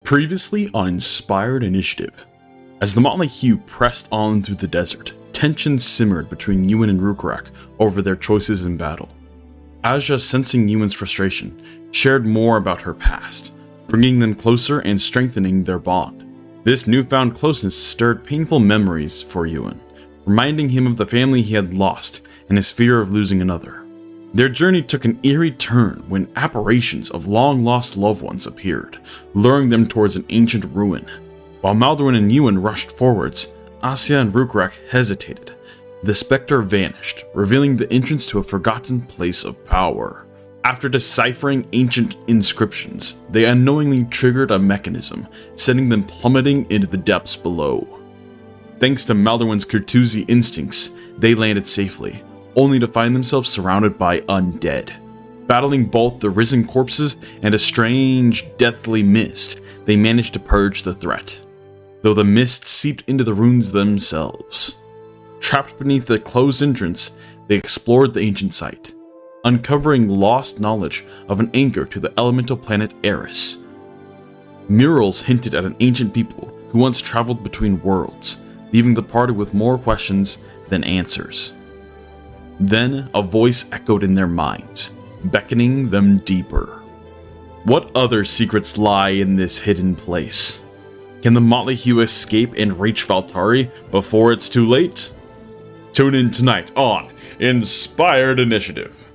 Previously on Inspired Initiative. As the motley hue pressed on through the desert, tension simmered between Euan and Rhukkarrak over their choices in battle. Asja, sensing Euan's frustration, shared more about her past, bringing them closer and strengthening their bond. This newfound closeness stirred painful memories for Euan, reminding him of the family he had lost and his fear of losing another. Their journey took an eerie turn when apparitions of long-lost loved ones appeared, luring them towards an ancient ruin. While Maldorwen and Euan rushed forwards, Asja and Rhukkarrak hesitated. The specter vanished, revealing the entrance to a forgotten place of power. After deciphering ancient inscriptions, they unknowingly triggered a mechanism, sending them plummeting into the depths below. Thanks to Maldorwen's Kurtuzi instincts, they landed safely, only to find themselves surrounded by undead. Battling both the risen corpses and a strange, deathly mist, they managed to purge the threat, though the mist seeped into the ruins themselves. Trapped beneath the closed entrance, they explored the ancient site, uncovering lost knowledge of an anchor to the elemental planet Eris. Murals hinted at an ancient people who once traveled between worlds, leaving the party with more questions than answers. Then a voice echoed in their minds, beckoning them deeper. What other secrets lie in this hidden place? Can the motley hue escape and reach Valtari before it's too late? Tune in tonight on Inspired Initiative.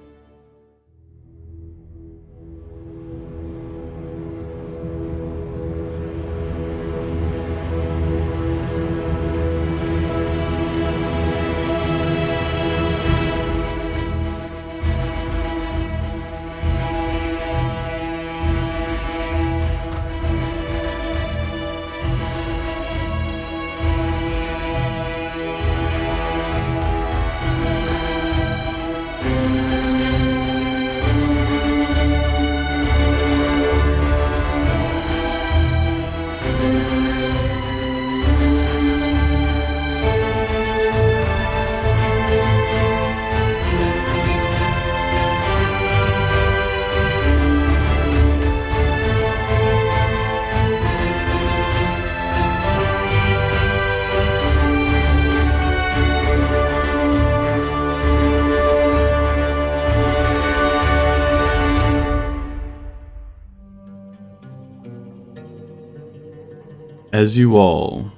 As you all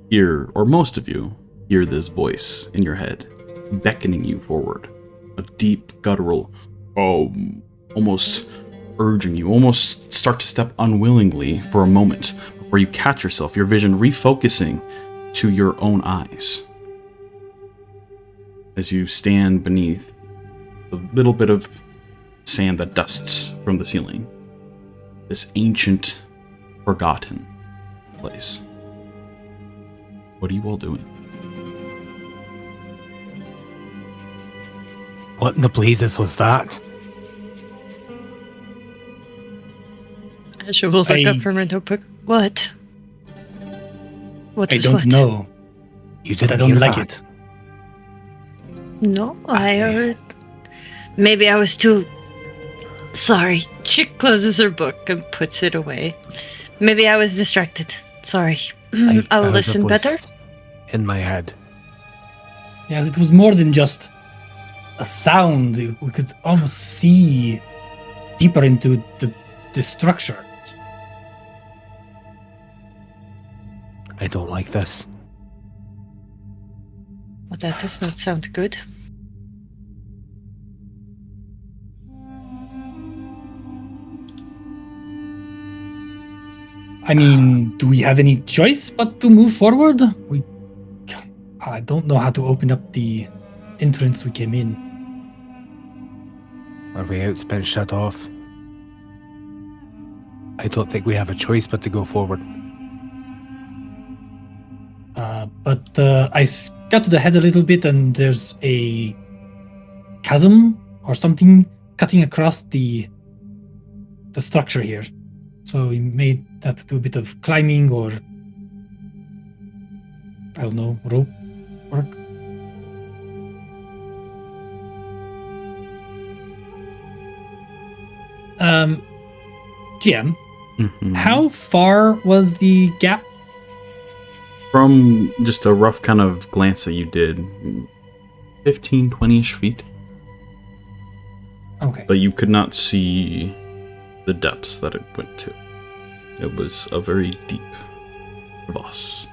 hear, or most of you, hear this voice in your head, beckoning you forward, a deep, guttural, almost urging you, almost start to step unwillingly for a moment, where you catch yourself, your vision refocusing to your own eyes. As you stand beneath the little bit of sand that dusts from the ceiling, this ancient, forgotten place. What are you all doing? What in the blazes was that? Asja will look up from her notebook. What? What I was don't what? know. You But I didn't don't hear like that? it. No, maybe I was too... Sorry. She closes her book and puts it away. Maybe I was distracted. Sorry. I'll heard a listen voice better. in my head. Yes, it was more than just a sound. We could almost see deeper into the structure. I don't like this. Well, that does not sound good. I mean, do we have any choice but to move forward? I don't know how to open up the entrance we came in. Our way out's been shut off. I don't think we have a choice but to go forward. But I scouted ahead a little bit, and there's a chasm or something cutting across the structure here. So we made that do a bit of climbing or, I don't know, rope work. GM, Mhm. How far was the gap? From just a rough kind of glance that you did, 15, 20-ish feet. Okay. But you could not see the depths that it went to. It was a very deep crevasse.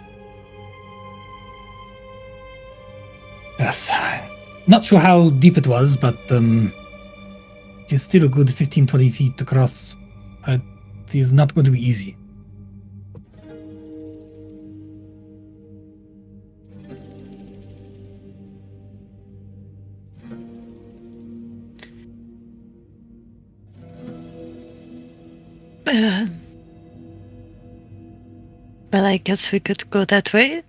Yes. Not sure how deep it was, but it's still a good 15, 20 feet across. It is not going to be easy. Well, I guess we could go that way.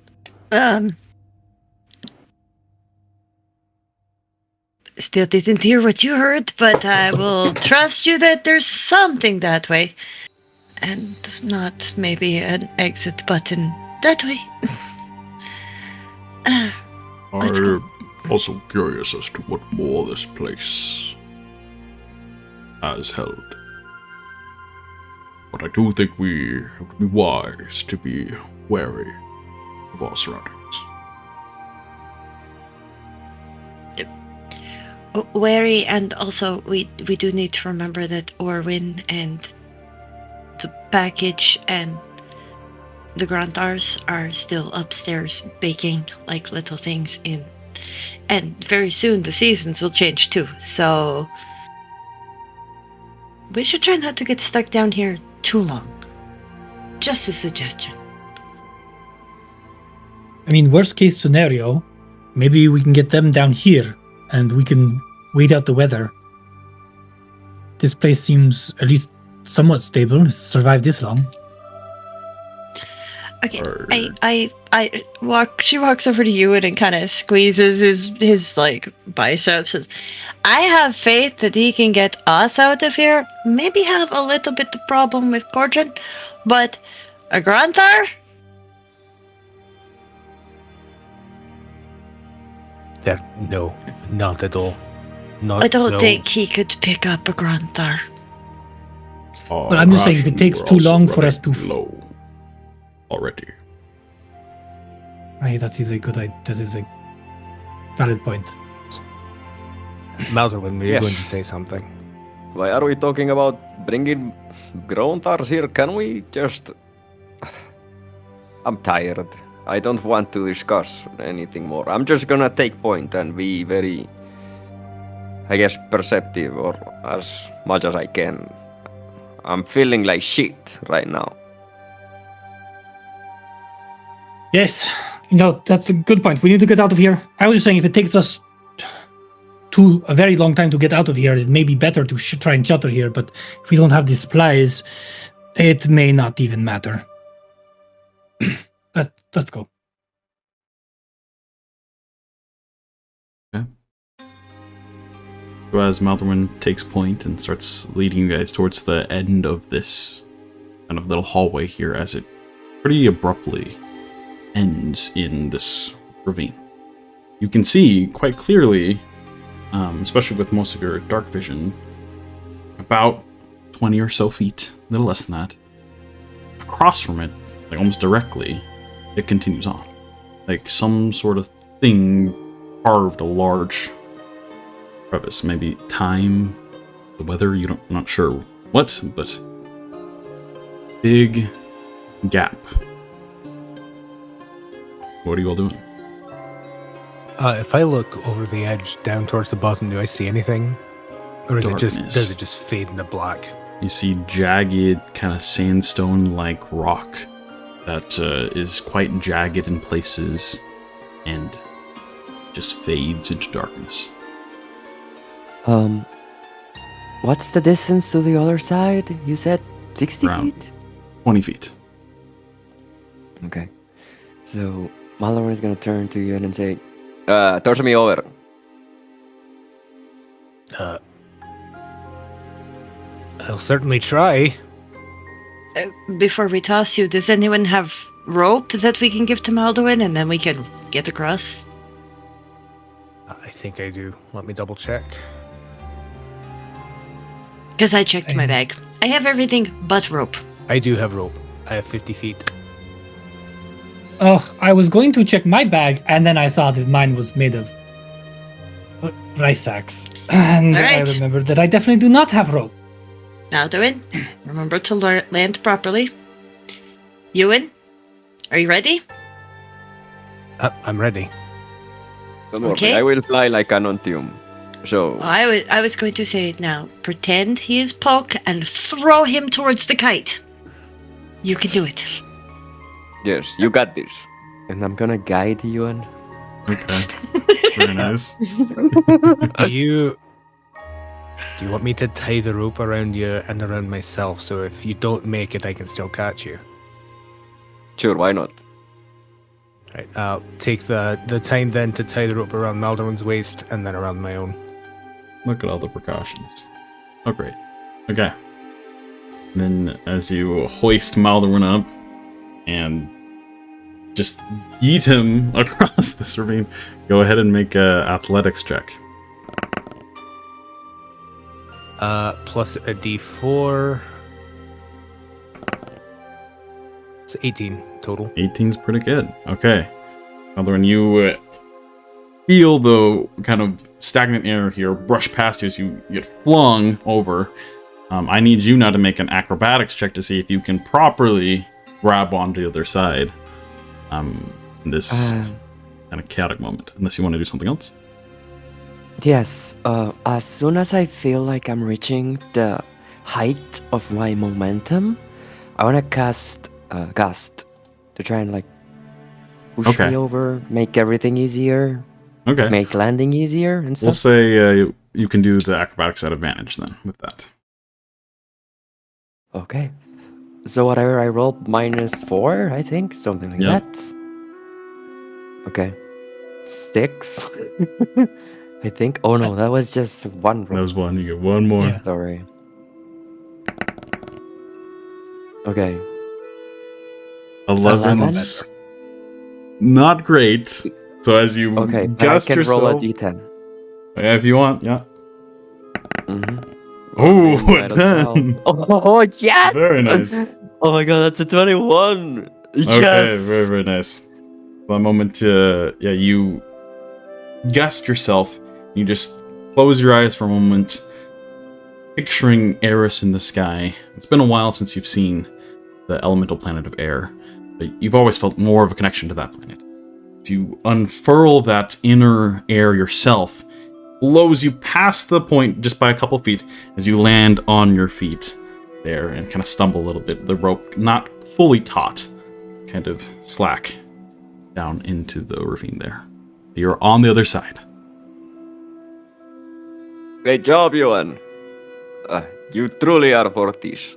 Still didn't hear what you heard, but I will trust you that there's something that way. And not maybe an exit button that way. Let's go. I'm also curious as to what more this place has held. But I do think it would be wise to be wary of our surroundings. Wary, and also we do need to remember that Orwin and the package and the Grantars are still upstairs baking like little things in, and very soon the seasons will change too, so we should try not to get stuck down here too long. Just a suggestion. I mean, worst case scenario, maybe we can get them down here and we can wait out the weather. This place seems at least somewhat stable. It's survived this long. Okay, she walks over to Euan and kind of squeezes his like biceps. I have faith that he can get us out of here. Maybe have a little bit of problem with Gordon, but a Grantar? No, not at all. Not. I don't no. think he could pick up a Grantar. But I'm just saying, if it takes too long for us to low already. Right, that is a valid point. Maldorwen, were you Yes. going to say something? Why are we talking about bringing Grontars here? Can we just... I'm tired. I don't want to discuss anything more. I'm just gonna take point and be very, I guess, perceptive, or as much as I can. I'm feeling like shit right now. Yes, that's a good point. We need to get out of here. I was just saying, if it takes us a very long time to get out of here, it may be better to try and shelter here, but if we don't have the supplies, it may not even matter. Let's go. So as Maldorwen takes point and starts leading you guys towards the end of this kind of little hallway here, as it pretty abruptly ends in this ravine. You can see quite clearly, especially with most of your dark vision, about 20 or so feet, a little less than that. Across from it, like almost directly, it continues on. Like some sort of thing carved a large crevice, maybe time, the weather, I'm not sure what, but big gap. What are you all doing? If I look over the edge down towards the bottom, do I see anything? Or does it just fade into black? You see jagged, kind of sandstone-like rock that is quite jagged in places and just fades into darkness. What's the distance to the other side? You said 60 Around feet? 20 feet. Okay. So, Maldorwen is gonna turn to you and say, toss me over. I'll certainly try. Before we toss you, does anyone have rope that we can give to Maldorwen and then we can get across? I think I do. Let me double check. Because I checked my bag. I have everything but rope. I do have rope. I have 50 feet. Oh, I was going to check my bag, and then I saw that mine was made of rice sacks. And All I right. remembered that I definitely do not have rope. Maldorwen, remember to land properly. Euan, are you ready? I'm ready. Don't worry, Okay. I will fly like an Ontium. So, I was going to say it now. Pretend he is Poke and throw him towards the kite. You can do it. yes, you got this. And I'm gonna guide you on. Okay. Very nice. Do you want me to tie the rope around you and around myself, so if you don't make it, I can still catch you? Sure, why not? Right. I'll take the time then to tie the rope around Maldorwen's waist and then around my own. Look at all the precautions. Oh, great. Okay. Then, as you hoist Maldorwen up and just yeet him across this ravine, go ahead and make a athletics check. Plus a d4. It's 18 total. 18's pretty good. Okay. Maldorwen, you feel the kind of stagnant air here brush past you as you get flung over. I need you now to make an acrobatics check to see if you can properly grab onto the other side. In this kind of chaotic moment, unless you want to do something else. Yes, as soon as I feel like I'm reaching the height of my momentum, I want to cast Gust to try and like push me over, make everything easier, Okay. make landing easier and We'll stuff. say you can do the acrobatics at advantage then with that. Okay. So whatever I roll, -4, I think, something like Yep. that. Okay. 6. I think. Oh no, that was just one That roll. was one. You get one more. Yeah. Sorry. Okay. 11's not great. So as you Okay, but I gust can yourself, roll a d10. yeah, if you want, yeah. Mm-hmm. Oh, a 10. Oh, yes! Very nice. Oh my god, that's a 21! Okay, Yes! very, very nice. For a moment, you gust yourself. You just close your eyes for a moment, picturing Eris in the sky. It's been a while since you've seen the elemental planet of air, but you've always felt more of a connection to that planet. As you unfurl that inner air yourself, blows you past the point just by a couple feet as you land on your feet there and kind of stumble a little bit. The rope not fully taut, kind of slack down into the ravine there. You're on the other side. Great job, Juan. You truly are Fortis.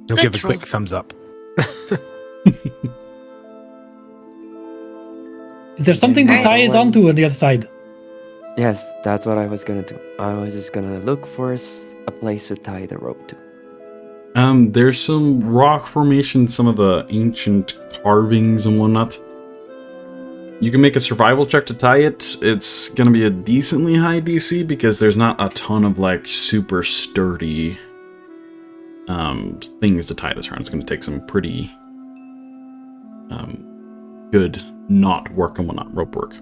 I'll Good give a roll. quick thumbs up. Is there something to Alright. tie it onto on the other side? Yes, that's what I was gonna do. I was just gonna look for a place to tie the rope to. There's some rock formations, some of the ancient carvings and whatnot. You can make a survival check to tie it. It's gonna be a decently high DC because there's not a ton of like super sturdy things to tie this around. It's gonna take some pretty good knot work and whatnot, rope work.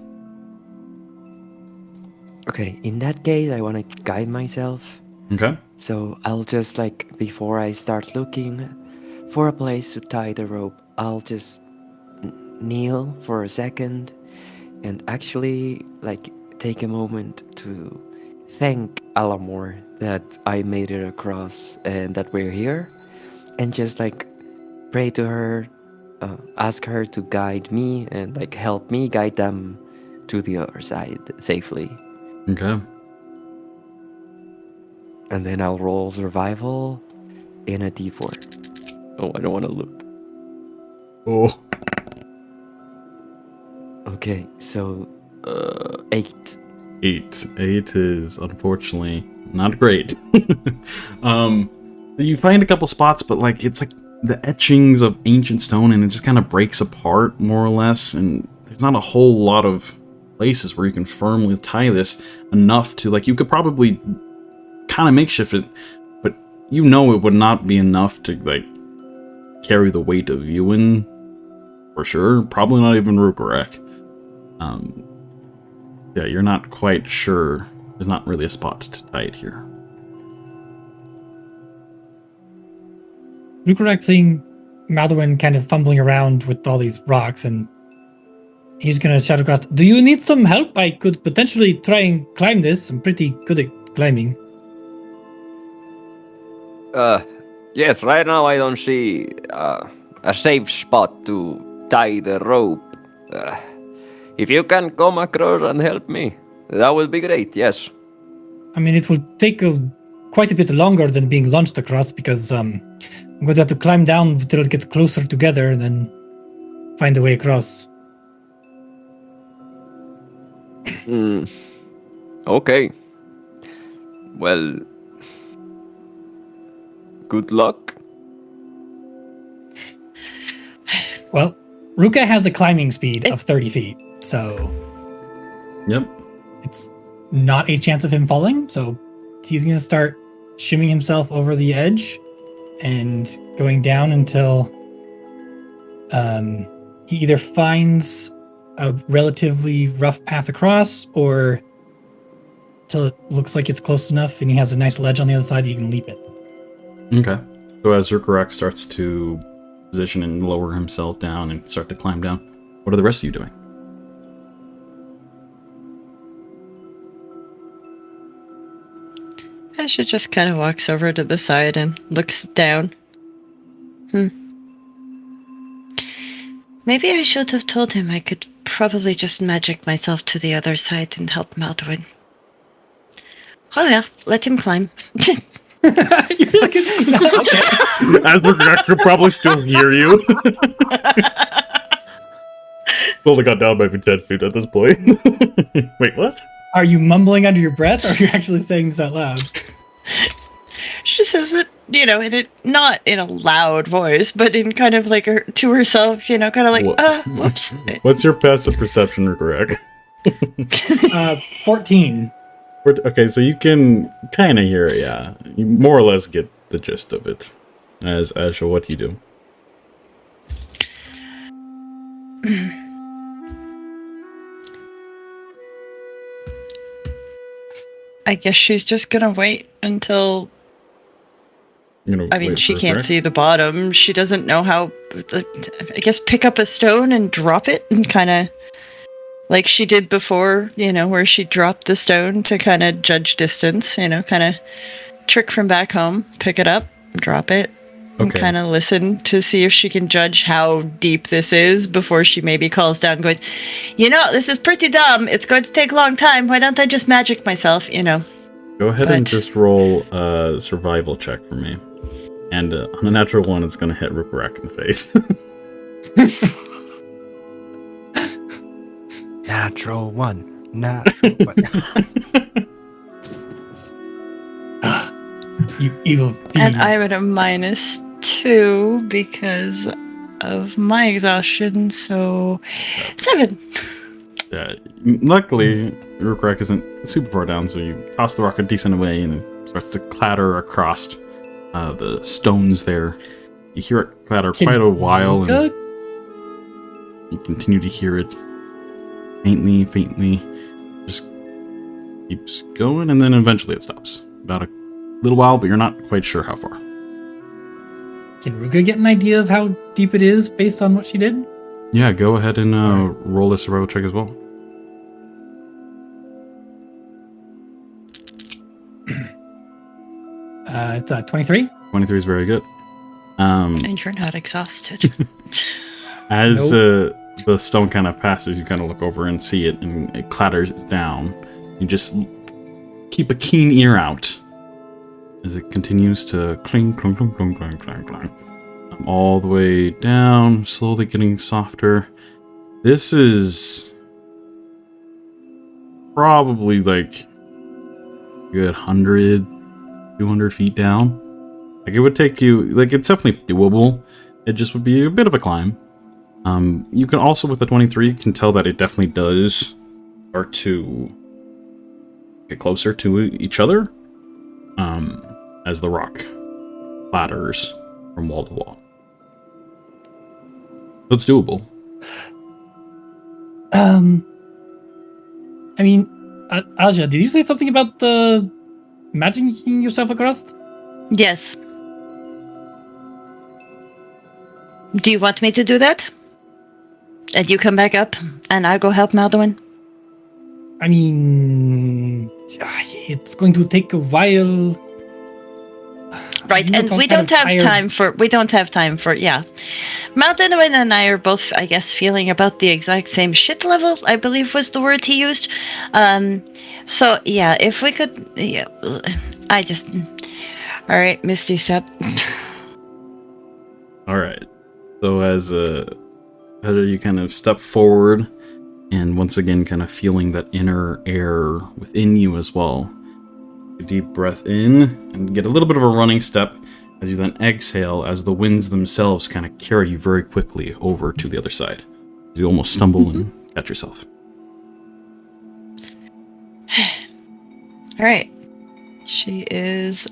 Okay, in that case, I want to guide myself. Okay. So I'll just like, before I start looking for a place to tie the rope, I'll just kneel for a second and actually like take a moment to thank Alamor that I made it across and that we're here, and just like pray to her, ask her to guide me and like help me guide them to the other side safely. Okay. And then I'll roll survival in a d4. Oh, I don't want to look. Oh. Okay, so 8. 8 is unfortunately not great. You find a couple spots, but like it's like the etchings of ancient stone, and it just kind of breaks apart more or less, and there's not a whole lot of places where you can firmly tie this enough to like you could probably kind of makeshift it, but you know it would not be enough to like carry the weight of Euan for sure. Probably not even Rhukkarrak. Yeah, you're not quite sure. There's not really a spot to tie it here. Rhukkarrak seeing Maldorwen kind of fumbling around with all these rocks, and he's gonna shout across, "Do you need some help? I could potentially try and climb this. I'm pretty good at climbing." Yes, right now I don't see a safe spot to tie the rope. If you can come across and help me, that would be great, yes. I mean, it will take quite a bit longer than being launched across, because I'm going to have to climb down until it gets closer together and then find a way across. Okay. Well, good luck. Well, Ruka has a climbing speed of 30 feet, so Yep. it's not a chance of him falling. So he's going to start shimming himself over the edge and going down until he either finds a relatively rough path across, or till it looks like it's close enough and he has a nice ledge on the other side, he can leap it. Okay. So as Rhukkarrak starts to position and lower himself down and start to climb down, what are the rest of you doing? Asja just kind of walks over to the side and looks down. Maybe I should have told him I could probably just magic myself to the other side and help Maldorwen. Oh well, let him climb. You're like, no, okay. As Rhukkarrak could probably still hear you. Only got down by 10 feet at this point. Wait, what? Are you mumbling under your breath, or are you actually saying this out loud? She says it, not in a loud voice, but in kind of like to herself, kind of like, whoops. What's your passive perception, Rhukkarrak? 14. Okay, so you can kind of hear it, yeah. You more or less get the gist of it. As Asja, what do you do? I guess she's just gonna wait until... she can't see the bottom. She doesn't know how... I guess pick up a stone and drop it and kind of... Like she did before, where she dropped the stone to kind of judge distance, kind of trick from back home, pick it up, drop it, and kind of listen to see if she can judge how deep this is before she maybe calls down going, this is pretty dumb. It's going to take a long time. Why don't I just magic myself, Go ahead and just roll a survival check for me. And on a natural one, it's going to hit Rhukkarrak in the face. Natural one. You evil fiend. And I'm at a -2 because of my exhaustion, so 7. Yeah, luckily, Rhukkarrak isn't super far down, so you toss the rock a decent way and it starts to clatter across the stones there. You hear it clatter quite a while, and you continue to hear it faintly, just keeps going, and then eventually it stops. About a little while, but you're not quite sure how far. Can Ruka get an idea of how deep it is based on what she did? Yeah, go ahead and roll a survival check as well. It's 23. 23 is very good. And you're not exhausted. As the stone kind of passes, you kind of look over and see it, and it clatters down. You just keep a keen ear out as it continues to cling, clunk, clunk, clunk, clunk, clunk, clunk. All the way down, slowly getting softer. This is probably like a good 100, 200 feet down. Like it would take you, like it's definitely doable. It just would be a bit of a climb. You can also, with the 23, can tell that it definitely does start to get closer to each other. as the rock clatters from wall to wall. So it's doable. I mean, Asja, did you say something about magicking yourself across? Yes. Do you want me to do that? And you come back up, and I go help Maldorwen? I mean, it's going to take a while. Right, and we don't have time for, yeah. Maldorwen and I are both, I guess, feeling about the exact same shit level, I believe was the word he used. So, yeah, if we could, yeah, all right, Misty Step. All right. So as you kind of step forward, and once again kind of feeling that inner air within you as well. A deep breath in, and get a little bit of a running step as you then exhale as the winds themselves kind of carry you very quickly over to the other side. You almost stumble and catch yourself. All right. She is,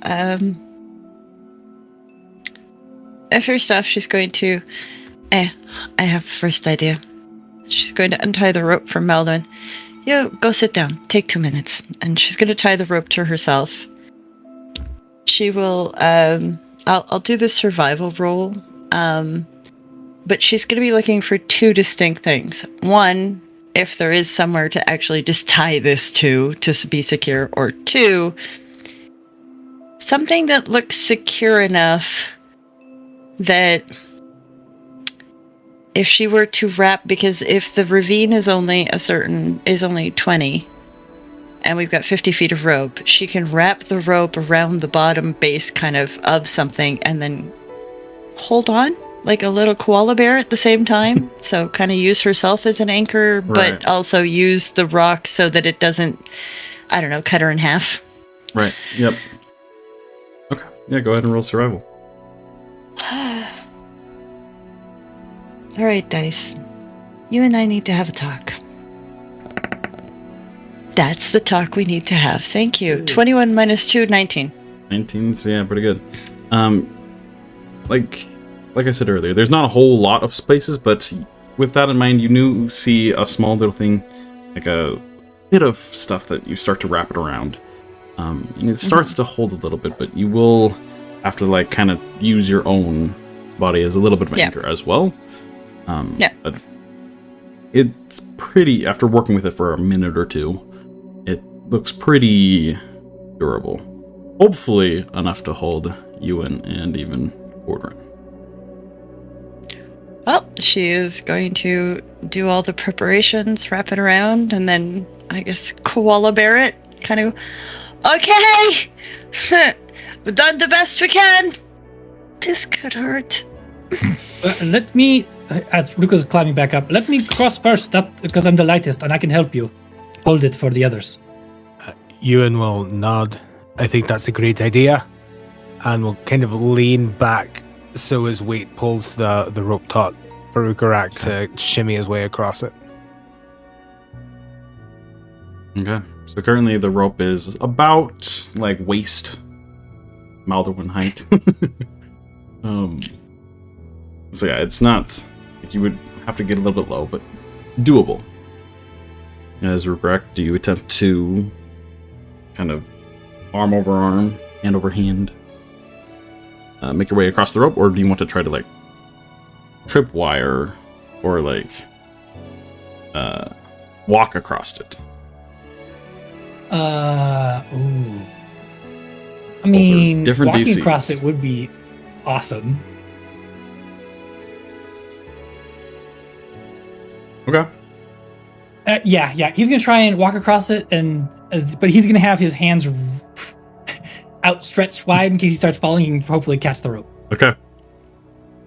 first off, she's going to, I have a first idea. She's going to untie the rope from Maldorwen. You go sit down. Take 2 minutes. And she's going to tie the rope to herself. She will, I'll do the survival roll. But she's going to be looking for 2 distinct things. One, if there is somewhere to actually just tie this to be secure. Or 2, something that looks secure enough that if she were to wrap, because if the ravine is only 20, and we've got 50 feet of rope, she can wrap the rope around the bottom base kind of something and then hold on like a little koala bear at the same time. So kind of use herself as an anchor, but also use the rock so that it doesn't, I don't know, cut her in half. Right. Yep. Okay. Yeah, go ahead and roll survival. All right, Dice. You and I need to have a talk. That's the talk we need to have. Thank you. 21 minus 2, 19. 19, so yeah, pretty good. Like I said earlier, there's not a whole lot of spaces, but with that in mind, you see a small little thing, like a bit of stuff that you start to wrap it around. And it starts to hold a little bit, but you will have to like kind of use your own body as a little bit of an anchor as well. But it's pretty, after working with it for a minute or two, it looks pretty durable. Hopefully enough to hold Euan and even Maldorwen. Well, she is going to do all the preparations, wrap it around, and then, I guess, koala bear it. Kind of, okay! We've done the best we can! This could hurt. Let me, as Lucas is climbing back up, let me cross first, because I'm the lightest and I can help you. Hold it for the others. Euan will nod. I think that's a great idea. And will kind of lean back so his weight pulls the rope taut for Rhukkarrak to shimmy his way across it. Okay. So currently the rope is about like waist Maldorwen height. So yeah, it's not like you would have to get a little bit low, but doable. As Rhukkarrak, do you attempt to kind of arm over arm, hand over hand, make your way across the rope, or do you want to try to like tripwire or like walk across it? I mean, different walking DCs. across it would be awesome. Okay. Yeah. He's gonna try and walk across it, but he's gonna have his hands outstretched wide in case he starts falling. He can hopefully catch the rope. Okay.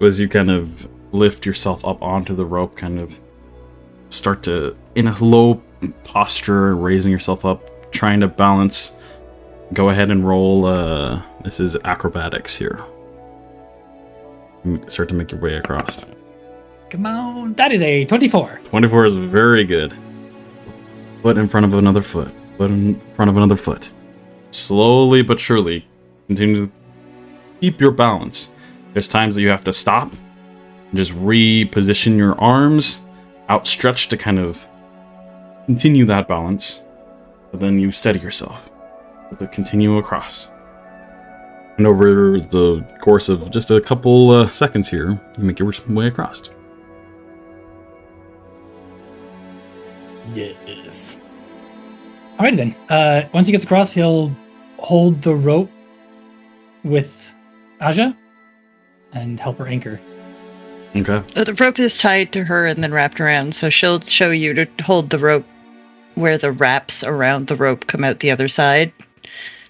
As you kind of lift yourself up onto the rope, kind of start to, in a low posture, raising yourself up, trying to balance. Go ahead and roll. This is acrobatics here. Start to make your way across. Come on, that is a 24. 24 is very good. Foot in front of another foot. Foot in front of another foot. Slowly but surely continue to keep your balance. There's times that you have to stop and just reposition your arms outstretched to kind of continue that balance, but then you steady yourself to continue across. And over the course of just a couple seconds here, you make your way across. Yes. Alrighty then. Once he gets across, he'll hold the rope with Asja and help her anchor. Okay. The rope is tied to her and then wrapped around, so she'll show you to hold the rope where the wraps around the rope come out the other side.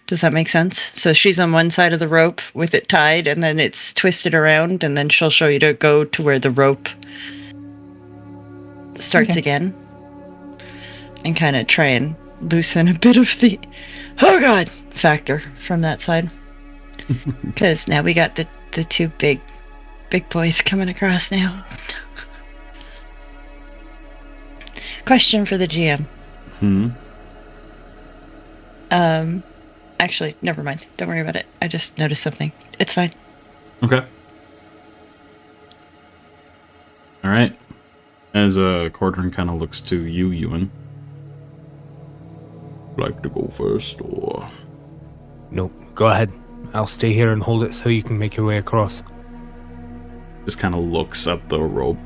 Does that make sense? So she's on one side of the rope with it tied, and then it's twisted around, and then she'll show you to go to where the rope starts again. And kind of try and loosen a bit of the oh god factor from that side. Because now we got the two big boys coming across now. Question for the GM. Actually, never mind. Don't worry about it. I just noticed something. It's fine. Okay. All right. As Cordrin kind of looks to you, Euan. Like to go first, or Nope. Go ahead. I'll stay here and hold it so you can make your way across. just kind of looks at the rope,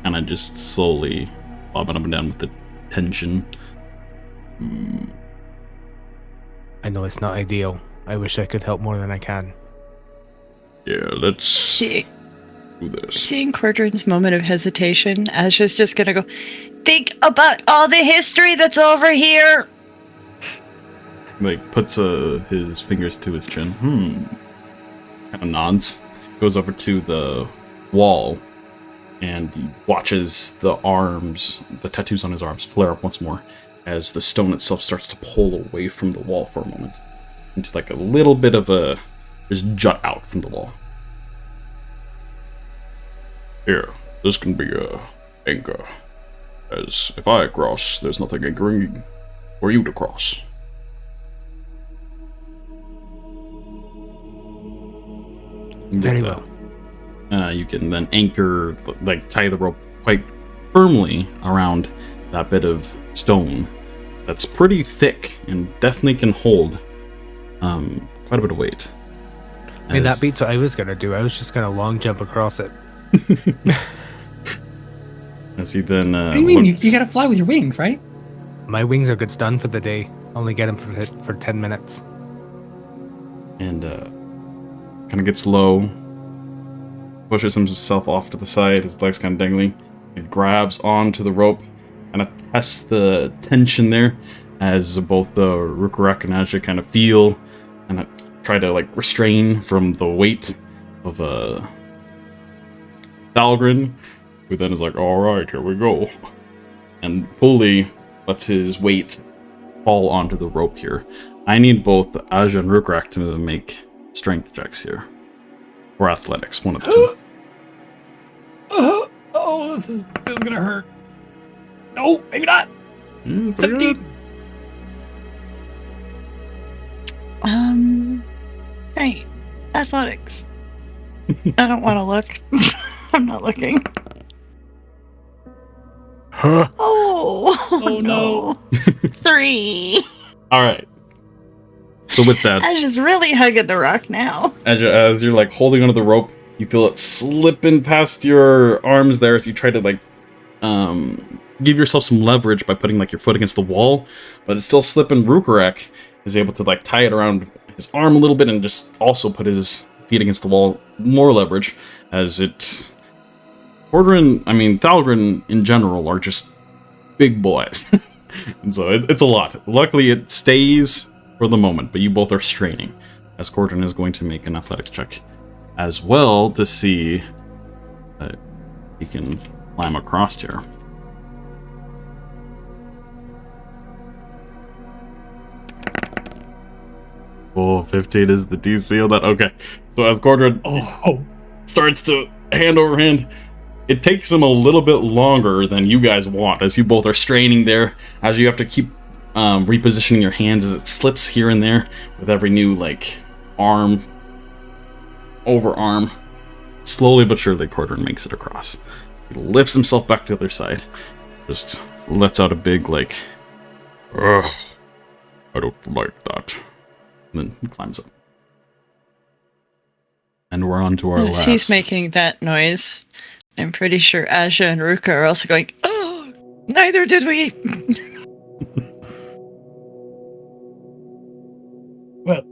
and I just slowly bobbing up and down with the tension. I know it's not ideal. I wish I could help more than I can. Yeah, let's See, do this. seeing Cordrin's moment of hesitation, Asja's just gonna go, think about all the history that's over here. Like, puts his fingers to his chin. Kind of nods. Goes over to the wall, and he watches the arms, the tattoos on his arms, flare up once more as the stone itself starts to pull away from the wall for a moment into like a little bit of a just jut out from the wall. Here, this can be a anchor, as if I cross, there's nothing anchoring for you to cross. Very well. You can then anchor, like tie the rope quite firmly around that bit of stone that's pretty thick and definitely can hold quite a bit of weight. I mean, that beats what I was going to do. I was just going to long jump across it. As he then What do you mean? You gotta fly with your wings, right? My wings are good done for the day. Only get them for 10 minutes. and kind of gets low, pushes himself off to the side, his legs kind of dangling, and grabs onto the rope, and tests the tension there, as both the Rhukkarrak and Asja kind of feel and try to like restrain from the weight of Dahlgren, who then is like, all right, here we go, and fully lets his weight fall onto the rope here. I need both Asja and Rhukkarrak to make strength checks here, or athletics, one of the two. Oh, this is gonna hurt. No, maybe not. 17. Right. Athletics. I don't want to look. I'm not looking. Huh? Oh no. 3. All right. So with that, I just really hugging the rock now. as you're like holding onto the rope, you feel it slipping past your arms there as you try to like give yourself some leverage by putting like your foot against the wall, but it's still slipping. Rhukkarrak is able to like tie it around his arm a little bit and just also put his feet against the wall, more leverage, as it Thalgren in general are just big boys. And so it's a lot. Luckily it stays for the moment, but you both are straining, as Cordrin is going to make an athletics check as well to see that he can climb across here. Oh, 15 is the DC on that. Okay, so as Cordrin starts to hand over hand, it takes him a little bit longer than you guys want, as you both are straining there, as you have to keep repositioning your hands as it slips here and there with every new like arm over arm. Slowly but surely, Cordrin makes it across. He lifts himself back to the other side. Just lets out a big, like, ugh, I don't like that. And then he climbs up. And we're on to our As last. he's making that noise, I'm pretty sure Asja and Rhukkarrak are also going, oh, neither did we. Well,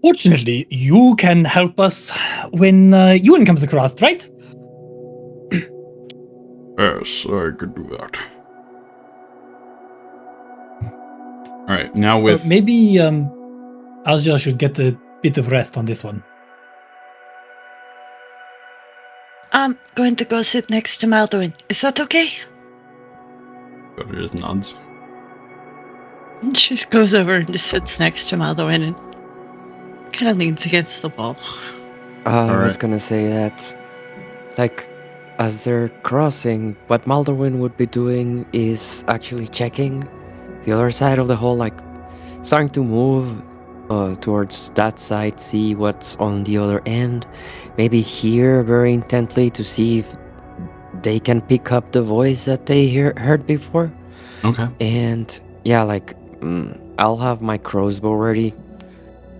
fortunately, you can help us when Euan comes across, right? Yes, I could do that. Alright, now with... Maybe Asja should get a bit of rest on this one. I'm going to go sit next to Maldorwen. Is that okay? Cutter just nods. She just goes over and just sits next to Maldorwen and kind of leans against the wall. I was Alright. gonna say that, like, as they're crossing, what Maldorwen would be doing is actually checking the other side of the hole, like, starting to move towards that side, see what's on the other end, maybe hear very intently to see if they can pick up the voice that they heard before. Okay. And yeah, like, I'll have my crossbow ready.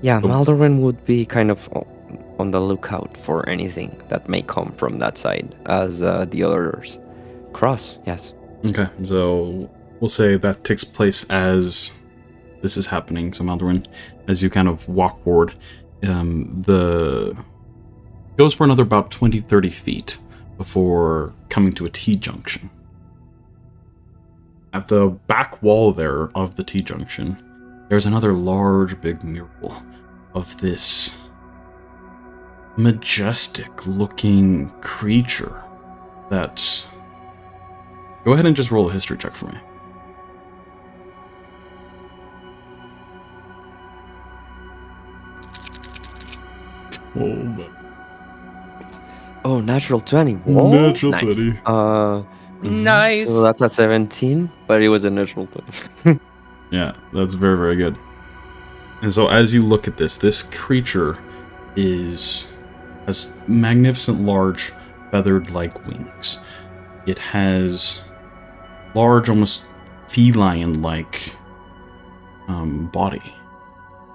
Yeah, Cool. Maldorwen would be kind of on the lookout for anything that may come from that side as the others cross, yes. Okay, so we'll say that takes place as this is happening. So Maldorwen, as you kind of walk forward, the goes for another about 20-30 feet before coming to a T-junction. At the back wall there of the T-junction, there's another large big mural of this majestic looking creature that... Go ahead and just roll a history check for me. Oh, natural 20. Whoa, Natural nice. 20. Nice. So that's a 17, but it was a natural 20. Yeah, that's very, very good. And so as you look at this creature has magnificent large feathered-like wings. It has large, almost feline-like body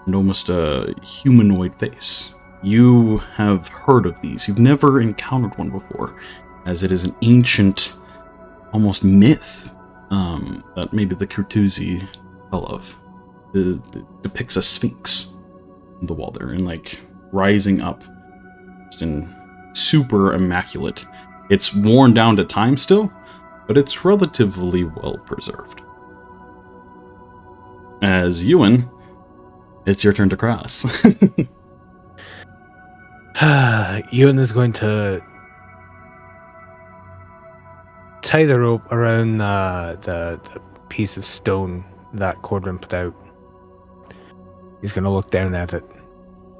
and almost a humanoid face. You have heard of these. You've never encountered one before, as it is an ancient, almost myth that maybe the Kurtuzi tell of. It depicts a sphinx on the wall there, and like rising up, just in super immaculate. It's worn down to time still, but it's relatively well preserved. As Euan, it's your turn to cross. Euan is going to tie the rope around the piece of stone that Cordrin put out. He's going to look down at it.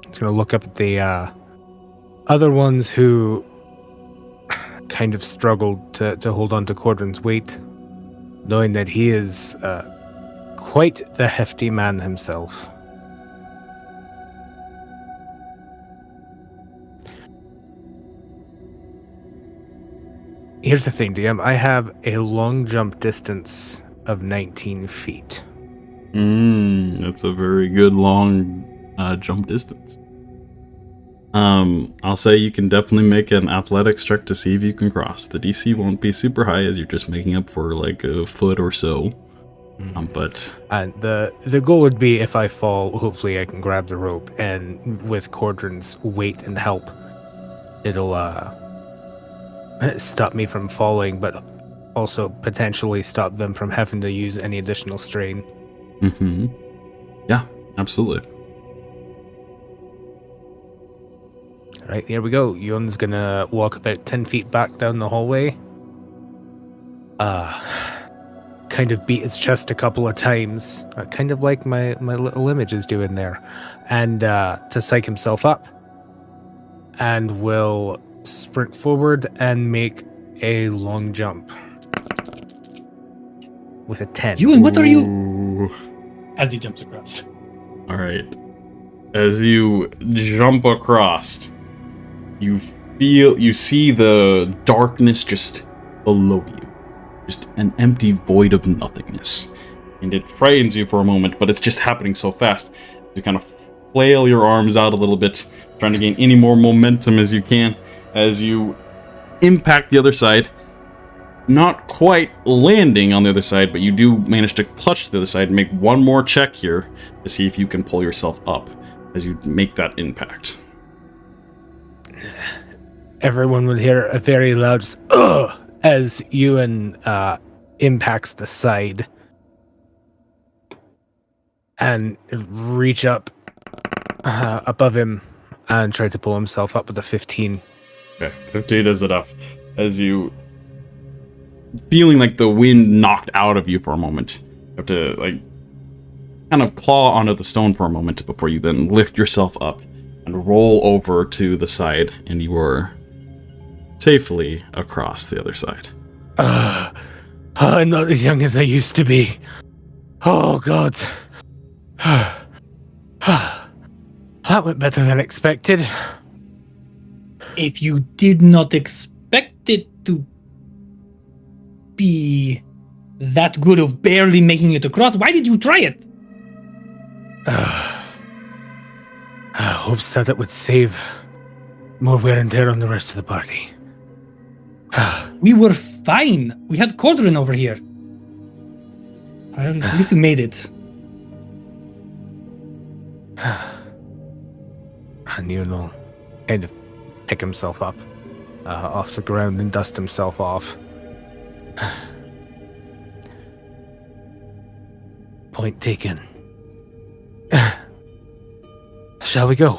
He's going to look up at the other ones who kind of struggled to hold on to Cordrin's weight, knowing that he is quite the hefty man himself. Here's the thing, DM. I have a long jump distance of 19 feet. That's a very good long jump distance. I'll say you can definitely make an athletics check to see if you can cross. The DC won't be super high as you're just making up for like a foot or so. But And the goal would be, if I fall, hopefully I can grab the rope, and with Cordrin's weight and help, it'll stop me from falling, but also potentially stop them from having to use any additional strain. Yeah, absolutely. All right, here we go. Euan's gonna walk about 10 feet back down the hallway. Kind of beat his chest a couple of times, kind of like my little image is doing there, and to psych himself up, and will sprint forward and make a long jump with a 10. Euan, what are you? Ooh. As he jumps across. All right. As you jump across, you see the darkness just below you. Just an empty void of nothingness. And it frightens you for a moment, but it's just happening so fast. You kind of flail your arms out a little bit, trying to gain any more momentum as you can, as you impact the other side. Not quite landing on the other side, but you do manage to clutch the other side and make one more check here to see if you can pull yourself up as you make that impact. Everyone would hear a very loud "ugh" as Euan impacts the side and reach up above him and try to pull himself up with a 15. Okay, 15 is enough. As you, feeling like the wind knocked out of you for a moment, you have to kind of claw onto the stone for a moment before you then lift yourself up and roll over to the side, and you are safely across the other side. I'm not as young as I used to be. Oh, God. That went better than expected. If you did not expect it to be that good of barely making it across, why did you try it? Hopes that it would save more wear and tear on the rest of the party. We were fine. We had Cauldron over here. At least we made it. And you know, kind of pick himself up off the ground and dust himself off. Point taken. Shall we go?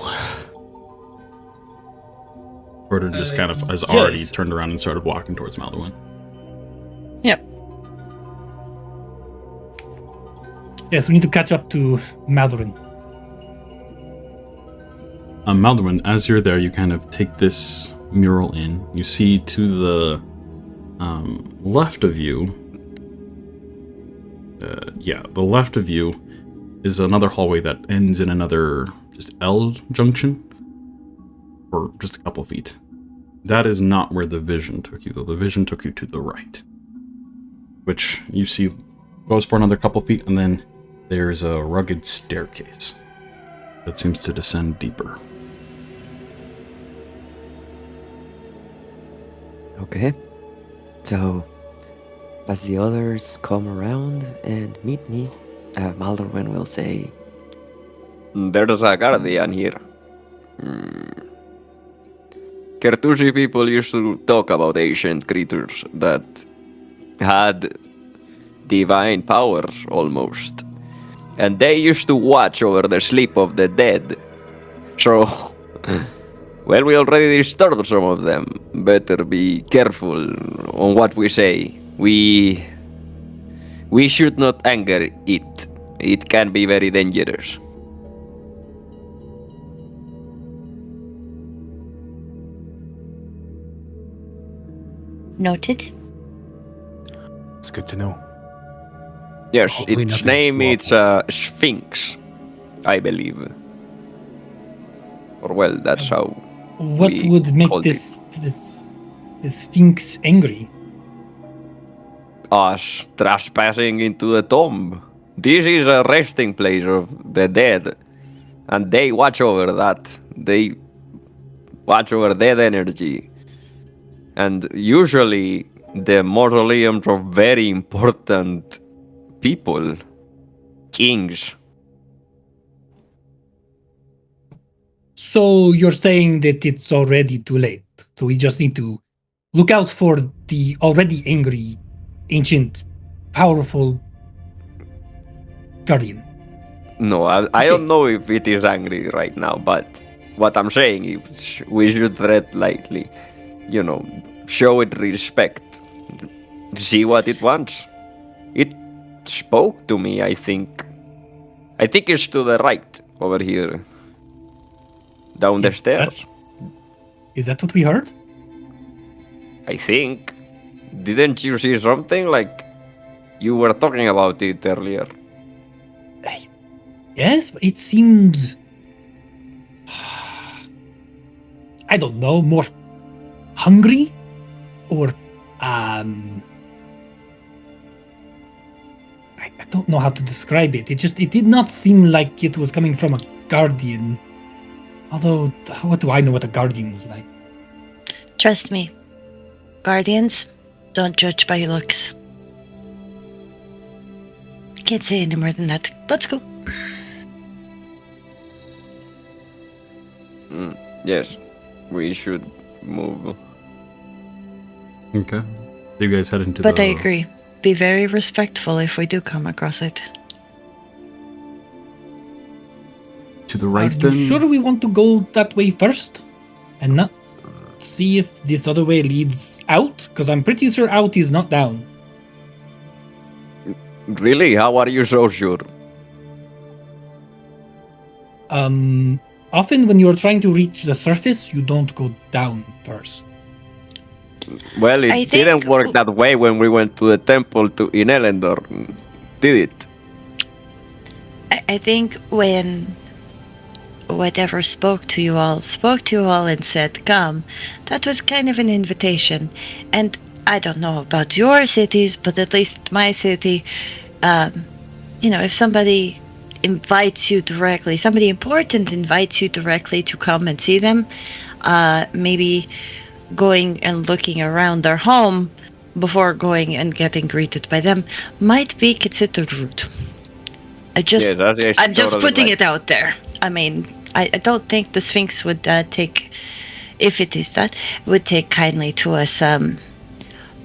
Porter just kind of has already yes. turned around and started walking towards Maldorwen. Yep. Yes, we need to catch up to Maldorwen. Maldorwen, as you're there, you kind of take this mural in. You see to the left of you, the left of you is another hallway that ends in another just L junction, or just a couple feet. That is not where the vision took you, though. The vision took you to the right, which you see goes for another couple feet, and then there's a rugged staircase that seems to descend deeper. Okay. So, as the others come around and meet me, Maldorwen will say, "There's a guardian here. Kertusi people used to talk about ancient creatures that had divine powers almost. And they used to watch over the sleep of the dead. So, well, we already disturbed some of them. Better be careful on what we say. We should not anger it. It can be very dangerous." Noted. It's good to know. Yes, Hopefully its nothing name is awful. Sphinx, I believe. Or well, that's how. What we would make called this Sphinx angry? Us trespassing into the tomb. This is a resting place of the dead, and they watch over that. They watch over dead energy. And usually the mausoleums of very important people, kings. So you're saying that it's already too late. So we just need to look out for the already angry, ancient, powerful guardian. No, I don't know if it is angry right now, but what I'm saying is we should tread lightly. You know, show it respect. See what it wants. It spoke to me, I think. I think it's to the right over here. Down the stairs. Is that what we heard? I think. Didn't you see something? Like, you were talking about it earlier. Yes, but it seemed I don't know, more hungry, or I don't know how to describe it. It did not seem like it was coming from a guardian. Although, what do I know what a guardian is like? Trust me, guardians don't judge by looks. Can't say any more than that. Let's go. Yes, we should move. Okay. You guys head into But the... I agree. Be very respectful if we do come across it. To the Are right, you then? sure we want to go that way first? And not see if this other way leads out? Because I'm pretty sure out is not down. Really? How are you so sure? Often when you're trying to reach the surface, you don't go down first. Well, I it didn't think- work that way when we went to the temple in Elendor, did it? I think when whatever spoke to you all and said, come, that was kind of an invitation. And I don't know about your cities, but at least my city, if somebody invites you directly, somebody important invites you directly to come and see them, maybe going and looking around their home before going and getting greeted by them might be considered rude. I'm just putting it out there. I mean, I don't think the Sphinx would take, if it is that, would take kindly to us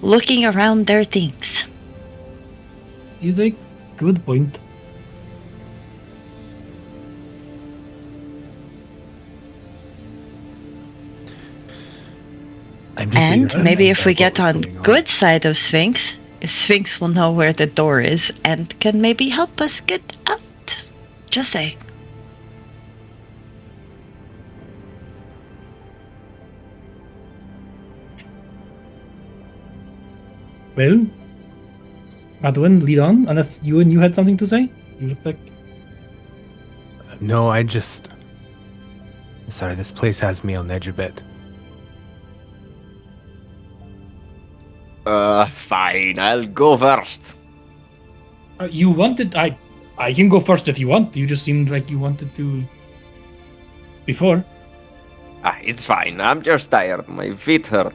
looking around their things. Is a good point. And maybe if we get on good side of Sphinx will know where the door is and can maybe help us get out. Just say. Well, Maldorwen, lead on, unless Euan, you had something to say? You look like... No, sorry, this place has me on edge a bit. Fine, I'll go first. You wanted... I can go first if you want. You just seemed like you wanted to... before. It's fine, I'm just tired, my feet hurt.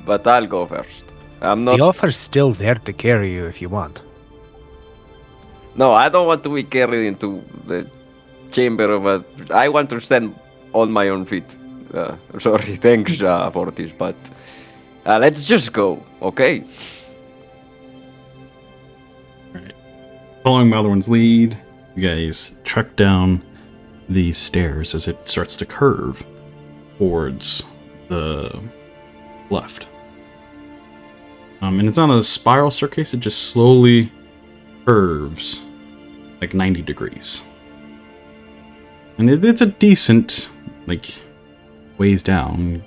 But I'll go first. I'm not... The offer's still there to carry you if you want. No, I don't want to be carried into the chamber of a... I want to stand on my own feet. Sorry, thanks for this, but... let's just go, okay? Following Maldorwen's lead, you guys trek down the stairs as it starts to curve towards the left. And it's not a spiral staircase, it just slowly curves like 90 degrees. And it's a decent, ways down,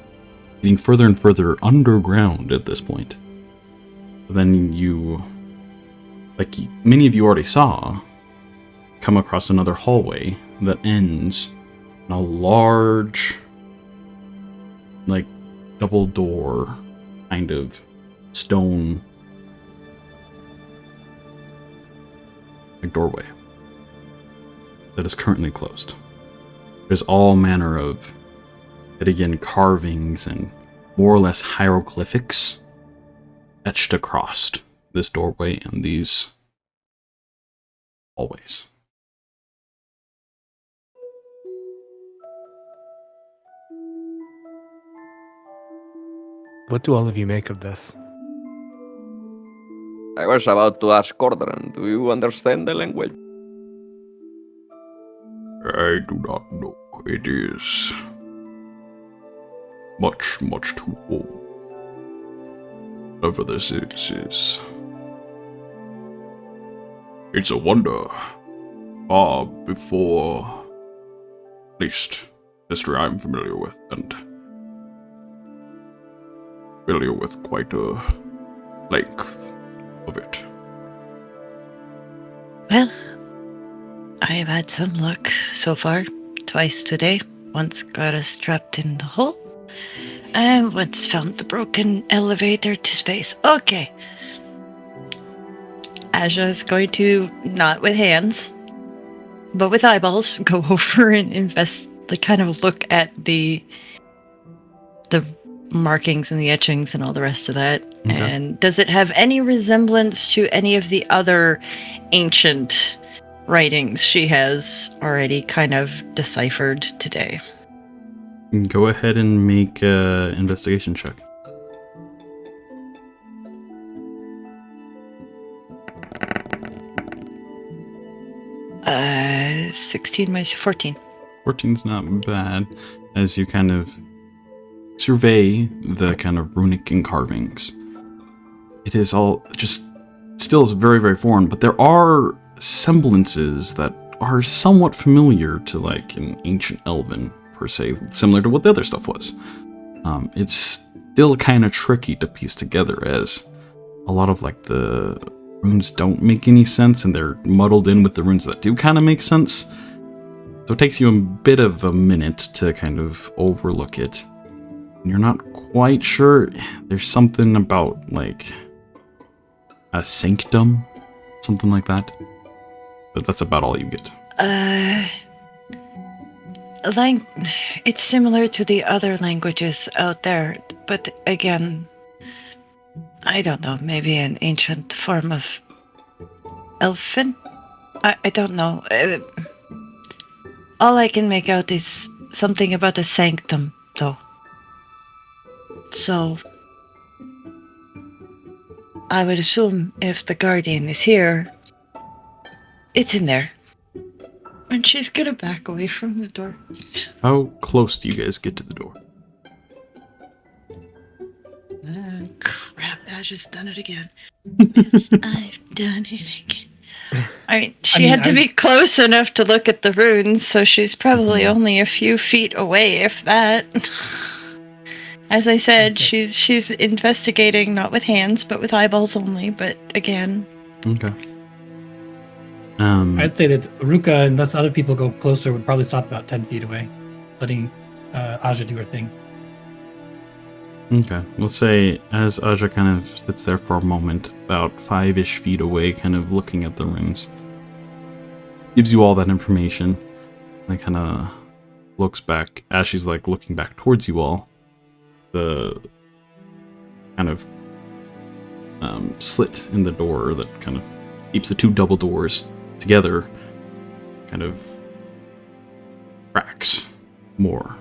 getting further and further underground at this point. But then you, many of you already saw, come across another hallway that ends in a large, double door kind of stone doorway that is currently closed. There's all manner of, again, carvings and more or less hieroglyphics etched across this doorway and these hallways. What do all of you make of this? I was about to ask Cordran, do you understand the language? I do not know. It is much, much too old. Whatever this is it's a wonder. Far before, at least, history I'm familiar with, and familiar with quite a length of it. Well, I have had some luck so far. Twice today. Once got us trapped in the hole. I once found the broken elevator to space. Okay. Asja is going to, not with hands, but with eyeballs, go over and kind of look at the markings and the etchings and all the rest of that. Okay. And does it have any resemblance to any of the other ancient writings she has already kind of deciphered today? Go ahead and make an investigation check. Uh, 16 minus 14. 14's not bad, as you kind of survey the kind of runic carvings. It is all just still very, very foreign, but there are semblances that are somewhat familiar to like an ancient elven, per se, similar to what the other stuff was. It's still kind of tricky to piece together, as a lot of like the runes don't make any sense, and they're muddled in with the runes that do kind of make sense. So it takes you a bit of a minute to kind of overlook it. And you're not quite sure. There's something about like a sanctum, something like that. But that's about all you get. It's similar to the other languages out there, but again, I don't know, maybe an ancient form of Elfin? I don't know. All I can make out is something about a sanctum, though. So, I would assume if the Guardian is here, it's in there. And she's gonna back away from the door. How close do you guys get to the door? Crap, I just done it again. Yes, I've done it again. I mean, she had to be close enough to look at the runes, so she's probably only a few feet away, if that. As I said, she's investigating, not with hands, but with eyeballs only, but again. Okay. I'd say that Ruka, unless other people go closer, would probably stop about 10 feet away, letting Asja do her thing. Okay, let's say as Asja kind of sits there for a moment, about 5-ish feet away, kind of looking at the runes, gives you all that information, and kind of looks back, as she's like looking back towards you all, the kind of slit in the door that kind of keeps the two double doors together kind of cracks more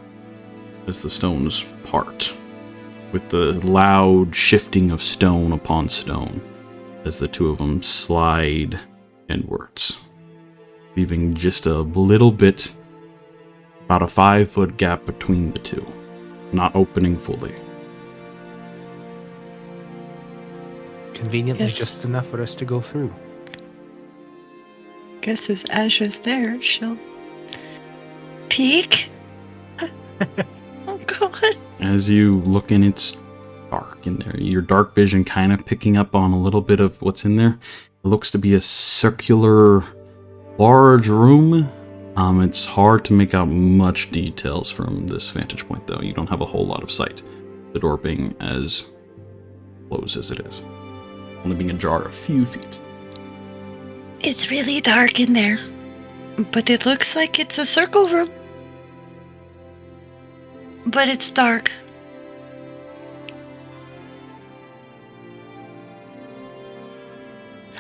as the stones part, with the loud shifting of stone upon stone as the two of them slide inwards, leaving just a little bit, about a 5-foot gap between the two, not opening fully. Conveniently Yes. just enough for us to go through. Guess as Asja's there, she'll peek. Oh god. As you look in, it's dark in there. Your dark vision kind of picking up on a little bit of what's in there. It looks to be a circular, large room. It's hard to make out much details from this vantage point, though. You don't have a whole lot of sight. The door being as closed as it is, only being ajar a few feet. It's really dark in there, but it looks like it's a circle room. But it's dark.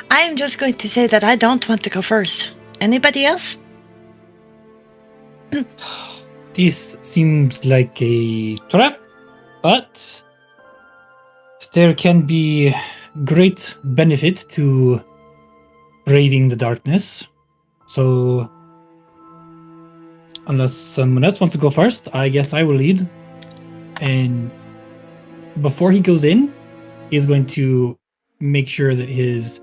I am just going to say that I don't want to go first. Anybody else? This seems like a trap, but there can be great benefit to braving the darkness. So, unless someone else wants to go first, I guess I will lead. And before he goes in, he's going to make sure that his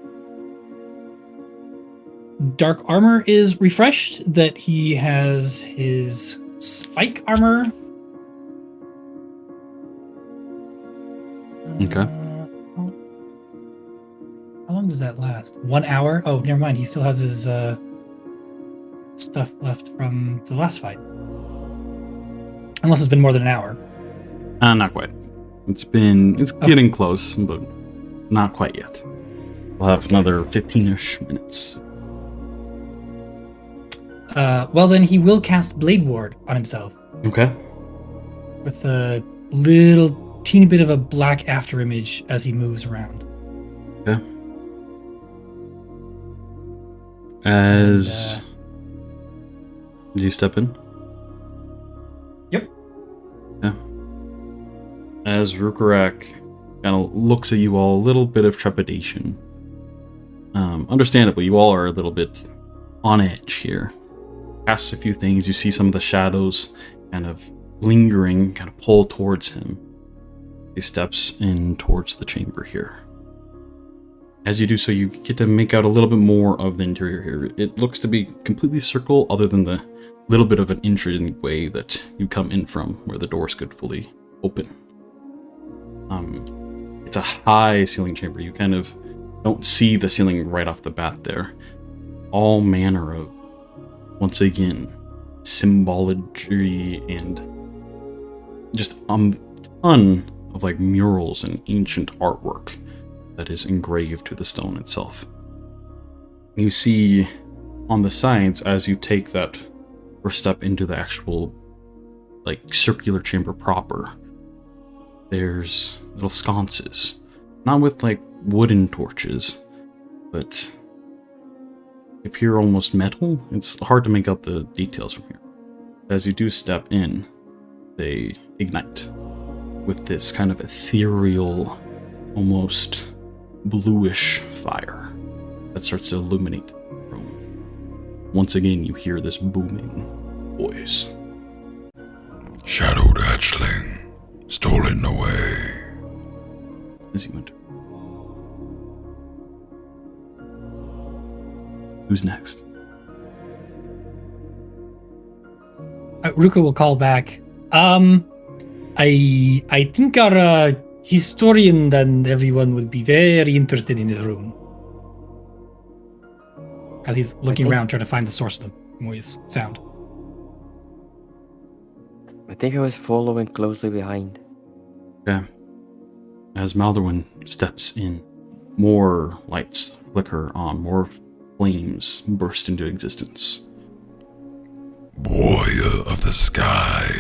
dark armor is refreshed, that he has his spike armor. Okay. How long does that last? 1 hour? Oh, never mind. He still has his stuff left from the last fight. Unless it's been more than an hour. Not quite. It's getting close, but not quite yet. We'll have another 15-ish minutes. Well, then he will cast Blade Ward on himself. Okay. With a little teeny bit of a black after image as he moves around. Okay. As do you step in? Yep. Yeah. As Rhukkarrak kind of looks at you all, a little bit of trepidation. Understandably, you all are a little bit on edge here. Casts a few things, you see some of the shadows kind of lingering, kind of pull towards him. He steps in towards the chamber here. As you do so, you get to make out a little bit more of the interior here. It looks to be completely circle, other than the little bit of an interesting way that you come in from, where the doors could fully open. It's a high ceiling chamber. You kind of don't see the ceiling right off the bat there. All manner of, once again, symbology and just a ton of like murals and ancient artwork that is engraved to the stone itself. You see on the sides, as you take that first step into the actual like circular chamber proper, there's little sconces, not with like wooden torches, but they appear almost metal. It's hard to make out the details from here. As you do step in, they ignite with this kind of ethereal, almost bluish fire that starts to illuminate the room. Once again, you hear this booming voice. Shadowed hatchling, stolen away. As you enter. Who's next? Ruka will call back. I think our historian and everyone would be very interested in this room. As he's looking around trying to find the source of the noise sound. I think I was following closely behind. Okay. As Maldorwen steps in, more lights flicker on, more flames burst into existence. Warrior of the sky,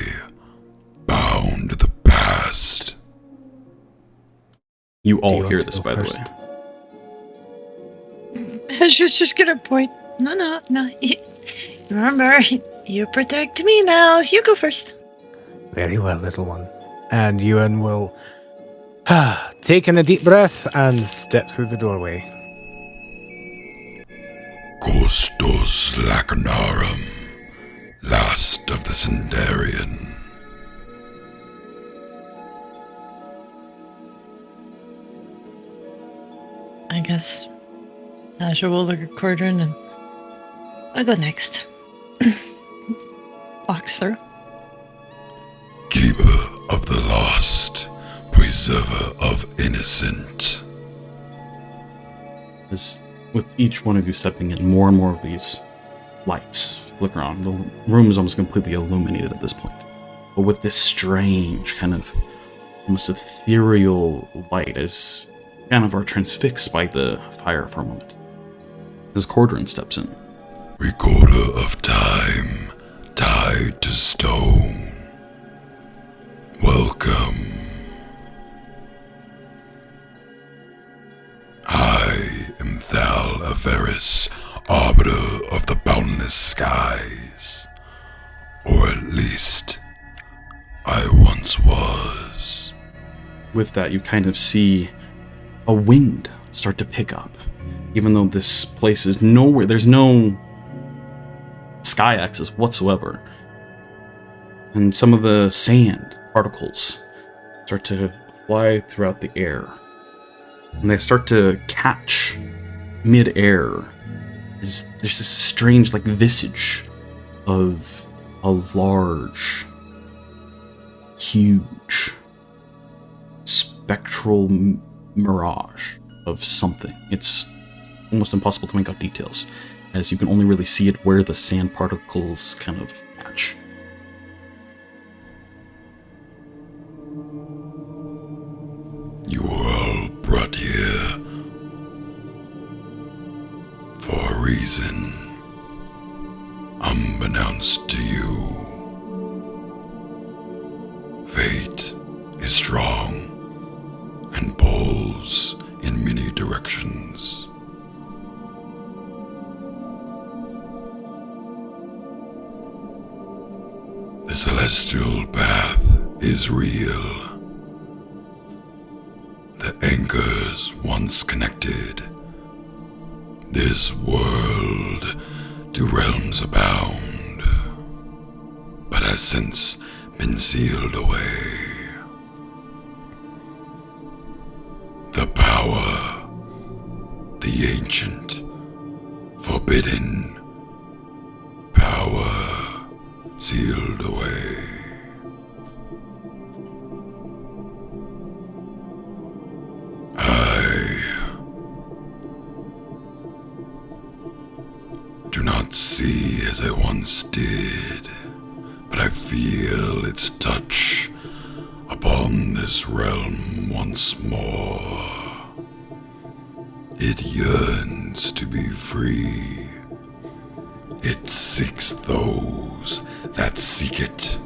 bound to the past. You all hear this, by the way. Asja's just gonna point. No. Remember, you protect me now. You go first. Very well, little one. And Euan will take in a deep breath and step through the doorway. Costos Lacunarum, last of the Sindarian. I guess Asja will look at Cordrin and I'll go next. Walks through. Keeper of the lost, preserver of innocent. As with each one of you stepping in, more and more of these lights flicker on. The room is almost completely illuminated at this point. But with this strange kind of almost ethereal light, as kind of are transfixed by the fire for a moment. As Cordrin steps in. Recorder of time, tied to stone. Welcome. I am Thal Averis, arbiter of the boundless skies. Or at least, I once was. With that, you kind of see a wind start to pick up. Even though this place is nowhere, there's no sky axis whatsoever. And some of the sand particles start to fly throughout the air. And they start to catch mid-air. There's this strange, like, visage of a large, huge, spectral mirage of something. It's almost impossible to make out details, as you can only really see it where the sand particles kind of match. response to you. Fate is strong and pulls in many directions. The celestial path is real. The anchors once connected this world to realms abound, but has since been sealed away. The power, the ancient, forbidden power sealed away. I do not see as I once did, but I feel its touch upon this realm once more. It yearns to be free. It seeks those that seek it.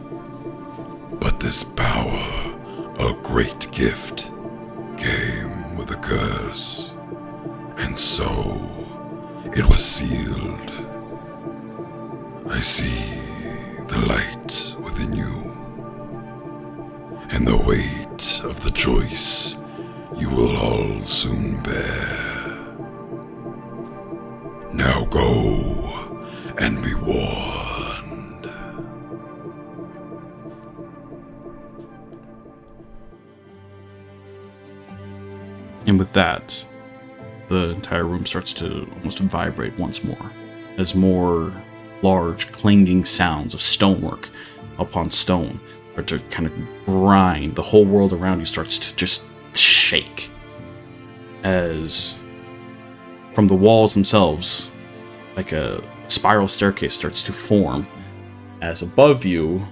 But this power, a great gift, came with a curse, and so it was sealed. I see the light within you, and the weight of the choice you will all soon bear. Now go and be warned. And with that, the entire room starts to almost vibrate once more, as more large clanging sounds of stonework upon stone start to kind of grind. The whole world around you starts to just shake, as from the walls themselves, like a spiral staircase starts to form, as above you,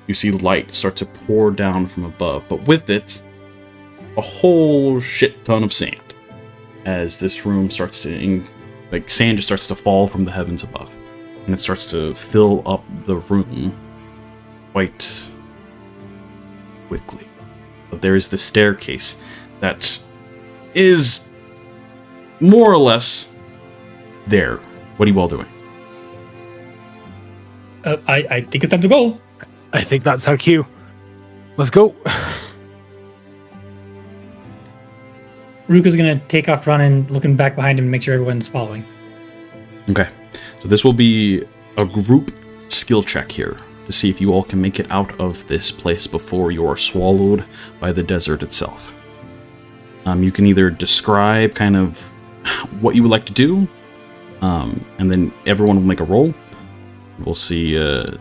you see light start to pour down from above, but with it, a whole shit ton of sand, as this room starts to, sand just starts to fall from the heavens above, and it starts to fill up the room quite quickly. But there is the staircase that is more or less there. What are you all doing? I think it's time to go. I think that's our cue. Let's go. Ruka's gonna take off running, looking back behind him to make sure everyone's following. Okay, so this will be a group skill check here to see if you all can make it out of this place before you are swallowed by the desert itself. You can either describe kind of what you would like to do, and then everyone will make a roll. We'll see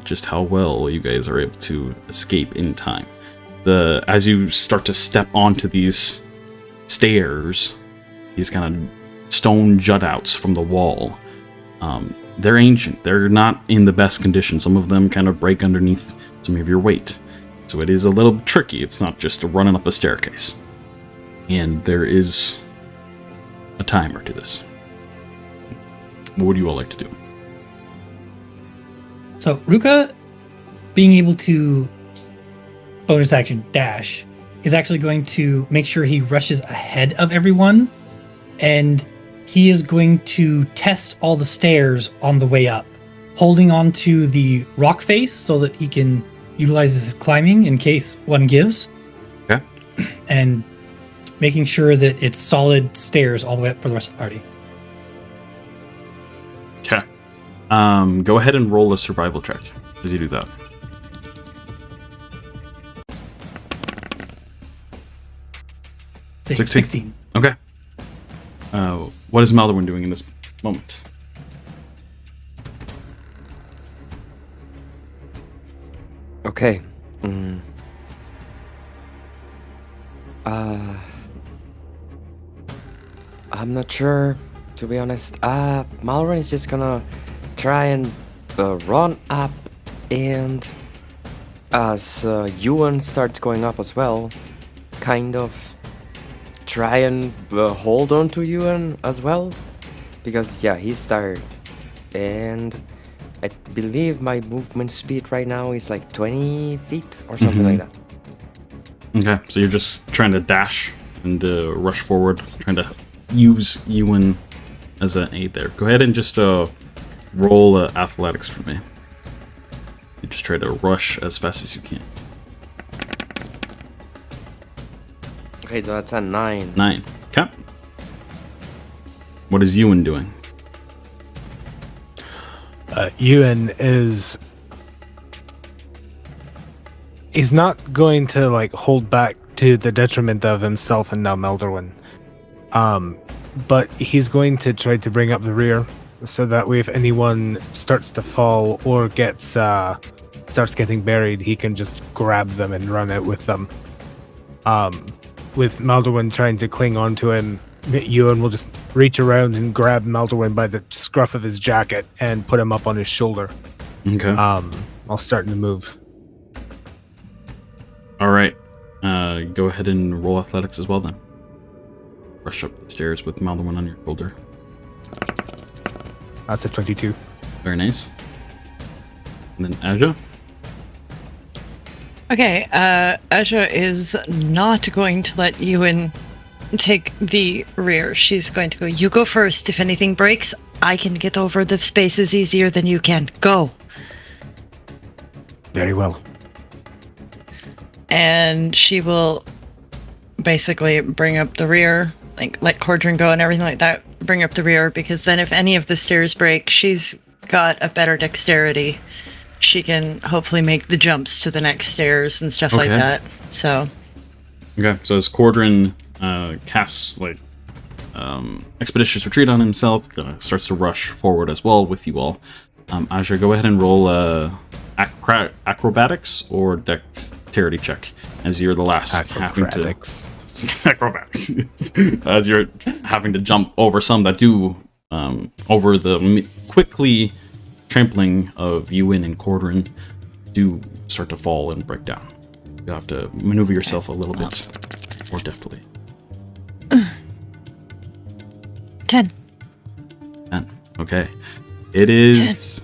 just how well you guys are able to escape in time. As you start to step onto these stairs, these kind of stone jut-outs from the wall, they're ancient. They're not in the best condition. Some of them kind of break underneath some of your weight. So it is a little tricky. It's not just running up a staircase. And there is a timer to this. What would you all like to do? So Ruka, being able to bonus action dash, is actually going to make sure he rushes ahead of everyone, and he is going to test all the stairs on the way up, holding on to the rock face so that he can utilize his climbing in case one gives. Okay. And making sure that it's solid stairs all the way up for the rest of the party. Okay. Go ahead and roll a survival check as you do that. Sixteen. Okay. What is Maldorwen doing in this moment? Okay. I'm not sure, to be honest. Maldorwen is just gonna try and run up, and as Euan starts going up as well, kind of try and hold on to Euan as well, because yeah, he's tired, and I believe my movement speed right now is like 20 feet or something like that. Okay, so you're just trying to dash and rush forward, trying to use Euan as an aid there. Go ahead and just roll athletics for me. You just try to rush as fast as you can. Okay, so that's a 9. 9. Okay. What is Euan doing? Euan is... He's not going to like hold back to the detriment of himself and now Maldorwen. But he's going to try to bring up the rear so that way if anyone starts to fall or gets starts getting buried, he can just grab them and run out with them. With Maldorwen trying to cling onto him, Euan will just reach around and grab Maldorwen by the scruff of his jacket and put him up on his shoulder. Okay. I'll start to move. All right. Go ahead and roll athletics as well then. Rush up the stairs with Maldorwen on your shoulder. That's a 22. Very nice. And then Asja. Okay, Asja is not going to let Euan take the rear. She's going to go, you go first. If anything breaks, I can get over the spaces easier than you can. Go. Very well. And she will basically bring up the rear, like let Cordrin go and everything like that. Bring up the rear, because then if any of the stairs break, she's got a better dexterity. She can hopefully make the jumps to the next stairs and stuff like that. So. Okay, so as Cordrin casts like expeditious retreat on himself, starts to rush forward as well with you all. Asja, go ahead and roll acrobatics or dexterity check, as you're the last having to acrobatics. As you're having to jump over some that do over the quickly trampling of Euan and Cordrin do start to fall and break down. You'll have to maneuver yourself a little bit more deftly. 10. 10. Okay. It is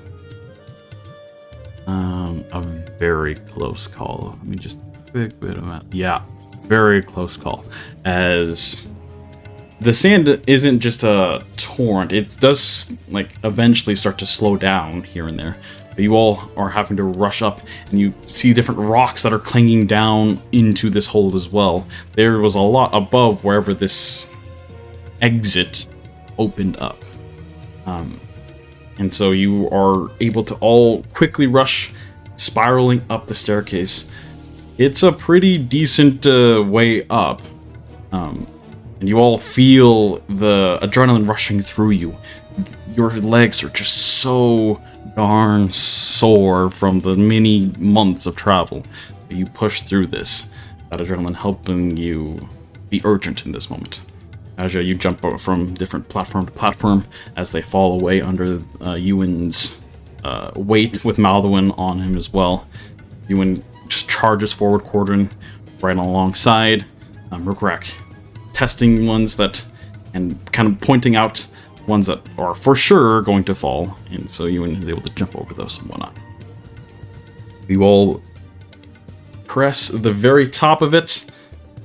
a very close call. Let me just quick bit of that. Yeah, very close call. As the sand isn't just a torrent, it does like eventually start to slow down here and there. But you all are having to rush up, and you see different rocks that are clinging down into this hole as well. There was a lot above wherever this exit opened up. And so you are able to all quickly rush, spiraling up the staircase. It's a pretty decent way up. And you all feel the adrenaline rushing through you. Your legs are just so darn sore from the many months of travel. But you push through this. That adrenaline helping you be urgent in this moment. Asja, you jump from different platform to platform as they fall away under Euan's weight, with Maldorwen on him as well. Euan just charges forward, Cordrin right alongside. Rhukkarrak testing ones that, and kind of pointing out ones that are for sure going to fall, and so Euan is able to jump over those and whatnot. You all press the very top of it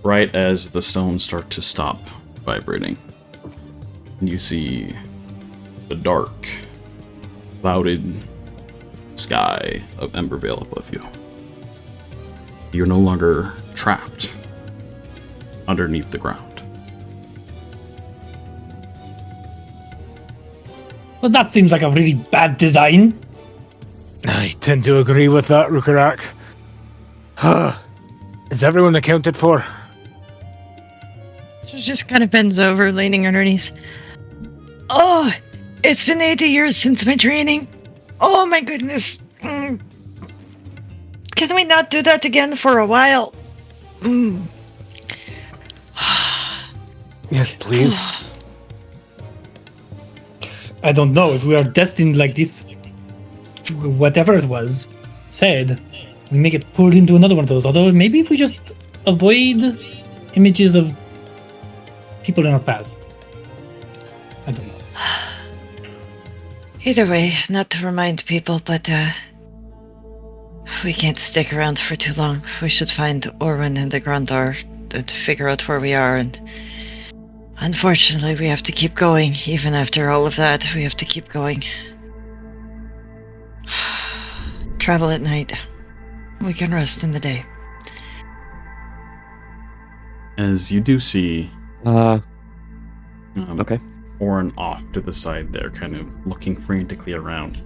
right as the stones start to stop vibrating. And you see the dark, clouded sky of Embervale above you. You're no longer trapped underneath the ground. Well, that seems like a really bad design. I tend to agree with that, Rhukkarrak. Is everyone accounted for? She just kind of bends over, leaning on her knees. Oh, it's been 80 years since my training. Oh my goodness. Can we not do that again for a while? Yes, please. I don't know if we are destined like this. Whatever it was said, we may get pulled into another one of those. Although maybe if we just avoid images of people in our past. I don't know. Either way, not to remind people, but we can't stick around for too long. We should find Orwin and the Grandar and figure out where we are, and unfortunately we have to keep going. Even after all of that, we have to keep going. Travel at night. We can rest in the day. As you do see Okay. Orin off to the side there, kind of looking frantically around.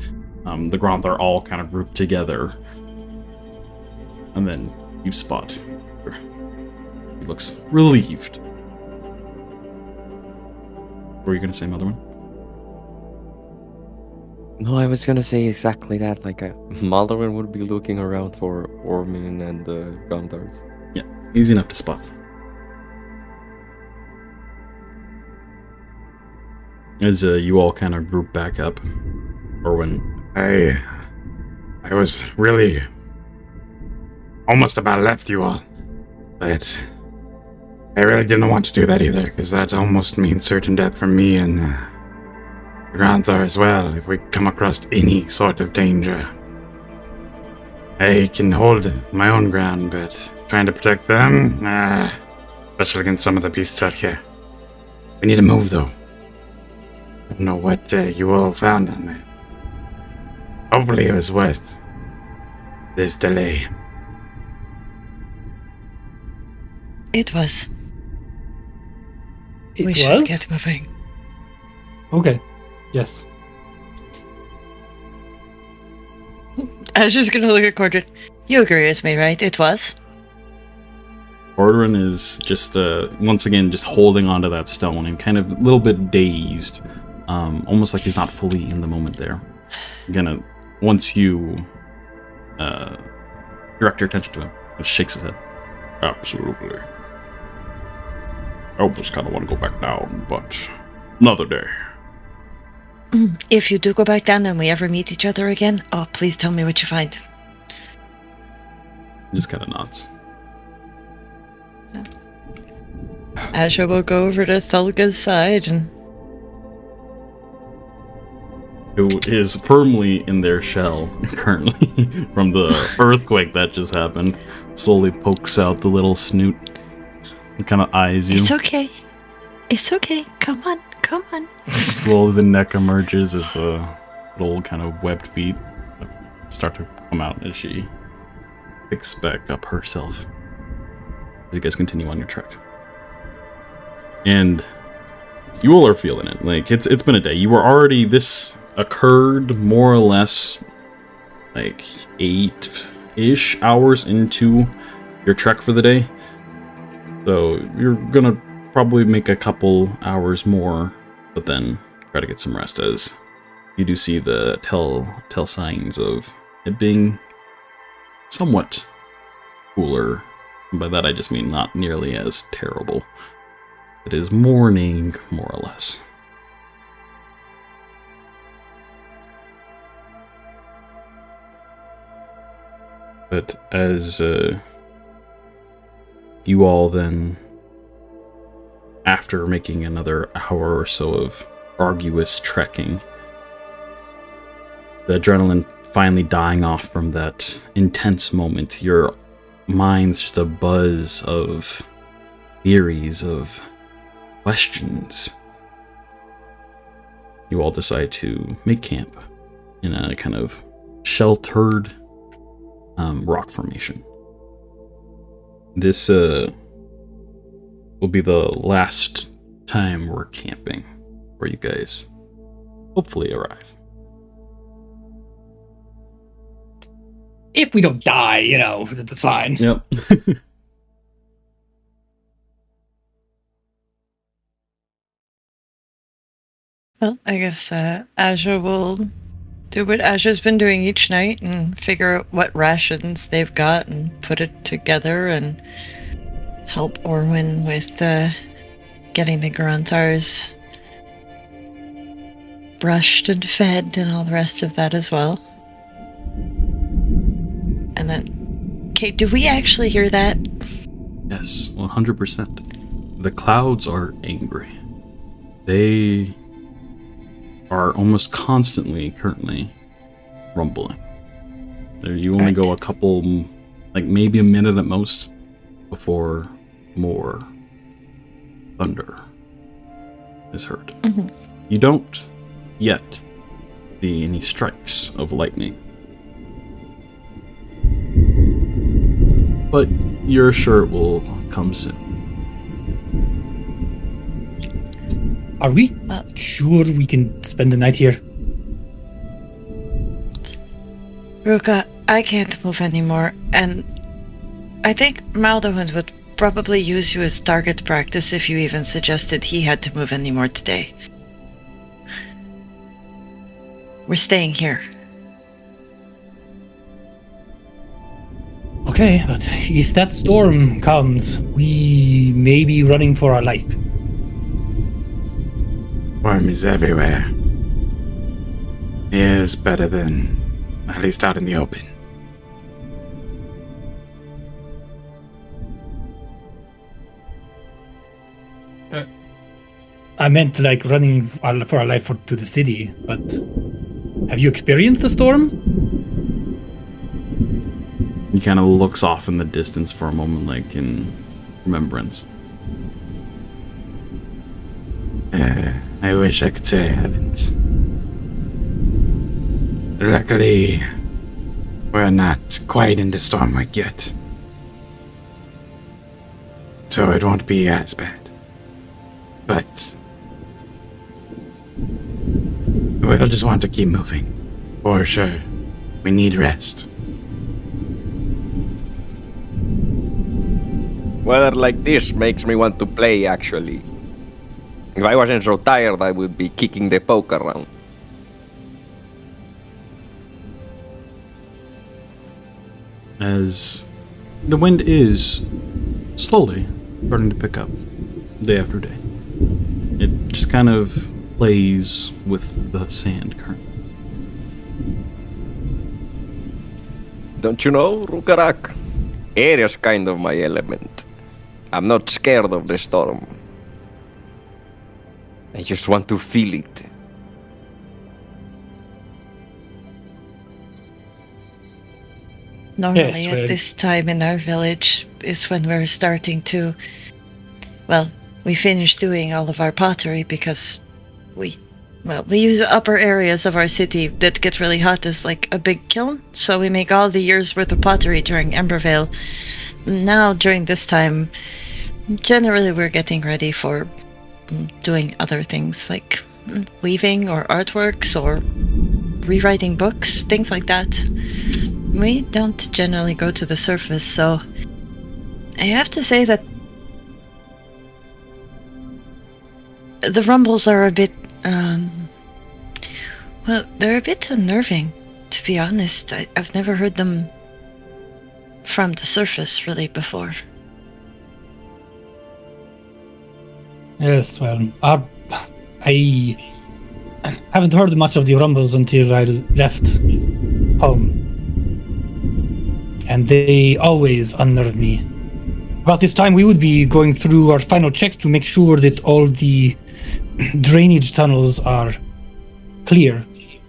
The Gronth are all kind of grouped together. And then you spot her. He looks relieved. What were you going to say, Maldorwen? No, I was gonna say exactly that. Like, Maldorwen would be looking around for Ormin and the Gondars. Yeah, easy enough to spot. As you all kind of group back up, Orwin. I was really almost about left you all, but I really didn't want to do that either, because that almost means certain death for me and Granthar as well, if we come across any sort of danger. I can hold my own ground, but trying to protect them, especially against some of the beasts out here. We need to move, though. I don't know what you all found on there. Hopefully it was worth this delay. It was. It We was? should get moving. Okay. Yes. I was just gonna look at Cordrin. You agree with me, right? It was. Orwin is just, once again, just holding onto that stone and kind of a little bit dazed. Almost like he's not fully in the moment there. Once you direct your attention to him, he shakes his head. Absolutely. I almost kind of want to go back down, but another day. If you do go back down and we ever meet each other again, oh, please tell me what you find. Just kind of nods. Asja will go over to Thulga's side and Who is firmly in their shell currently from the earthquake that just happened. Slowly pokes out the little snoot and kind of eyes you. It's okay. It's okay. Come on. Come on. Slowly the neck emerges as the little kind of webbed feet start to come out as she picks back up herself. As you guys continue on your trek. And you all are feeling it. Like, it's been a day. You were already... This occurred more or less like 8-ish hours into your trek for the day. So you're gonna probably make a couple hours more, but then try to get some rest, as you do see the tell signs of it being somewhat cooler. And by that I just mean not nearly as terrible. It is morning, more or less. But as you all then, after making another hour or so of arduous trekking, the adrenaline finally dying off from that intense moment, your mind's just a buzz of theories, of questions. You all decide to make camp in a kind of sheltered rock formation. This will be the last time we're camping where you guys hopefully arrive. If we don't die, you know, that's fine. Yep. well, I guess Asja will do what Asja's been doing each night and figure out what rations they've got and put it together and help Orwin with getting the Garanthars brushed and fed and all the rest of that as well. And then, okay, do we actually hear that? Yes, 100%. The clouds are angry. They are almost constantly, currently, rumbling. You only go a couple, like maybe a minute at most, before more thunder is heard. Mm-hmm. You don't yet see any strikes of lightning. But you're sure it will come soon. Are we sure we can spend the night here? Ruka, I can't move anymore, and I think Maldorwen would probably use you as target practice if you even suggested he had to move anymore today. We're staying here. Okay, but if that storm comes, we may be running for our life. Worm is everywhere. Is better than at least out in the open. I meant like running for our life to the city, but have you experienced a storm? He kind of looks off in the distance for a moment, like in remembrance. I wish I could say I haven't. Luckily, we're not quite into Stormwake yet. So it won't be as bad. But we'll just want to keep moving. For sure. We need rest. Weather like this makes me want to play, actually. If I wasn't so tired, I would be kicking the poke around. As the wind is slowly starting to pick up day after day. It just kind of plays with the sand currently. Don't you know, Rhukkarrak? Air is kind of my element. I'm not scared of the storm. I just want to feel it. Normally Yes, at this time in our village is when we're starting to... Well, we finish doing all of our pottery because we use the upper areas of our city that get really hot as like a big kiln. So we make all the year's worth of pottery during Embervale. Now, during this time, generally we're getting ready for doing other things like weaving or artworks or rewriting books, things like that. We don't generally go to the surface, so I have to say that the rumbles are a bit, they're a bit unnerving, to be honest. I've never heard them from the surface really before. Yes, well, I haven't heard much of the rumbles until I left home. And they always unnerve me. About this time, we would be going through our final checks to make sure that all the drainage tunnels are clear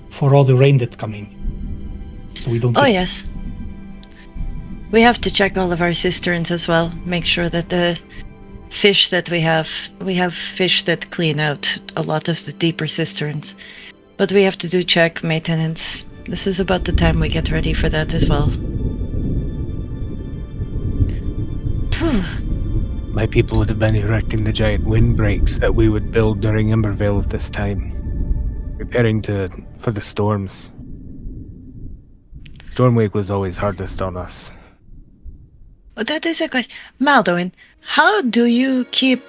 for all the rain that's coming. So we don't... Oh, yes. We have to check all of our cisterns as well. Make sure that the fish that we have fish that clean out a lot of the deeper cisterns. But we have to do check maintenance. This is about the time we get ready for that as well. My people would have been erecting the giant windbreaks that we would build during Embervale at this time, preparing for the storms. Stormwake was always hardest on us. That is a question. Maldorwen, how do you keep...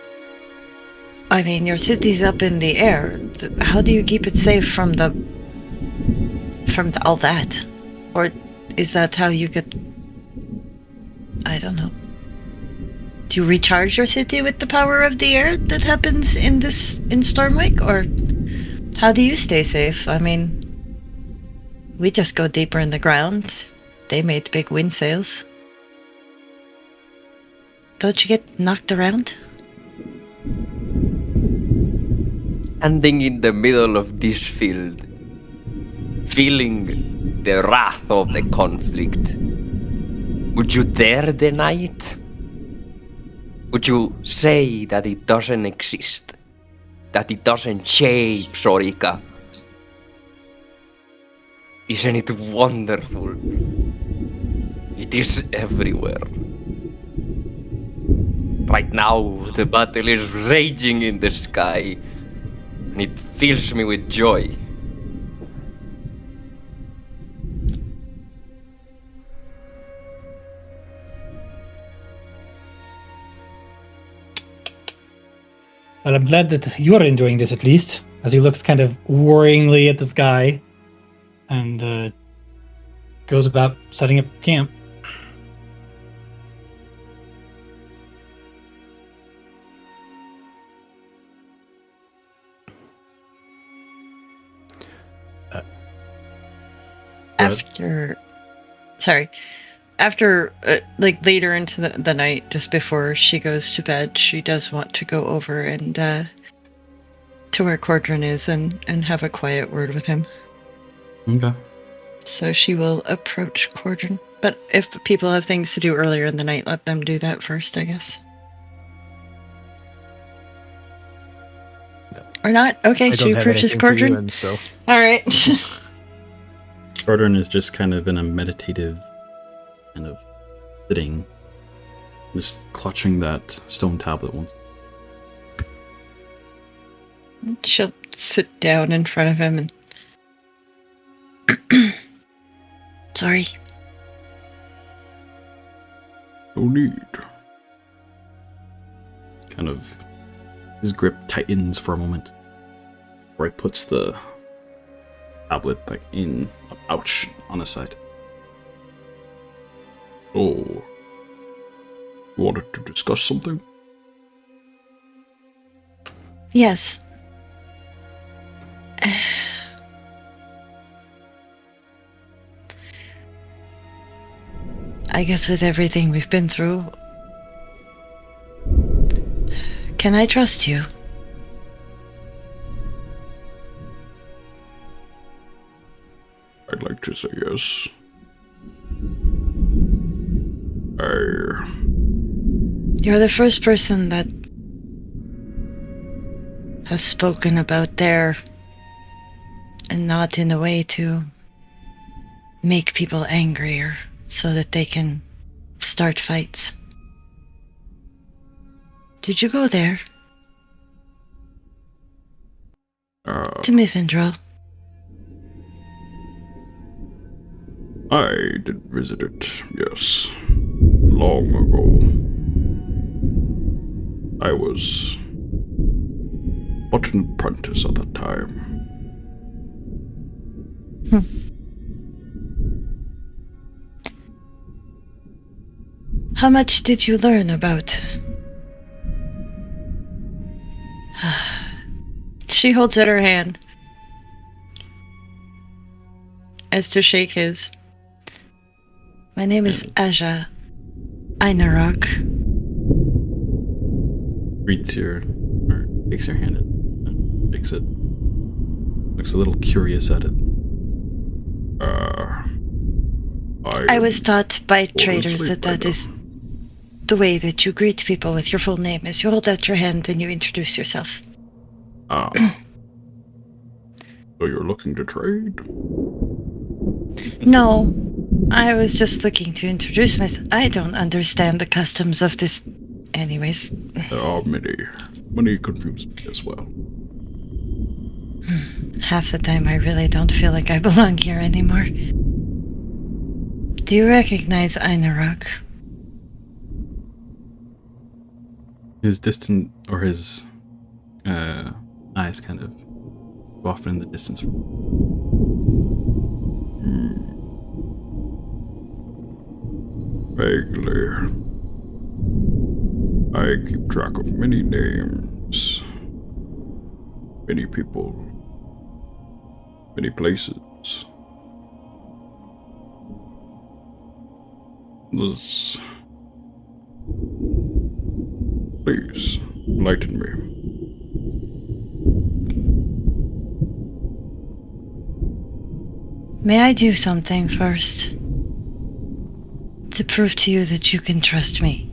I mean, your city's up in the air. How do you keep it safe from all that? Or is that how you get... I don't know. Do you recharge your city with the power of the air that happens in Stormwake? Or how do you stay safe? I mean, we just go deeper in the ground. They made big wind sails. Don't you get knocked around? standing in the middle of this field, feeling the wrath of the conflict, would you dare deny it? Would you say that it doesn't exist? That it doesn't shape Sorika? Isn't it wonderful? It is everywhere. Right now, the battle is raging in the sky, and it fills me with joy. Well, I'm glad that you're enjoying this at least, as he looks kind of worryingly at the sky and goes about setting up camp. After like later into the night, just before she goes to bed, she does want to go over and to where Cordrin is and have a quiet word with him. Okay. So she will approach Cordrin. But if people have things to do earlier in the night, let them do that first, I guess. Or not? Okay, she approaches Cordrin. Euan, so. All right. Cordrin is just kind of in a meditative kind of sitting, just clutching that stone tablet once. She'll sit down in front of him and sorry. No need. Kind of his grip tightens for a moment before he puts the tablet like in a pouch on his side. Oh, you wanted to discuss something? Yes. I guess with everything we've been through, can I trust you? I'd like to say yes. You're the first person that has spoken about there, and not in a way to make people angrier so that they can start fights. Did you go there? To Mythendril? I did visit it, yes. Long ago. I was but an apprentice at that time. How much did you learn about? She holds out her hand as to shake his. My name is Asja. Einarok. Reads or takes your hand and takes it. Looks a little curious at it. I was taught by traders that is the way that you greet people with your full name, is you hold out your hand and you introduce yourself. So you're looking to trade? No, I was just looking to introduce myself. I don't understand the customs of this. Anyways. There are many confuse me as well. Half the time I really don't feel like I belong here anymore. Do you recognize Einarok? His distant, or his eyes kind of go off in the distance. Vaguely. I keep track of many names, many people, many places. Please, enlighten me. May I do something first? To prove to you that you can trust me.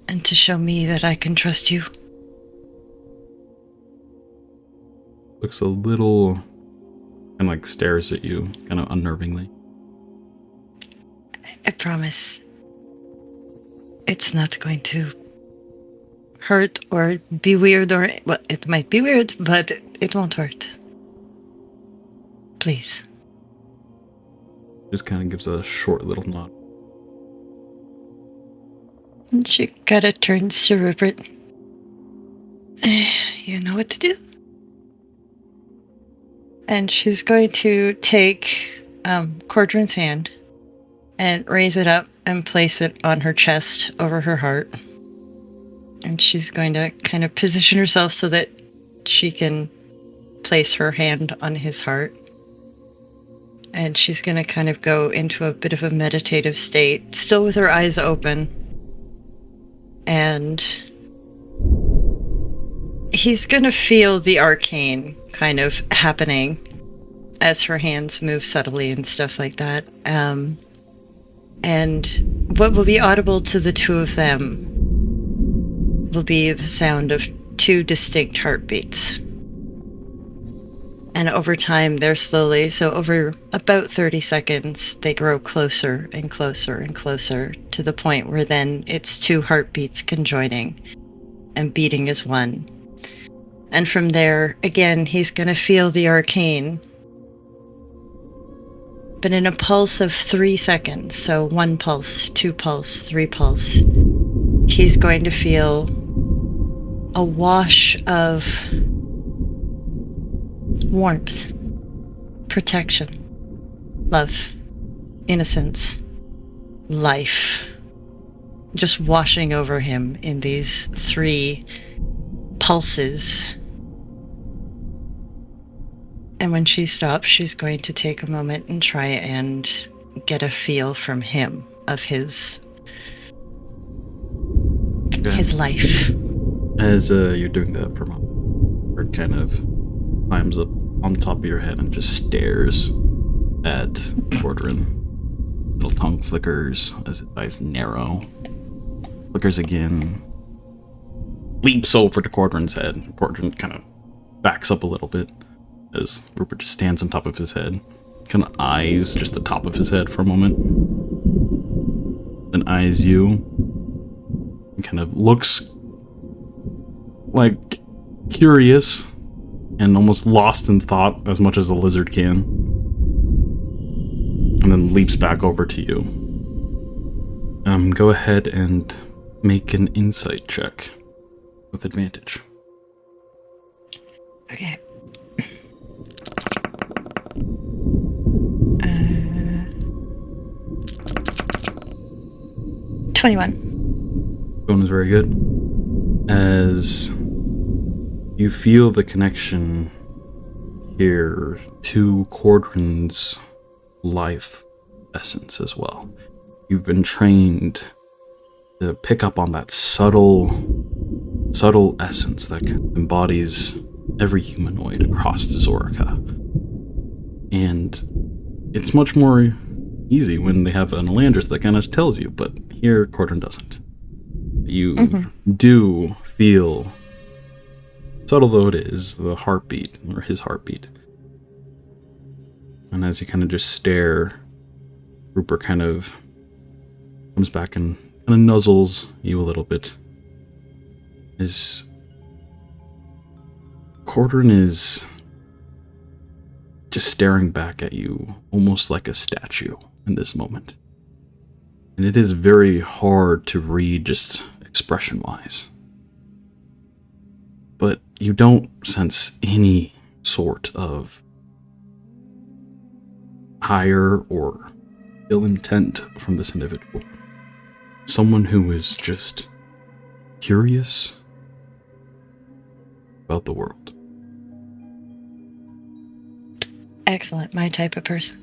And to show me that I can trust you. Looks a little and like stares at you kind of unnervingly. I promise. It's not going to hurt or be weird or... Well, it might be weird, but it won't hurt. Please. Just kind of gives a short little nod. And she kind of turns to Rupert. You know what to do? And she's going to take Cordrin's hand and raise it up and place it on her chest over her heart. And she's going to kind of position herself so that she can place her hand on his heart. And she's going to kind of go into a bit of a meditative state, still with her eyes open. And he's going to feel the arcane kind of happening as her hands move subtly and stuff like that. And what will be audible to the two of them will be the sound of two distinct heartbeats. And over time, they're slowly, so over about 30 seconds, they grow closer and closer and closer to the point where then it's two heartbeats conjoining and beating as one. And from there, again, he's going to feel the arcane. But in a pulse of 3 seconds, so 1 pulse, 2 pulse, 3 pulse, he's going to feel a wash of warmth, protection, love, innocence, life, just washing over him in these 3 pulses. And when she stops, she's going to take a moment and try and get a feel from him of his life. As you're doing that for a moment, Bird kind of climbs up on top of your head and just stares at Cordrin. Little tongue flickers as its eyes narrow. Flickers again. Leaps over to Cordrin's head. Cordrin kind of backs up a little bit as Rupert just stands on top of his head. Kind of eyes just the top of his head for a moment. Then eyes you. And kind of looks like curious and almost lost in thought as much as a lizard can. And then leaps back over to you. Go ahead and make an insight check with advantage. Okay. 21. Going is very good. As you feel the connection here to Cordrin's life essence as well. You've been trained to pick up on that subtle essence that embodies every humanoid across Zorica. And it's much more easy when they have an Elandris that kind of tells you, but here Cordrin doesn't. You do feel, subtle though it is, the heartbeat, or his heartbeat. And as you kind of just stare, Rupert kind of comes back and kind of nuzzles you a little bit. Cordrin is just staring back at you, almost like a statue in this moment. And it is very hard to read just expression-wise. But you don't sense any sort of higher or ill intent from this individual. Someone who is just curious about the world. Excellent, my type of person.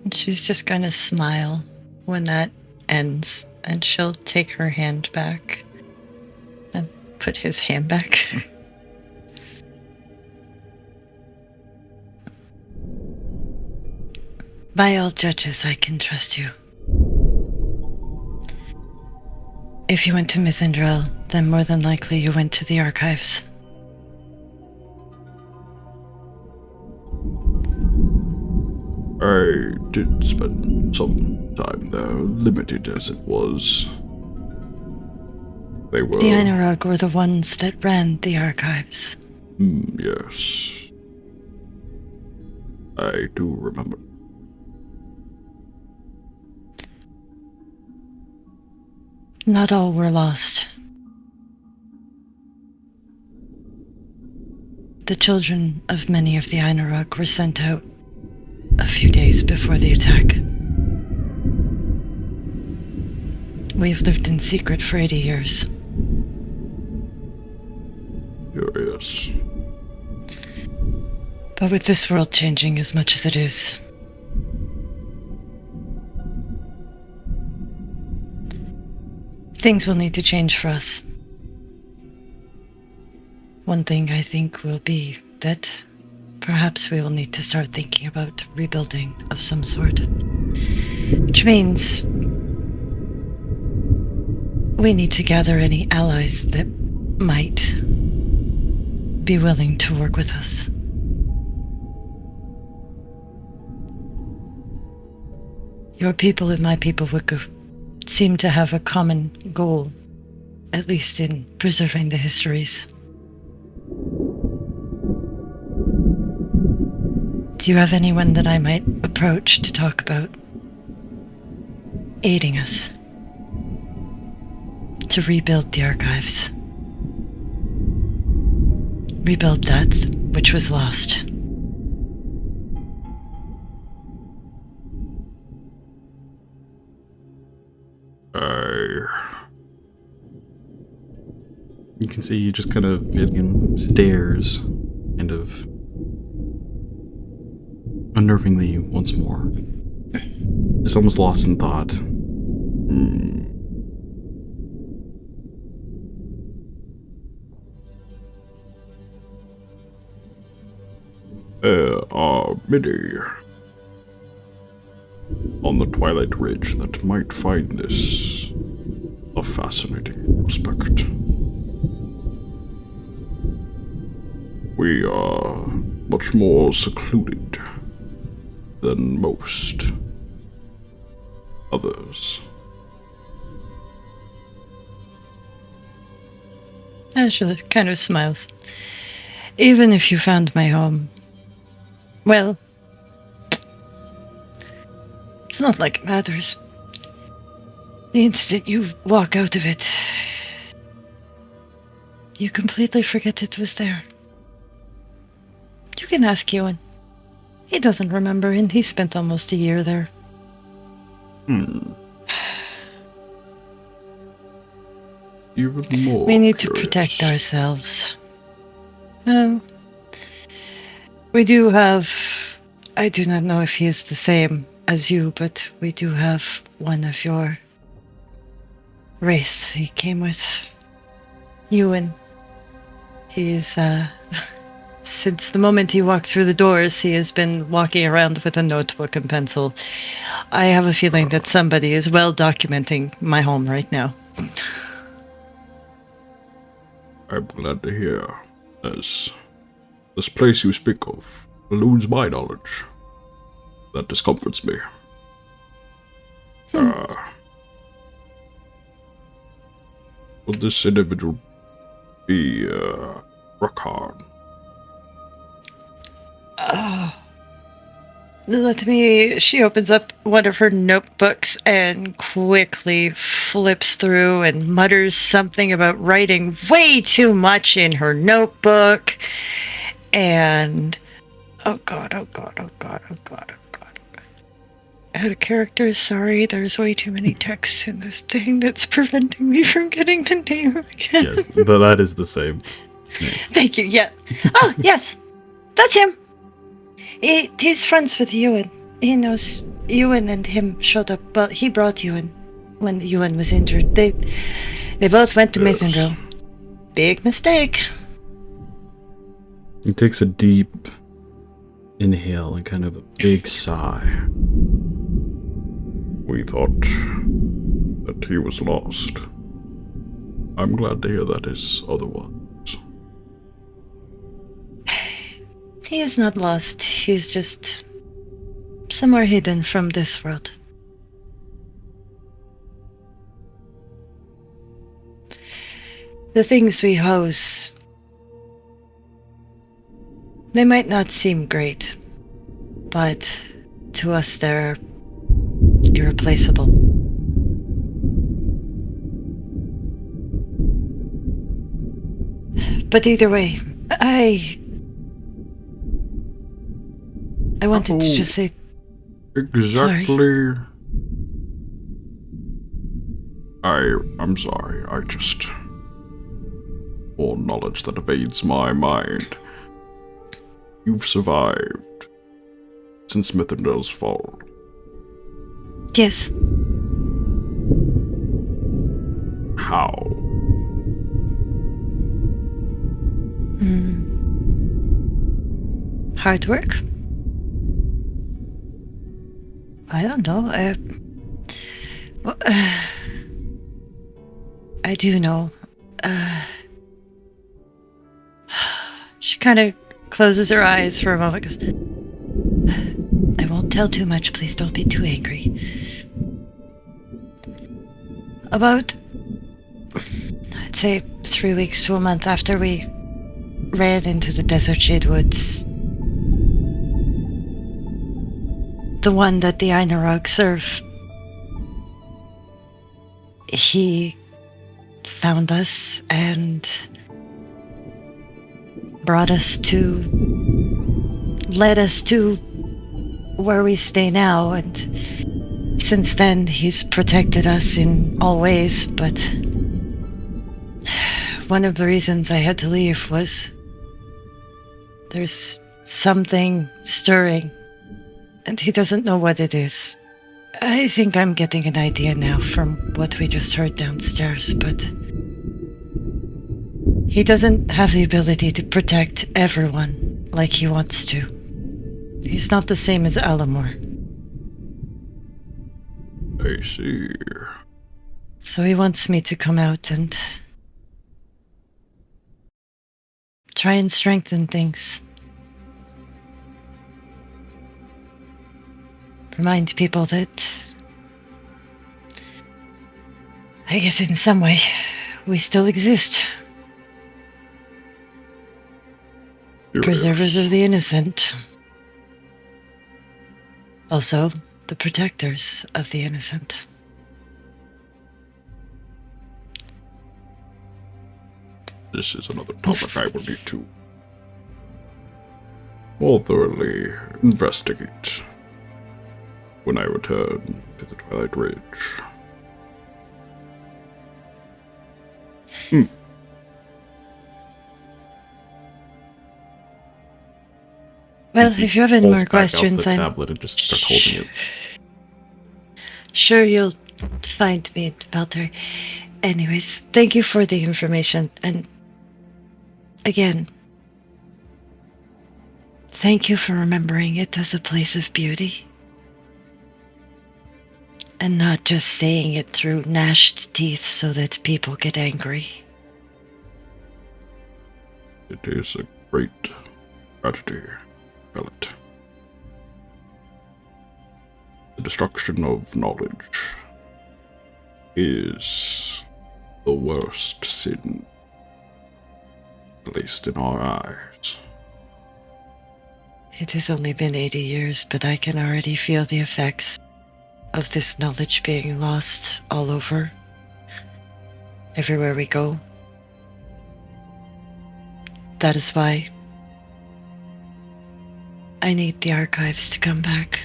And she's just gonna smile when that ends, and she'll take her hand back and put his hand back. By all judges, I can trust you. If you went to Mithindrel, then more than likely you went to the archives. I did spend some time there, limited as it was. They were... The Einarog were the ones that ran the archives. Yes. I do remember. Not all were lost. The children of many of the Einarog were sent out a few days before the attack. We have lived in secret for 80 years. Curious. But with this world changing as much as it is, things will need to change for us. One thing I think will be that perhaps we will need to start thinking about rebuilding of some sort. Which means we need to gather any allies that might be willing to work with us. Your people and my people would seem to have a common goal, at least in preserving the histories. Do you have anyone that I might approach to talk about aiding us to rebuild the archives? Rebuild that which was lost. You can see he just kind of stares, kind of unnervingly once more. Just almost lost in thought. There are many on the Twilight Ridge that might find this a fascinating prospect. We are much more secluded than most others. Asja kind of smiles. Even if you found my home, well, it's not like it matters. The instant you walk out of it, you completely forget it was there. You can ask Euan. He doesn't remember, and he spent almost a year there. Even more We need curious. to protect ourselves. We do have... I do not know if he is the same as you, but we do have one of your race he came with. Euan. He is, since the moment he walked through the doors, he has been walking around with a notebook and pencil. I have a feeling that somebody is well documenting my home right now. I'm glad to hear, as this place you speak of eludes my knowledge. That discomforts me. Will this individual be Rhukkarrak? She opens up one of her notebooks and quickly flips through and mutters something about writing way too much in her notebook. And oh god. Out of character, sorry, there's way too many texts in this thing that's preventing me from getting the name again. Yes, that is the same. Thank you, yeah. Oh, yes, that's him. He's friends with Euan. He knows Euan and him showed up. Well, he brought Euan when Euan was injured. They both went to Mithindrel. Big mistake. He takes a deep inhale and kind of a big sigh. We thought that he was lost. I'm glad to hear that is otherwise. He is not lost. He's just somewhere hidden from this world. The things we house, they might not seem great, but to us they're irreplaceable. But either way, I wanted to just say exactly. I'm sorry. I just all knowledge that evades my mind. You've survived since Mithrindel's fall. yes. How? Hard work? I don't know. I do know. She kind of closes her eyes for a moment. Goes, I won't tell too much. Please don't be too angry. About, I'd say, 3 weeks to a month after we ran into the desert shade woods, the one that the Einarog serve, he found us and led us to where we stay now, and since then he's protected us in all ways, but one of the reasons I had to leave was there's something stirring, and he doesn't know what it is. I think I'm getting an idea now from what we just heard downstairs, but he doesn't have the ability to protect everyone like he wants to. He's not the same as Alamor. I see. So he wants me to come out and try and strengthen things. Remind people that, I guess in some way, we still exist. Preservers of the innocent. Also, the protectors of the innocent. This is another topic I will need to more thoroughly investigate when I return to the Twilight Ridge. Well, if you have any Pulls more back out questions, the I'm tablet and just starts holding it. sure you'll find me at Valtari. Anyways, thank you for the information, and again, thank you for remembering it as a place of beauty. And not just saying it through gnashed teeth so that people get angry. It is a great tragedy, Pellet. The destruction of knowledge is the worst sin, at least in our eyes. It has only been 80 years, but I can already feel the effects of this knowledge being lost all over, everywhere we go. That is why I need the archives to come back.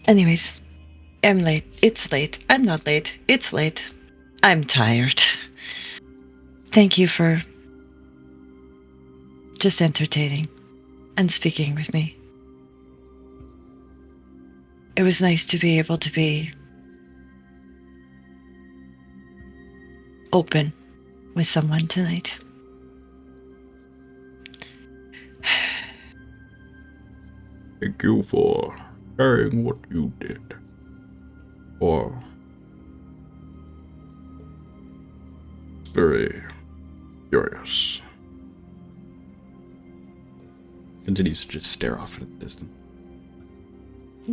Anyways, I'm late. It's late. I'm not late. It's late. I'm tired. Thank you for just entertaining and speaking with me. It was nice to be able to be open with someone tonight. Thank you for sharing what you did. Or it's very curious. Continues to just stare off into the distance.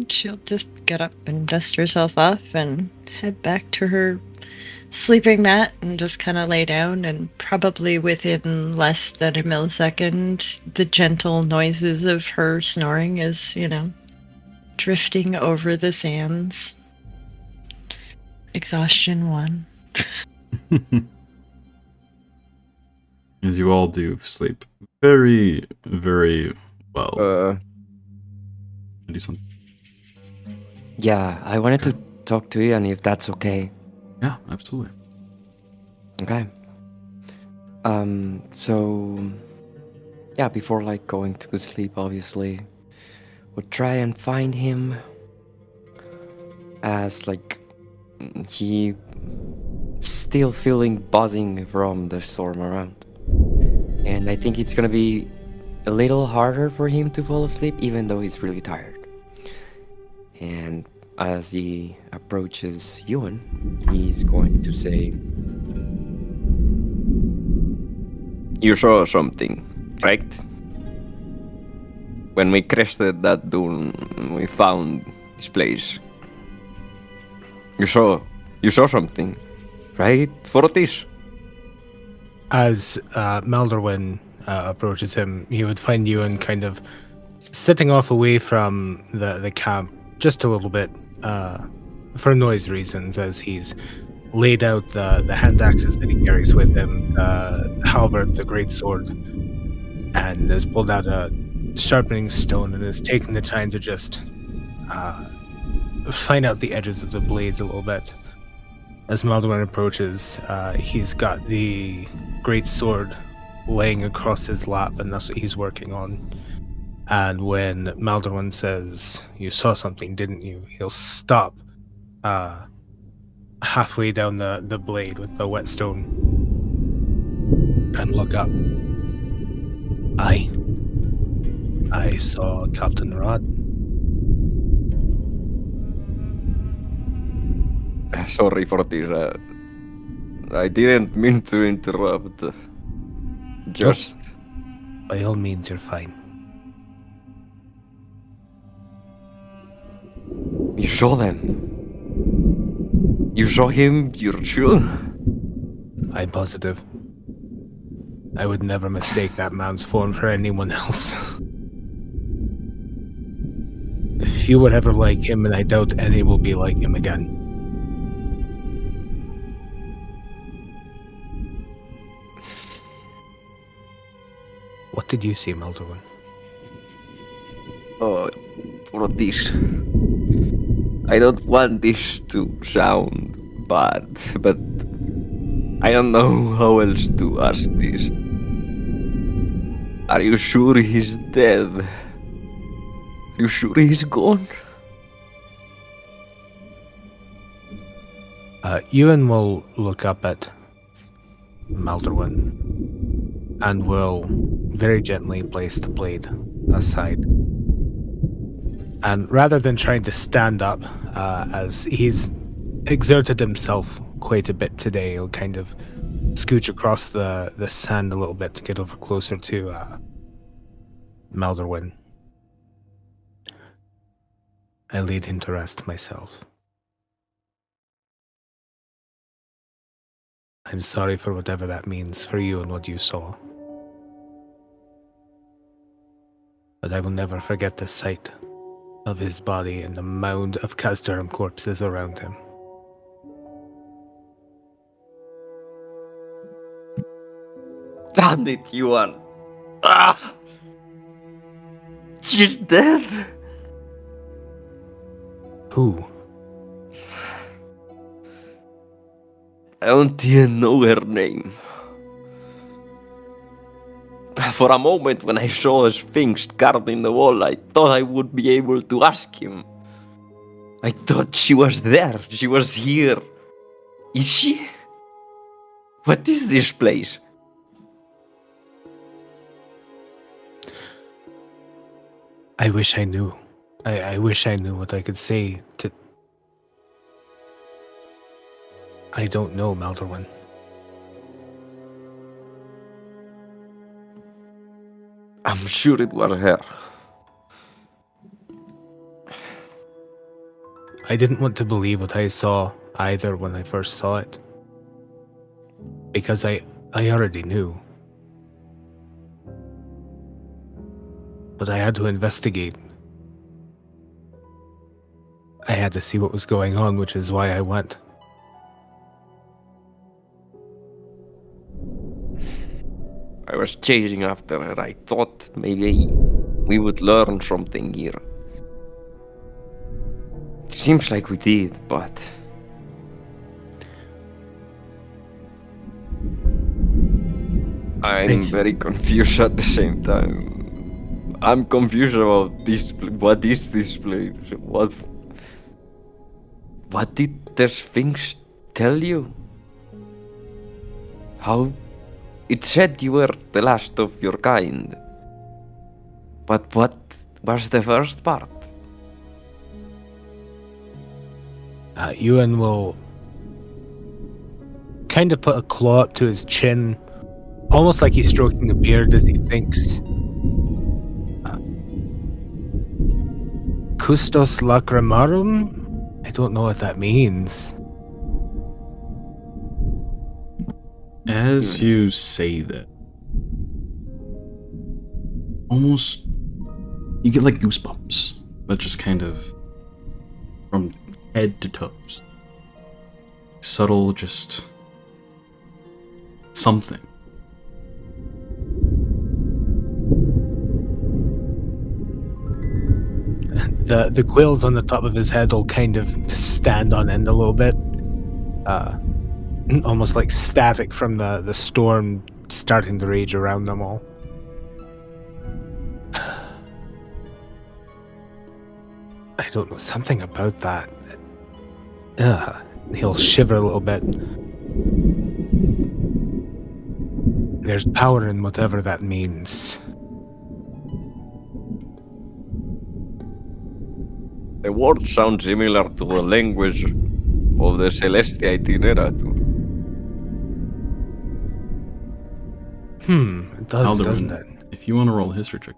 She'll just get up and dust herself off and head back to her sleeping mat and just kind of lay down, and probably within less than a millisecond, the gentle noises of her snoring is, drifting over the sands. Exhaustion 1. As you all do sleep very, very well. Do something. Yeah, I wanted to talk to Euan if that's okay. Yeah, absolutely. Okay. So yeah, before going to sleep, obviously, we'll try and find him as he still feeling buzzing from the storm around. And I think it's gonna be a little harder for him to fall asleep, even though he's really tired. And as he approaches Euan, he's going to say, "You saw something, right? When we crested that dune, we found this place. You saw something, right, Fortis?" As Maldorwen approaches him, you would find Euan kind of sitting off away from the camp just a little bit for noise reasons, as he's laid out the hand axes that he carries with him, halberd, the great sword, and has pulled out a sharpening stone and has taken the time to just fine out the edges of the blades a little bit. As Maldorwen approaches, he's got the great sword laying across his lap, and that's what he's working on. And when Maldorwen says, "You saw something, didn't you?" he'll stop halfway down the blade with the whetstone and look up. I saw Captain Rod. Sorry for this. I didn't mean to interrupt. Just... By all means, you're fine. You saw them? You saw him? You're sure? I'm positive. I would never mistake that man's form for anyone else. If you were ever like him, and I doubt any will be like him again. What did you see, Maldorwen? Oh, for this. I don't want this to sound bad, but I don't know how else to ask this. Are you sure he's dead? Are you sure he's gone? Euan will look up at Maldorwen and will very gently place the blade aside. And rather than trying to stand up, as he's exerted himself quite a bit today, he'll kind of scooch across the sand a little bit to get over closer to Maldorwen. I lead him to rest myself. I'm sorry for whatever that means for you and what you saw. But I will never forget the sight of his body and the mound of Kazdurim corpses around him. Damn it, Juan! Ah! She's dead! Who? I don't even know her name. For a moment, when I saw a sphinx carved in the wall, I thought I would be able to ask him. I thought she was there. She was here. Is she? What is this place? I wish I knew. I wish I knew what I could say to... I don't know, Maldorwen. I'm sure it was her. I didn't want to believe what I saw either when I first saw it. Because I already knew. But I had to investigate. I had to see what was going on, which is why I went. I was chasing after her. I thought maybe we would learn something here. It seems like we did, but... I'm very confused at the same time. I'm confused about this. What is this place? What did the Sphinx tell you? How? It said you were the last of your kind. But what was the first part? Euan will kind of put a claw up to his chin, almost like he's stroking a beard as he thinks. Custos lacrimarum? I don't know what that means. As you say that, almost you get like goosebumps that just kind of from head to toes. Subtle, just something. The quills on the top of his head will kind of stand on end a little bit. Almost like static from the storm starting to rage around them all. I don't know, something about that. He'll shiver a little bit. There's power in whatever that means. The words sound similar to the language of the Celestia Itinerator. It does, Maldorwen, doesn't it? if you want to roll a history check.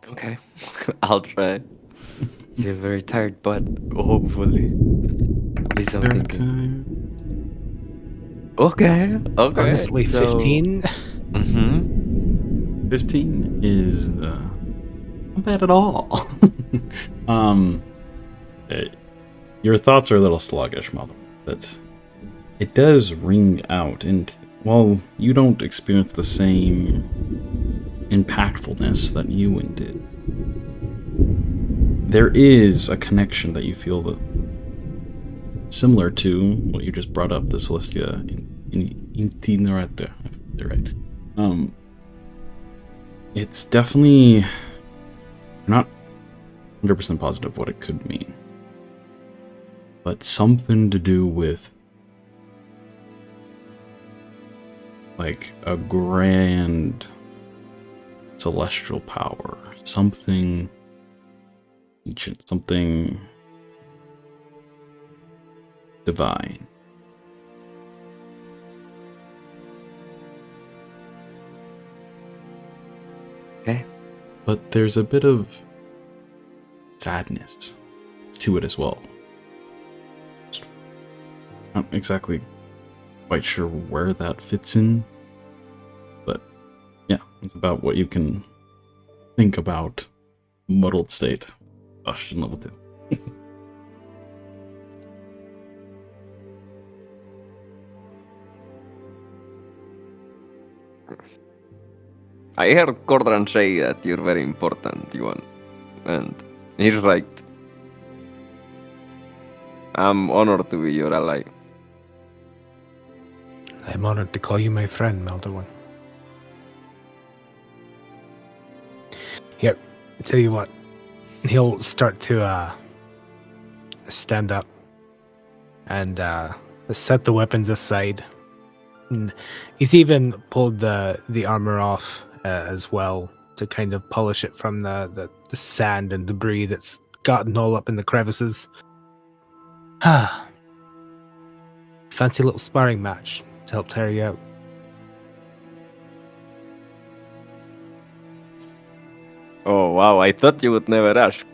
Okay, I'll try. Still very tired, but hopefully be something good. Okay. Honestly, so- 15? 15 is not bad at all. Your thoughts are a little sluggish, Mother. But it does ring out, and while you don't experience the same impactfulness that Euan did, there is a connection that you feel that similar to what you just brought up, the Celestia Itinerator. They're right. It's definitely not 100% positive what it could mean, but something to do with like a grand celestial power, something ancient, something divine. Okay. But there's a bit of sadness to it as well. Not exactly quite sure where that fits in, but yeah, it's about what you can think about muddled state. Gosh, in level 2. I heard Cordran say that you're very important, Juan. And he's right. I'm honored to be your ally. I'm honored to call you my friend, Maldorwen. Yep, tell you what, he'll start to stand up and set the weapons aside. And he's even pulled the armor off as well, to kind of polish it from the sand and debris that's gotten all up in the crevices. Fancy little sparring match to help tire you out. Oh wow, I thought you would never ask.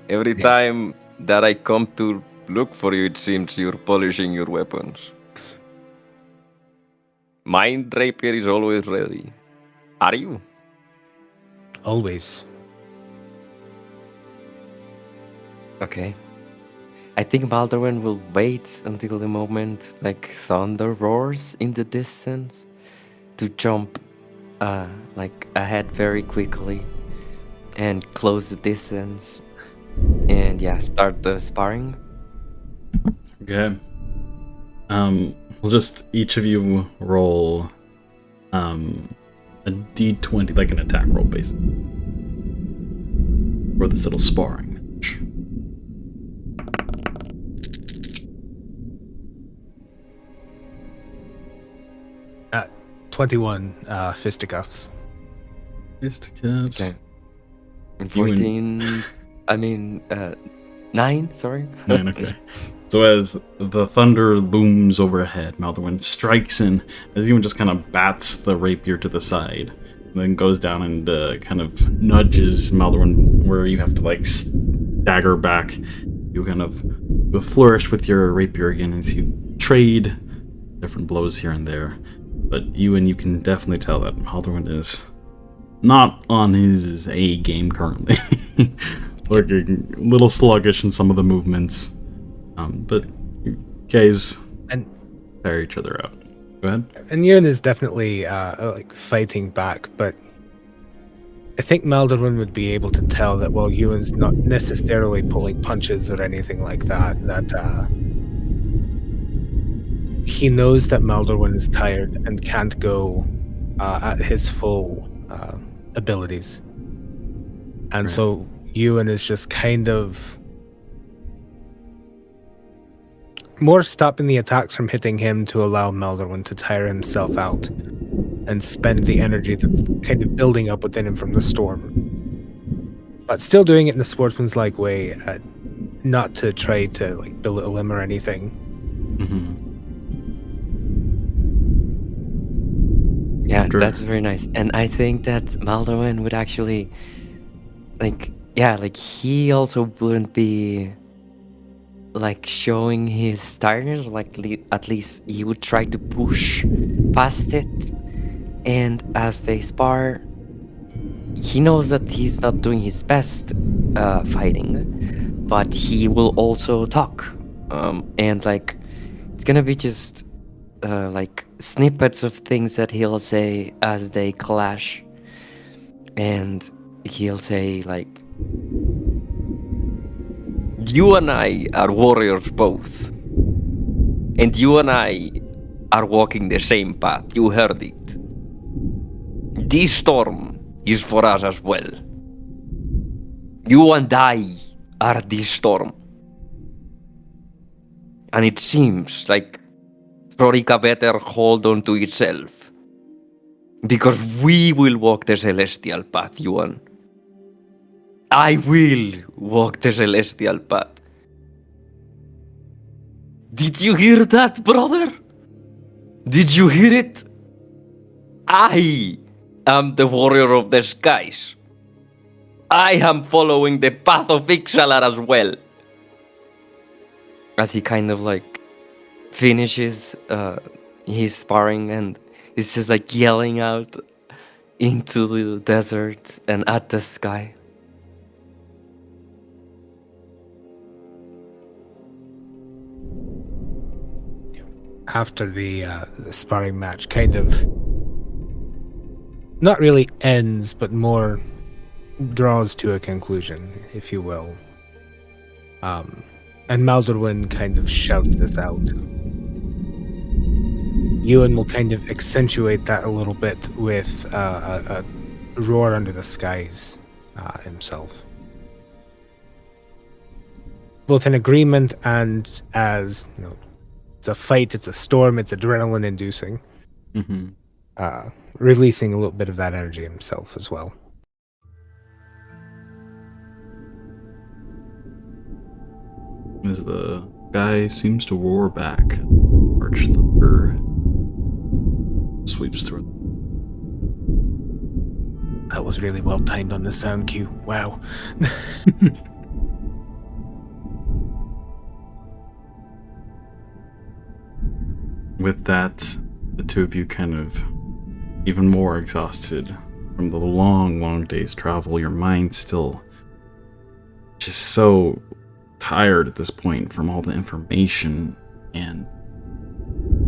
Every time that I come to look for you, it seems you're polishing your weapons. My rapier is always ready. Are you? Always. Okay. I think Maldorwen will wait until the moment like thunder roars in the distance to jump like ahead very quickly and close the distance and start the sparring. Okay. We'll just each of you roll a d20, like an attack roll, basically, for this little sparring match. At 21 fisticuffs. Fisticuffs. Okay. And 14. I mean, 9. Sorry. 9. Okay. So as the thunder looms overhead, Maldorwen strikes in as Euan just kind of bats the rapier to the side, and then goes down and kind of nudges Maldorwen where you have to like stagger back. You kind of flourish with your rapier again as you trade different blows here and there. But Euan, you can definitely tell that Maldorwen is not on his A game currently. Looking a little sluggish in some of the movements. But you guys tire each other out. Go ahead. And Euan is definitely like fighting back, but I think Maldorwen would be able to tell that while Euan's not necessarily pulling punches or anything like that, he knows that Maldorwen is tired and can't go at his full abilities. And so Euan is just kind of more stopping the attacks from hitting him to allow Maldorwen to tire himself out and spend the energy that's kind of building up within him from the storm. But still doing it in a sportsman's-like way, not to try to like belittle him or anything. Mm-hmm. Yeah, that's very nice. And I think that Maldorwen would actually, he also wouldn't be like showing his tiredness, at least he would try to push past it. And as they spar, he knows that he's not doing his best fighting, but he will also talk. And it's gonna be just snippets of things that he'll say as they clash. And he'll say you and I are warriors both. And you and I are walking the same path. You heard it. This storm is for us as well. You and I are this storm. And it seems like Rhukkarrak better hold on to itself. Because we will walk the celestial path, Juan. I will walk the celestial path. Did you hear that, brother? Did you hear it? I am the warrior of the skies. I am following the path of Ixalar as well. As he kind of finishes his sparring and is just yelling out into the desert and at the sky. After the sparring match kind of not really ends, but more draws to a conclusion, if you will. And Maldorwen kind of shouts this out. Euan will kind of accentuate that a little bit with a roar under the skies himself. Both in agreement and as, it's a fight, it's a storm, it's adrenaline-inducing. releasing a little bit of that energy himself as well. As the guy seems to roar back, arch thunder sweeps through. That was really well timed on the sound cue. Wow. With that, the two of you kind of even more exhausted from the long, long day's travel. Your mind still just so tired at this point from all the information and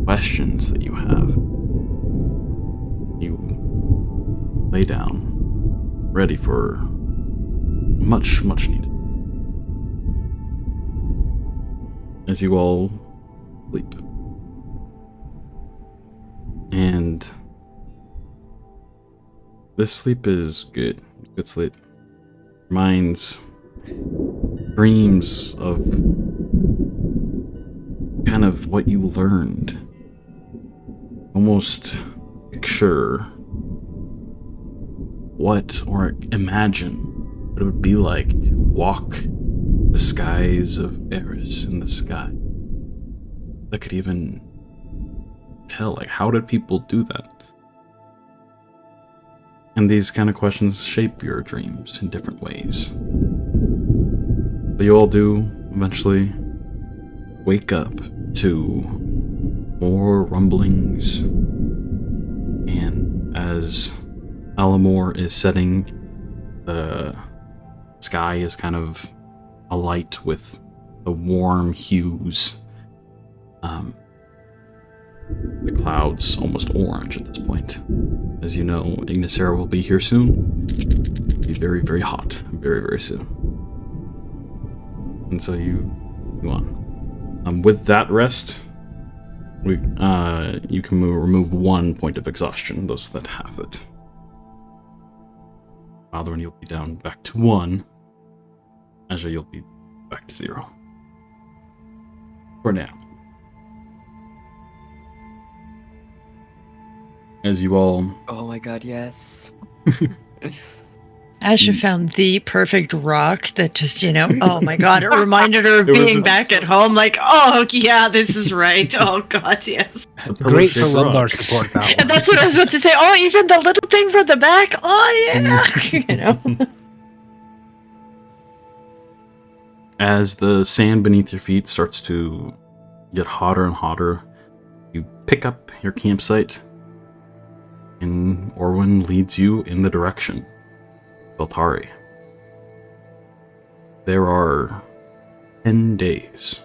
questions that you have. You lay down, ready for much, much needed. As you all sleep. And this sleep is good. Good sleep. Minds dreams of kind of what you learned. Almost picture what, or imagine what it would be like to walk the skies of Eris in the sky. That could even tell, like, how did people do that? And these kind of questions shape your dreams in different ways. But you all do eventually wake up to more rumblings, and as Alamore is setting, the sky is kind of alight with the warm hues. The clouds almost orange at this point. As you know, Ignisera will be here soon. It'll be very, very hot, very, very soon. And so you on. With that rest, you can remove 1 point of exhaustion, those that have it. Maldorwen, you'll be down back to 1. Asja, you'll be back to 0. For now. As you all... Oh my god, yes. Asja found the perfect rock that just, oh my god, it reminded her of being back at home. Like, oh yeah, this is right. Oh god, yes. Great for lumbar support, that one. And that's what I was about to say. Oh, even the little thing for the back. Oh yeah. As the sand beneath your feet starts to get hotter and hotter, you pick up your campsite, and Euan leads you in the direction of Valtari. There are 10 days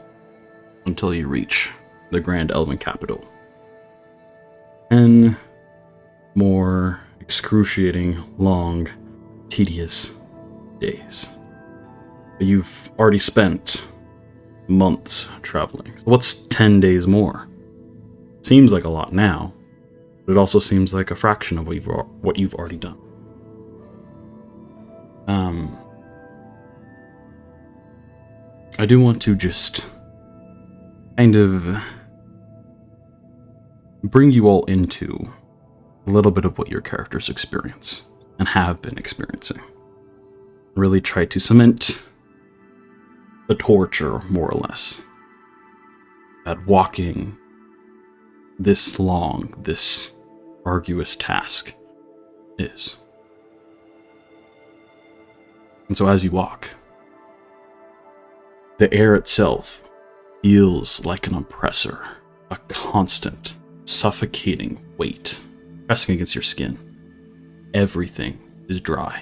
until you reach the Grand Elven capital. 10 more excruciating, long, tedious days. But you've already spent months traveling. So what's 10 days more? Seems like a lot now, but it also seems like a fraction of what you've already done. I do want to just kind of bring you all into a little bit of what your characters experience and have been experiencing. Really try to cement the torture, more or less, that walking this long, this arduous task is. And so as you walk, the air itself feels like an oppressor, a constant, suffocating weight pressing against your skin. Everything is dry.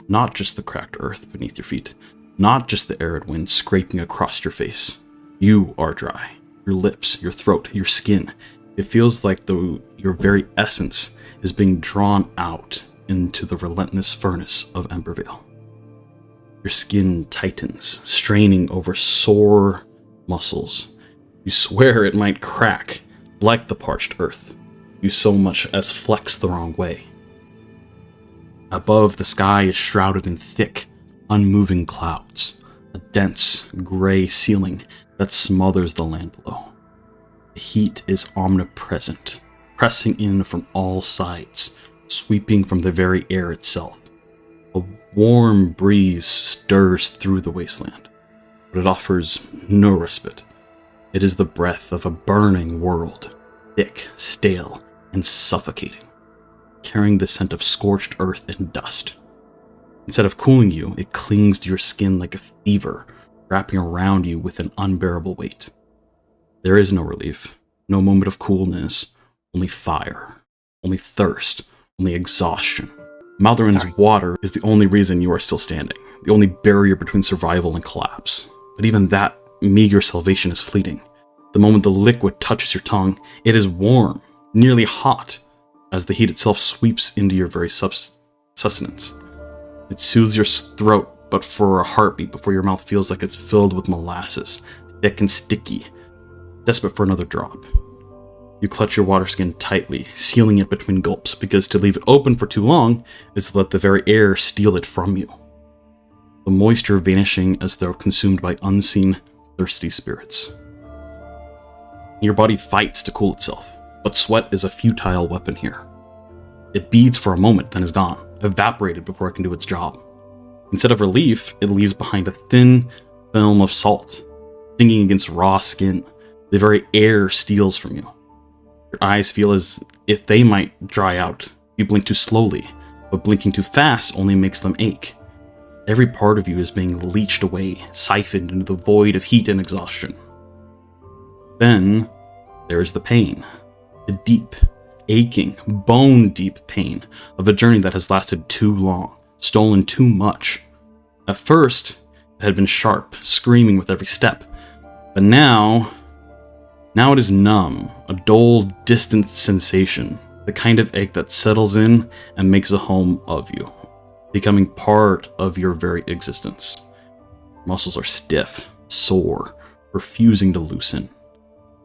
Not just the cracked earth beneath your feet, not just the arid wind scraping across your face. You are dry. Your lips, your throat, your skin. It feels like your very essence is being drawn out into the relentless furnace of Embervale. Your skin tightens, straining over sore muscles. You swear it might crack, like the parched earth. You so much as flex the wrong way. Above, the sky is shrouded in thick, unmoving clouds, a dense, gray ceiling that smothers the land below. The heat is omnipresent, pressing in from all sides, sweeping from the very air itself. A warm breeze stirs through the wasteland, but it offers no respite. It is the breath of a burning world, thick, stale, and suffocating, carrying the scent of scorched earth and dust. Instead of cooling you, it clings to your skin like a fever, wrapping around you with an unbearable weight. There is no relief, no moment of coolness, only fire, only thirst, only exhaustion. Maldorwen's water is the only reason you are still standing, the only barrier between survival and collapse. But even that meager salvation is fleeting. The moment the liquid touches your tongue, it is warm, nearly hot, as the heat itself sweeps into your very sustenance. It soothes your throat, but for a heartbeat before your mouth feels like it's filled with molasses, thick and sticky, desperate for another drop. You clutch your water skin tightly, sealing it between gulps, because to leave it open for too long is to let the very air steal it from you. The moisture vanishing as though consumed by unseen, thirsty spirits. Your body fights to cool itself, but sweat is a futile weapon here. It beads for a moment, then is gone, evaporated before it can do its job. Instead of relief, it leaves behind a thin film of salt, stinging against raw skin. The very air steals from you. Your eyes feel as if they might dry out. You blink too slowly, but blinking too fast only makes them ache. Every part of you is being leached away, siphoned into the void of heat and exhaustion. Then, there is the pain. The deep, aching, bone-deep pain of a journey that has lasted too long, stolen too much. At first, it had been sharp, screaming with every step. But now it is numb, a dull, distant sensation, the kind of ache that settles in and makes a home of you, becoming part of your very existence. Muscles are stiff, sore, refusing to loosen.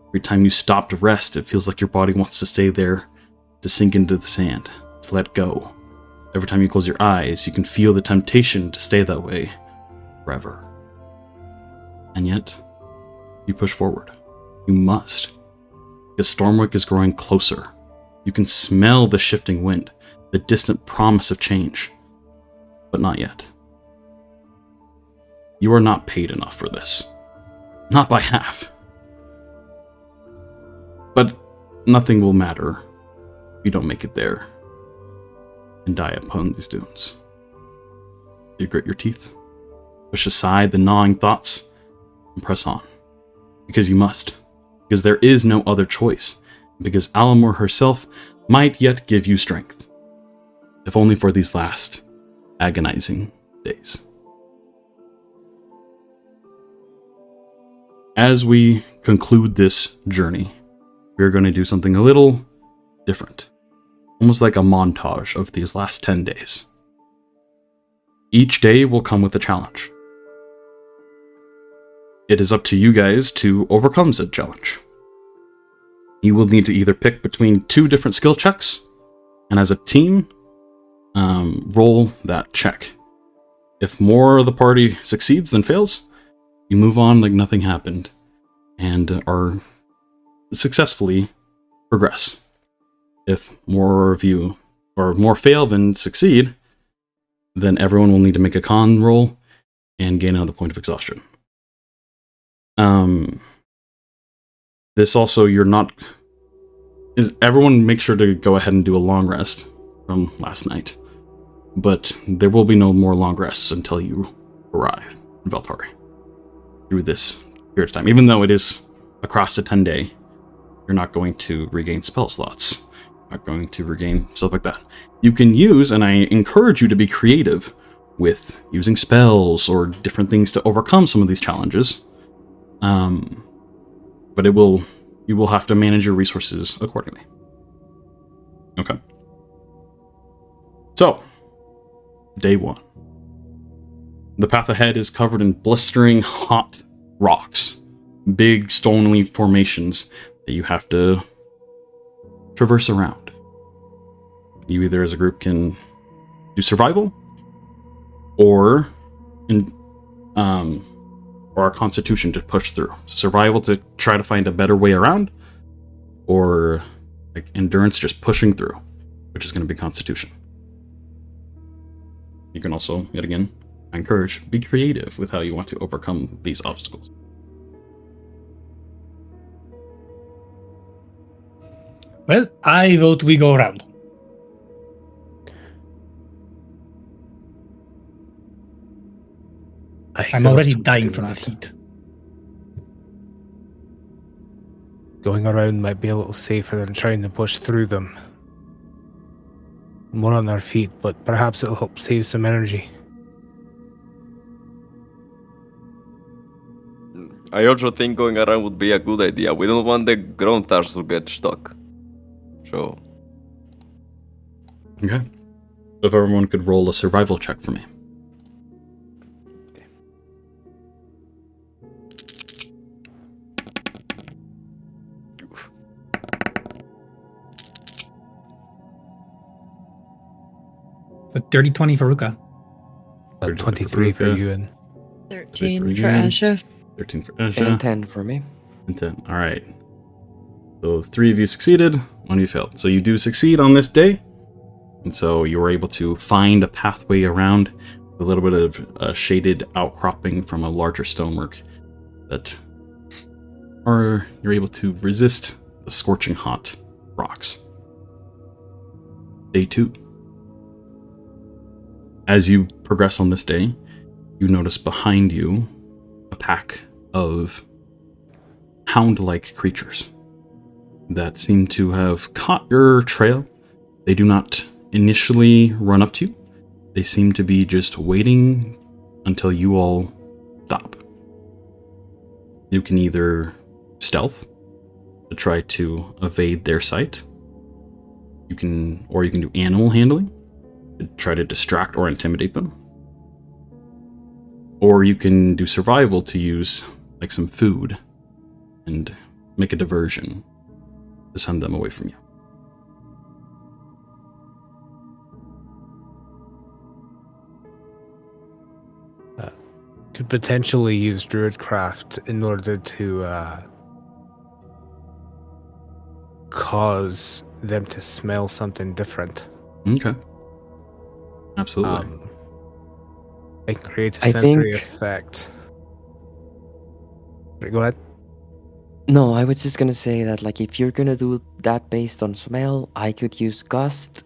Every time you stop to rest, it feels like your body wants to stay there, to sink into the sand, to let go. Every time you close your eyes, you can feel the temptation to stay that way forever. And yet, you push forward. You must. Because Stormwick is growing closer. You can smell the shifting wind, the distant promise of change. But not yet. You are not paid enough for this. Not by half. But nothing will matter if you don't make it there and die upon these dunes. You grit your teeth, push aside the gnawing thoughts, and press on. Because you must. Because there is no other choice. Because Alamor herself might yet give you strength. If only for these last agonizing days. As we conclude this journey, we're going to do something a little different. Almost like a montage of these last 10 days. Each day will come with a challenge. It is up to you guys to overcome said challenge. You will need to either pick between 2 different skill checks, and as a team, roll that check. If more of the party succeeds than fails, you move on like nothing happened, and are successfully progress. If more of you, or more fail than succeed, then everyone will need to make a con roll and gain another point of exhaustion. This also, everyone make sure to go ahead and do a long rest from last night. But there will be no more long rests until you arrive in Valtari through this period of time. Even though it is across a 10-day, you're not going to regain spell slots. You're not going to regain stuff like that. You can use, and I encourage you to be creative with using spells or different things to overcome some of these challenges. But you will have to manage your resources accordingly. Okay. So, day 1. The path ahead is covered in blistering hot rocks, big stony formations that you have to traverse around. You either as a group can do survival or our constitution to push through. So survival to try to find a better way around, or like endurance, just pushing through, which is going to be Constitution. You can also, yet again, I encourage, be creative with how you want to overcome these obstacles. Well, I vote we go around. I'm already dying from this heat. Going around might be a little safer than trying to push through them. More on our feet, but perhaps it'll help save some energy. I also think going around would be a good idea. We don't want the Grunthars to get stuck. So. Okay. So if everyone could roll a survival check for me. So 30-20 for Ruka. 23 for Euan. 13 for Asja. 13 for Asja. And 10 for me. And 10. All right. So 3 of you succeeded, 1 of you failed. So you do succeed on this day. And so you were able to find a pathway around a little bit of shaded outcropping from a larger stonework that you're able to resist the scorching hot rocks. Day 2. As you progress on this day, you notice behind you a pack of hound-like creatures that seem to have caught your trail. They do not initially run up to you. They seem to be just waiting until you all stop. You can either stealth to try to evade their sight. You can do animal handling to try to distract or intimidate them. Or you can do survival to use like some food and make a diversion to send them away from you. Could potentially use Druidcraft in order to cause them to smell something different. Okay. Absolutely. It creates a sensory effect. Right, go ahead. No, I was just gonna say that, like, if you're gonna do that based on smell, I could use Gust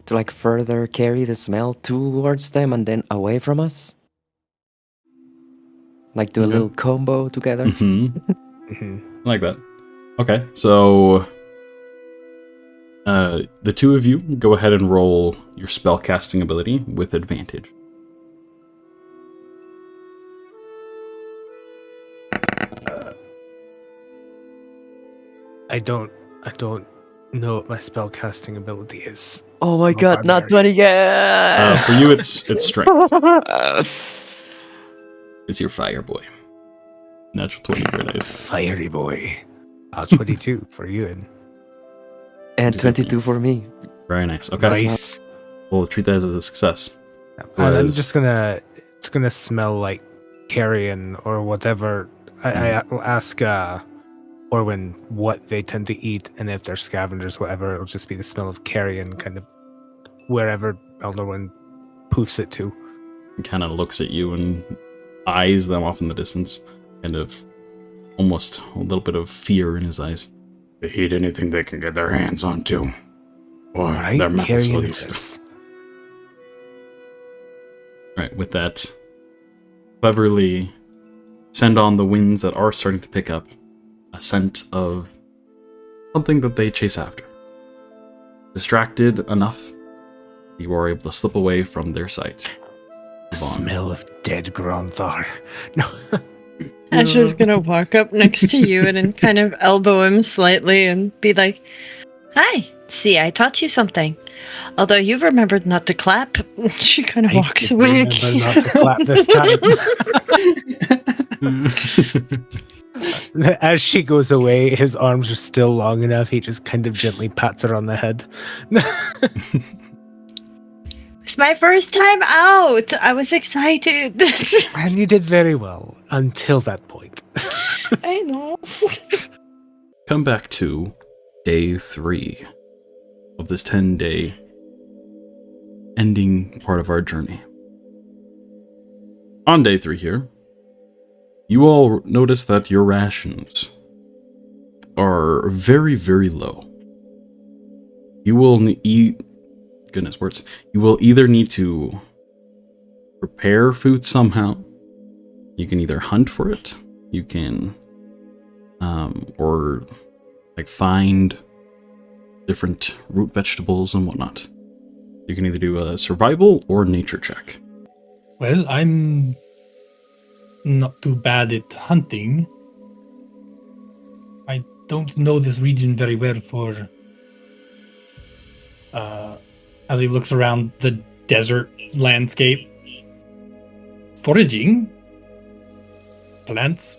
to, like, further carry the smell towards them and then away from us. Like, do a little combo together. I like that. Okay, so the two of you go ahead and roll your spellcasting ability with advantage. I don't know what my spellcasting ability is. Oh my god, not 20 again! For you, it's strength. It's your fire boy. Natural 20, very nice. Fiery boy. 22 for Euan. And 22 for me. Very nice. Okay. Nice. We'll treat that as a success. And I'm just it's gonna smell like carrion or whatever. I'll ask Orwin what they tend to eat, and if they're scavengers, whatever, it'll just be the smell of carrion kind of wherever Elnorwin poofs it to. He kind of looks at you and eyes them off in the distance, kind of almost a little bit of fear in his eyes. They eat anything they can get their hands onto. Or Right, their mouths at carrion least. is. Right, with that, cleverly send on the winds that are starting to pick up a scent of something that they chase after. Distracted enough, you are able to slip away from their sight. The smell of dead Gronthar. No. Asja's gonna walk up next to you and kind of elbow him slightly and be like, "Hi, see, I taught you something. Although you've remembered not to clap." She kind of walks away again. Not to clap this time. As she goes away, his arms are still long enough. He just kind of gently pats her on the head. It's my first time out. I was excited. And you did very well until that point. I know. Come back to day 3 of this 10-day ending part of our journey. On day 3 here, you all notice that your rations are very, very low. You will eat... Goodness words. You will either need to prepare food somehow. You can either hunt for it. You can... or... like find different root vegetables and whatnot. You can either do a survival or nature check. Well, I'm not too bad at hunting. I don't know this region very well for... as he looks around the desert landscape. Foraging. Plants.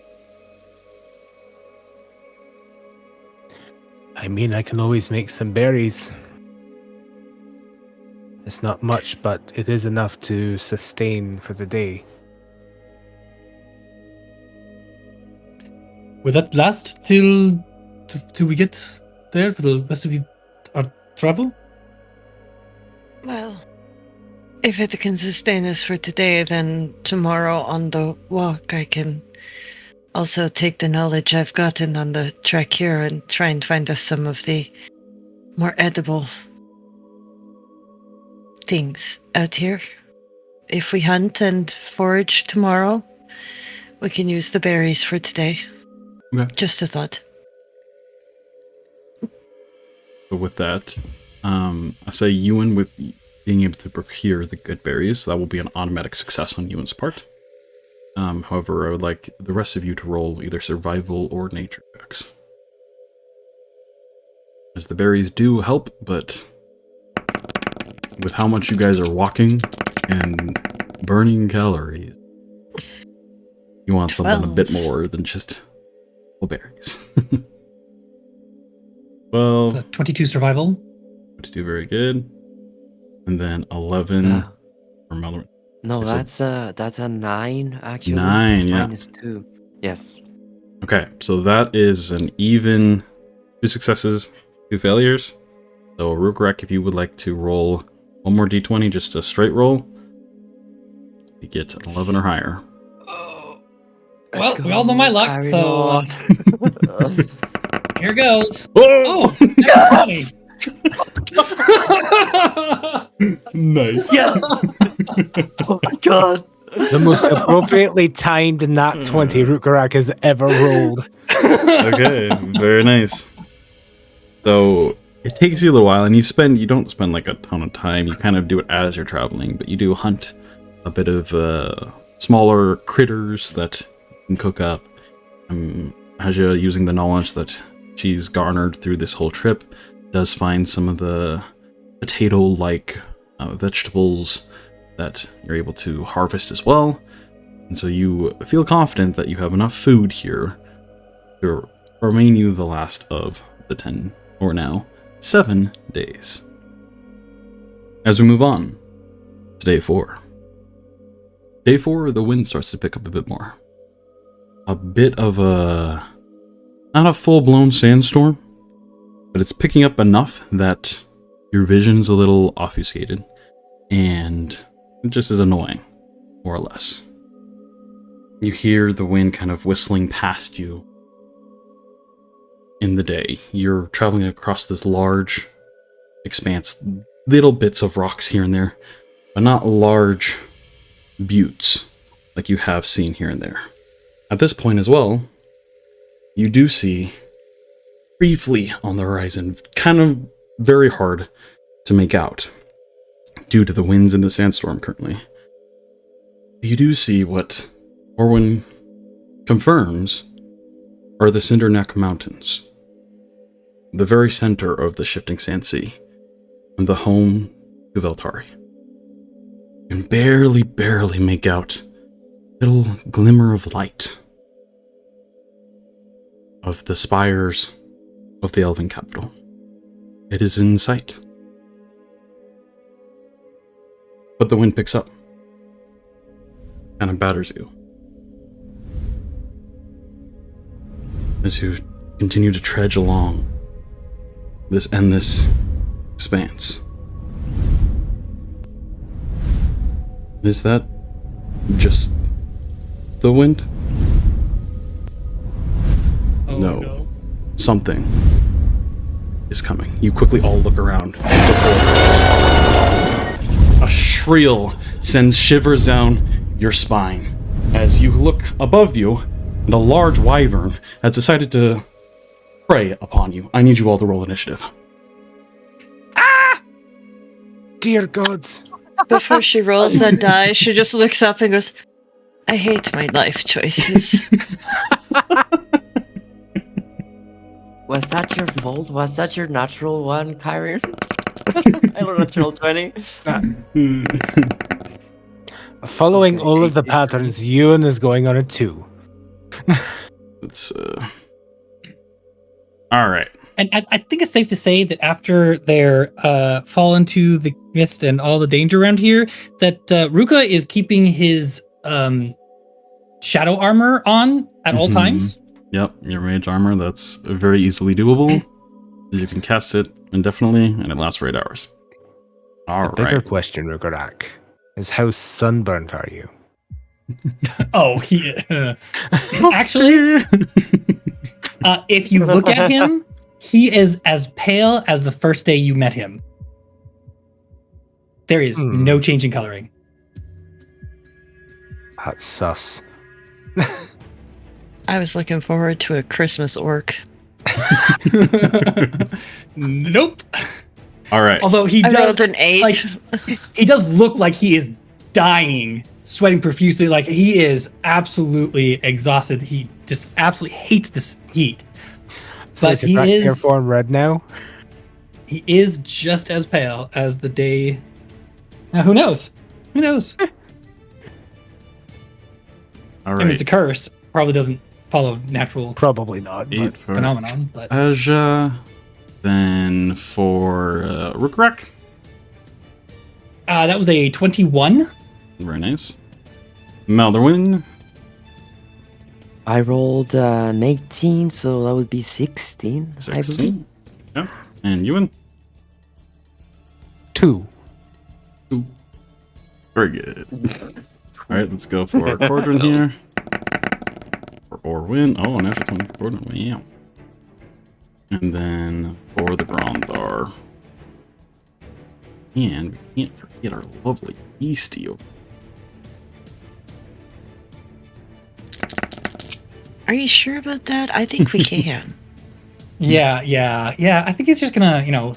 I mean, I can always make some berries. It's not much, but it is enough to sustain for the day. Will that last till we get there for the rest of our travel? Well, if it can sustain us for today, then tomorrow on the walk I can also take the knowledge I've gotten on the trek here and try and find us some of the more edible things out here. If we hunt and forage tomorrow, we can use the berries for today. Okay. Just a thought. So with that, I say Euan, with being able to procure the good berries, that will be an automatic success on Euan's part. However, I would like the rest of you to roll either survival or nature checks. As the berries do help, but with how much you guys are walking and burning calories, you want something a bit more than just berries. Well, 22 survival. 22, very good. And then 11 for Maldorwen. No, So- that's a 9 actually. 9, yeah. Minus 2. Yes. Okay, so that is an even 2 successes, 2 failures. So Rhukkarrak, if you would like to roll one more d20, just a straight roll, you get an 11 or higher. Well, we all know my luck, Carry so on. here goes. Oh! Yes! Nice. Yes! Oh my god. The most appropriately timed nat 20 Rhukkarrak has ever rolled. Okay, very nice. So it takes you a little while, and you don't spend like a ton of time. You kind of do it as you're traveling, but you do hunt a bit of smaller critters that you can cook up. Asja, using the knowledge that she's garnered through this whole trip, does find some of the potato-like vegetables that you're able to harvest as well. And so you feel confident that you have enough food here to remain you the last of the 10, or now 7 days. As we move on to day 4. Day 4, the wind starts to pick up a bit more. A bit of a... not a full-blown sandstorm, but it's picking up enough that your vision's a little obfuscated, and it just is annoying, more or less. You hear the wind kind of whistling past you in the day. You're traveling across this large expanse, little bits of rocks here and there, but not large buttes like you have seen here and there. At this point as well, you do see briefly on the horizon, kind of very hard to make out due to the winds and the sandstorm currently. You do see what Orwin confirms are the Cinderneck Mountains, the very center of the shifting sand sea, and the home to Valtari. You can barely make out a little glimmer of light of the spires of the Elven capital. It is in sight. But the wind picks up. Kind of batters you. As you continue to trudge along this endless expanse. Is that just the wind? Oh, No. Something is coming. You quickly all look around. A shrill sends shivers down your spine as you look above you, and a large wyvern has decided to prey upon you. I need you all to roll initiative. Dear gods. Before she rolls that die, she just looks up and goes, I hate my life choices. Was that your fault? Was that your natural one, Kyrie? I don't natural 20. Following all of the patterns, Euan is going on a 2. It's all right. And I think it's safe to say that after their fall into the mist and all the danger around here, that Ruka is keeping his shadow armor on at all times. Yep, your mage armor, that's very easily doable. You can cast it indefinitely, and it lasts for 8 hours. All The bigger right. question, Rhukkarrak, is how sunburnt are you? Oh, he actually, if you look at him, he is as pale as the first day you met him. There is no change in coloring. That's sus. I was looking forward to a Christmas orc. Nope. All right. Although he I does, rolled an 8. like, he does look like he is dying, sweating profusely. Like he is absolutely exhausted. He just absolutely hates this heat. So But is he your is uniform red now? he is just as pale as the day. Now, who knows? Who knows? All I mean, right. it's a curse. Probably doesn't follow natural Probably not. 8 But for phenomenon. But Asja. Then for Rhukkarrak. that was a 21. Very nice. Maldorwen. I rolled an 18, so that would be 16, I believe. 16. Yeah. And Euan. 2. Very good. All right, let's go for Cordrin here. Or win. Oh, an extra 20 Cordrin. Wow. And then for the Grandar. And we can't forget our lovely beastie. Are you sure about that? I think we can. Yeah. I think he's just gonna,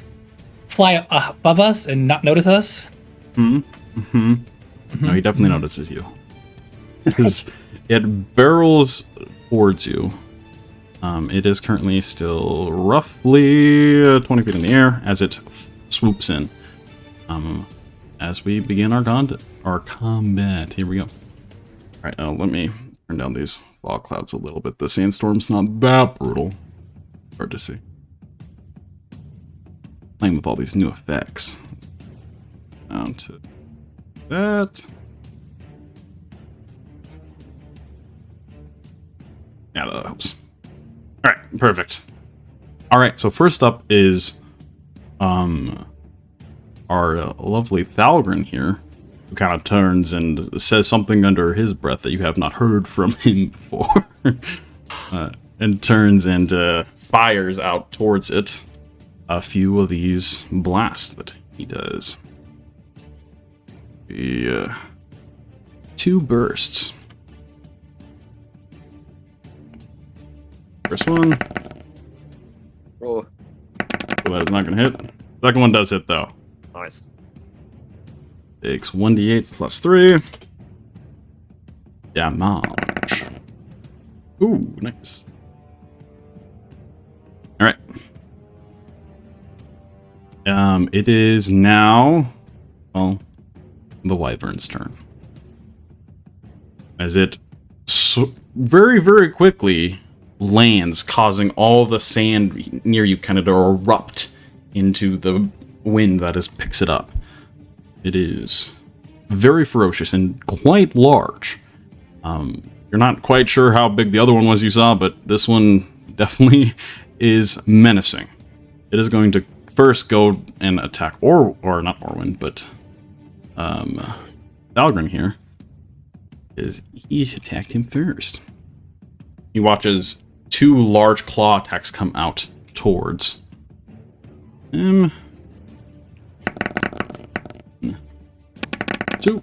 fly above us and not notice us. No, he definitely notices you. As it barrels towards you. It is currently still roughly 20 feet in the air as it swoops in. As we begin our combat. Here we go. Alright, let me turn down these fog clouds a little bit. The sandstorm's not that brutal. Hard to see. Playing with all these new effects. Down to that. Yeah, that helps. Alright, perfect. Alright, so first up is our lovely Thalgrin here, who kind of turns and says something under his breath that you have not heard from him before. And turns and fires out towards it a few of these blasts that he does. The 2 bursts. First one. Oh, That is not going to hit. Second one does hit, though. nice. Takes 1d8 plus 3. Damage. Ooh, nice. Alright. It is now, well, the Wyvern's turn. As it very, very quickly lands, causing all the sand near you kind of to erupt into the wind that picks it up. It is very ferocious and quite large. You're not quite sure how big the other one was you saw, but this one definitely is menacing. it is going to first go and attack, or not Orwin, but Valgrim here. He's attacked him first. He watches 2 large claw attacks come out towards him. 2.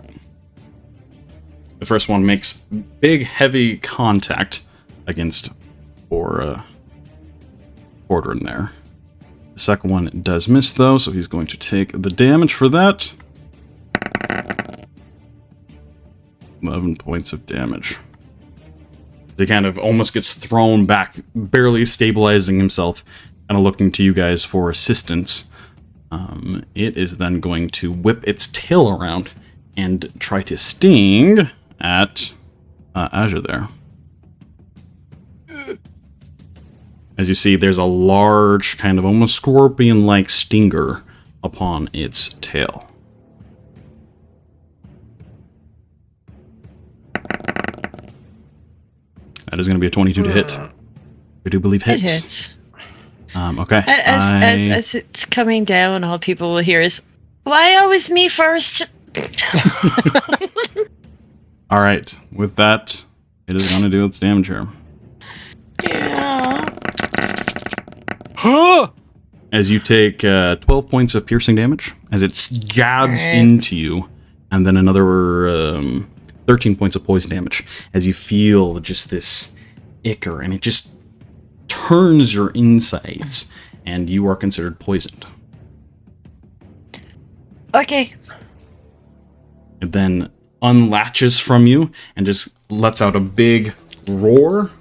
The first one makes big, heavy contact against Border in there. The second one does miss, though, so he's going to take the damage for that. 11 points of damage. He kind of almost gets thrown back, barely stabilizing himself, kind of looking to you guys for assistance. It is then going to whip its tail around and try to sting at Asja there. As you see, there's a large, kind of almost scorpion-like stinger upon its tail. That is going to be a 22 to hit. I do believe hits. It hits. Okay. As it's coming down, all people will hear is, "Why always me first?" All right. With that, it is going to do its damage here. Yeah. As you take 12 points of piercing damage, as it jabs into you, and then another 13 points of poison damage, as you feel just this ichor, and it just turns your insides, and you are considered poisoned. Okay. It then unlatches from you, and just lets out a big roar.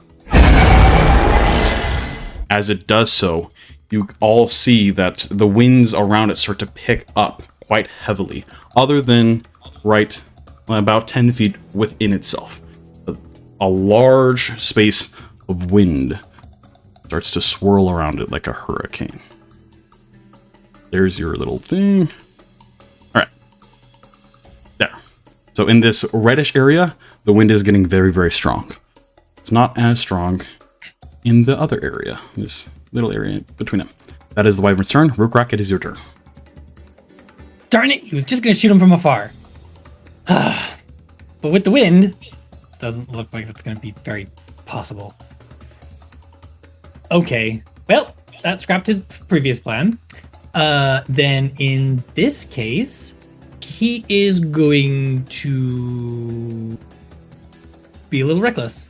As it does so, you all see that the winds around it start to pick up quite heavily, other than right about 10 feet within itself. A large space of wind starts to swirl around it like a hurricane. There's your little thing. All right. There. So in this reddish area, the wind is getting very, very strong. It's not as strong in the other area, this little area between them. That is the Wyvern's turn. Rhukkarrak, it is your turn. Darn it, he was just going to shoot him from afar. But with the wind, doesn't look like that's going to be very possible. Okay, well, that's scrapped to previous plan. Then in this case, he is going to be a little reckless.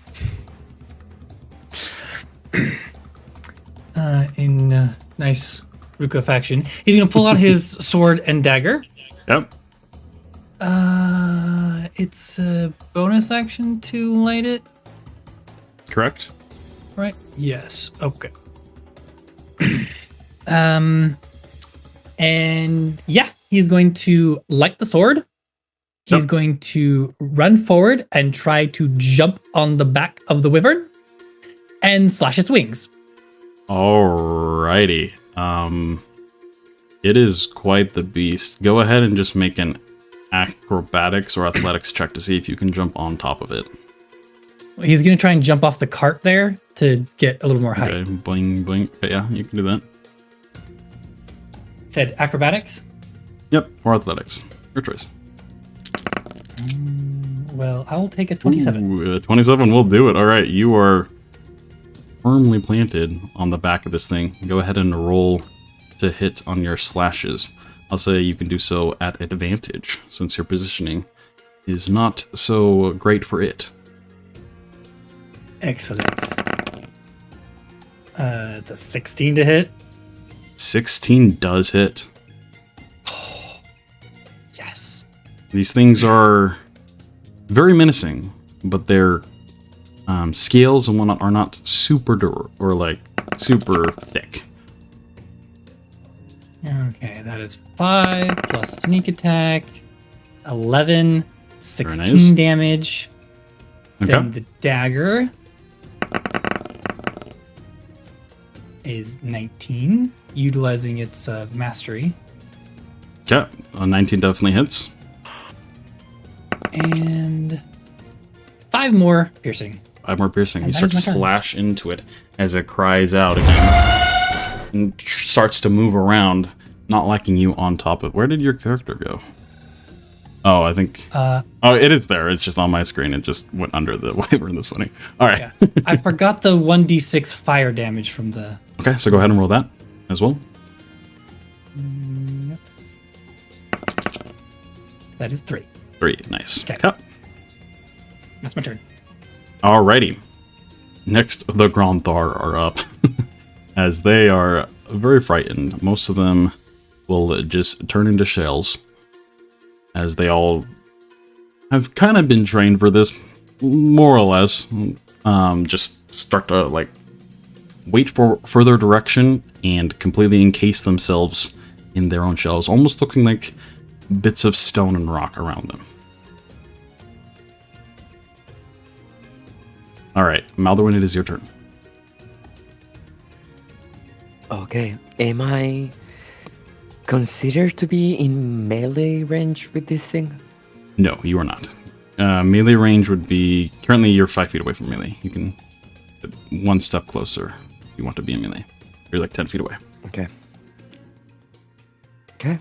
In nice Rhukka faction, he's going to pull out his sword and dagger. Yep. It's a bonus action to light it. Correct. Right? Yes. Okay. And yeah, he's going to light the sword. He's going to run forward and try to jump on the back of the wyvern and slash its wings. Alrighty. It is quite the beast. Go ahead and just make an acrobatics or athletics check to see if you can jump on top of it. He's going to try and jump off the cart there to get a little more height. Okay, boing, boing. Okay, yeah, you can do that. Said acrobatics? Yep, or athletics. Your choice. Well, I'll take a 27. Ooh, 27 will do it. All right, you are firmly planted on the back of this thing. Go ahead and roll to hit on your slashes. I'll say you can do so at advantage, since your positioning is not so great for it. Excellent. The 16 to hit. 16 does hit. Yes. These things are very menacing, but their scales and whatnot are not super or like super thick. Okay, that is 5 plus sneak attack, 11, 16 nice. damage. Okay. Then the dagger is 19, utilizing its mastery. Yeah, 19 definitely hits. And 5 more piercing. 5 more piercing. And You that start is to my turn. slash into it as it cries out again. and starts to move around, not liking you on top of. Where did your character go? Oh, I think. Oh, it is there. It's just on my screen. It just went under the wyvern. That's funny. All right. Yeah. I forgot the 1d6 fire damage from the. Okay, so go ahead and roll that as well. Yep. That is 3. 3. Nice. Okay. Okay. That's my turn. Alrighty. Next, the Granthar are up. As they are very frightened. Most of them will just turn into shells. As they all have kind of been trained for this, more or less. Just start to, like, wait for further direction and completely encase themselves in their own shells, almost looking like bits of stone and rock around them. Alright, Maldorwen, it is your turn. Okay, am I considered to be in melee range with this thing? No, you are not. Melee range would be... Currently, you're 5 feet away from melee. You can... one step closer if you want to be in melee. You're like 10 feet away. Okay. Okay.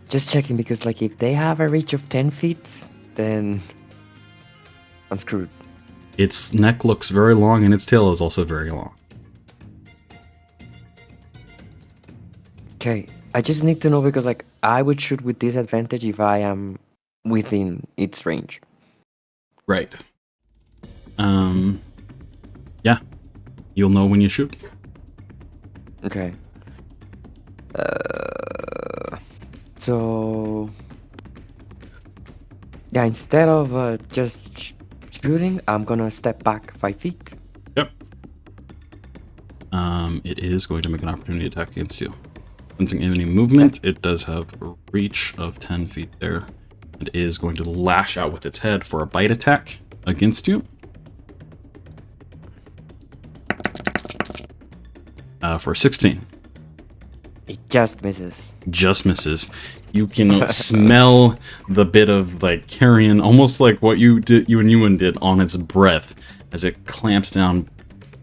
Just checking, because, like, if they have a reach of 10 feet, then I'm screwed. Its neck looks very long, and its tail is also very long. Okay, I just need to know, because, like, I would shoot with disadvantage if I am within its range. Right. Yeah. You'll know when you shoot. Okay. So... yeah, instead of just shooting, I'm gonna step back 5 feet. Yep. It is going to make an opportunity attack against you. Sensing any movement, it does have a reach of 10 feet there. It is going to lash out with its head for a bite attack against you. For 16. It just misses. Just misses. You can smell the bit of, like, carrion, almost like what you and Euan did on its breath, as it clamps down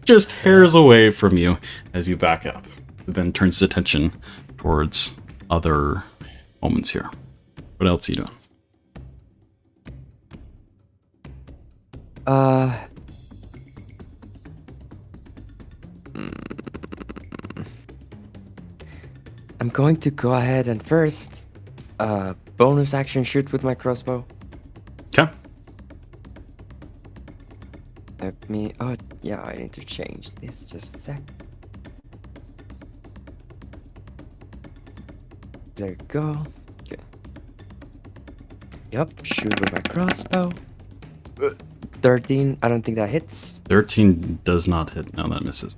just hairs away from you as you back up. It then turns its attention towards other moments here. What else are you doing? I'm going to go ahead and first bonus action shoot with my crossbow. Okay. Let me... oh, yeah, I need to change this. Just a sec. There you go. Okay. Yep, shoot with my crossbow. 13, I don't think that hits. 13 does not hit. No, that misses.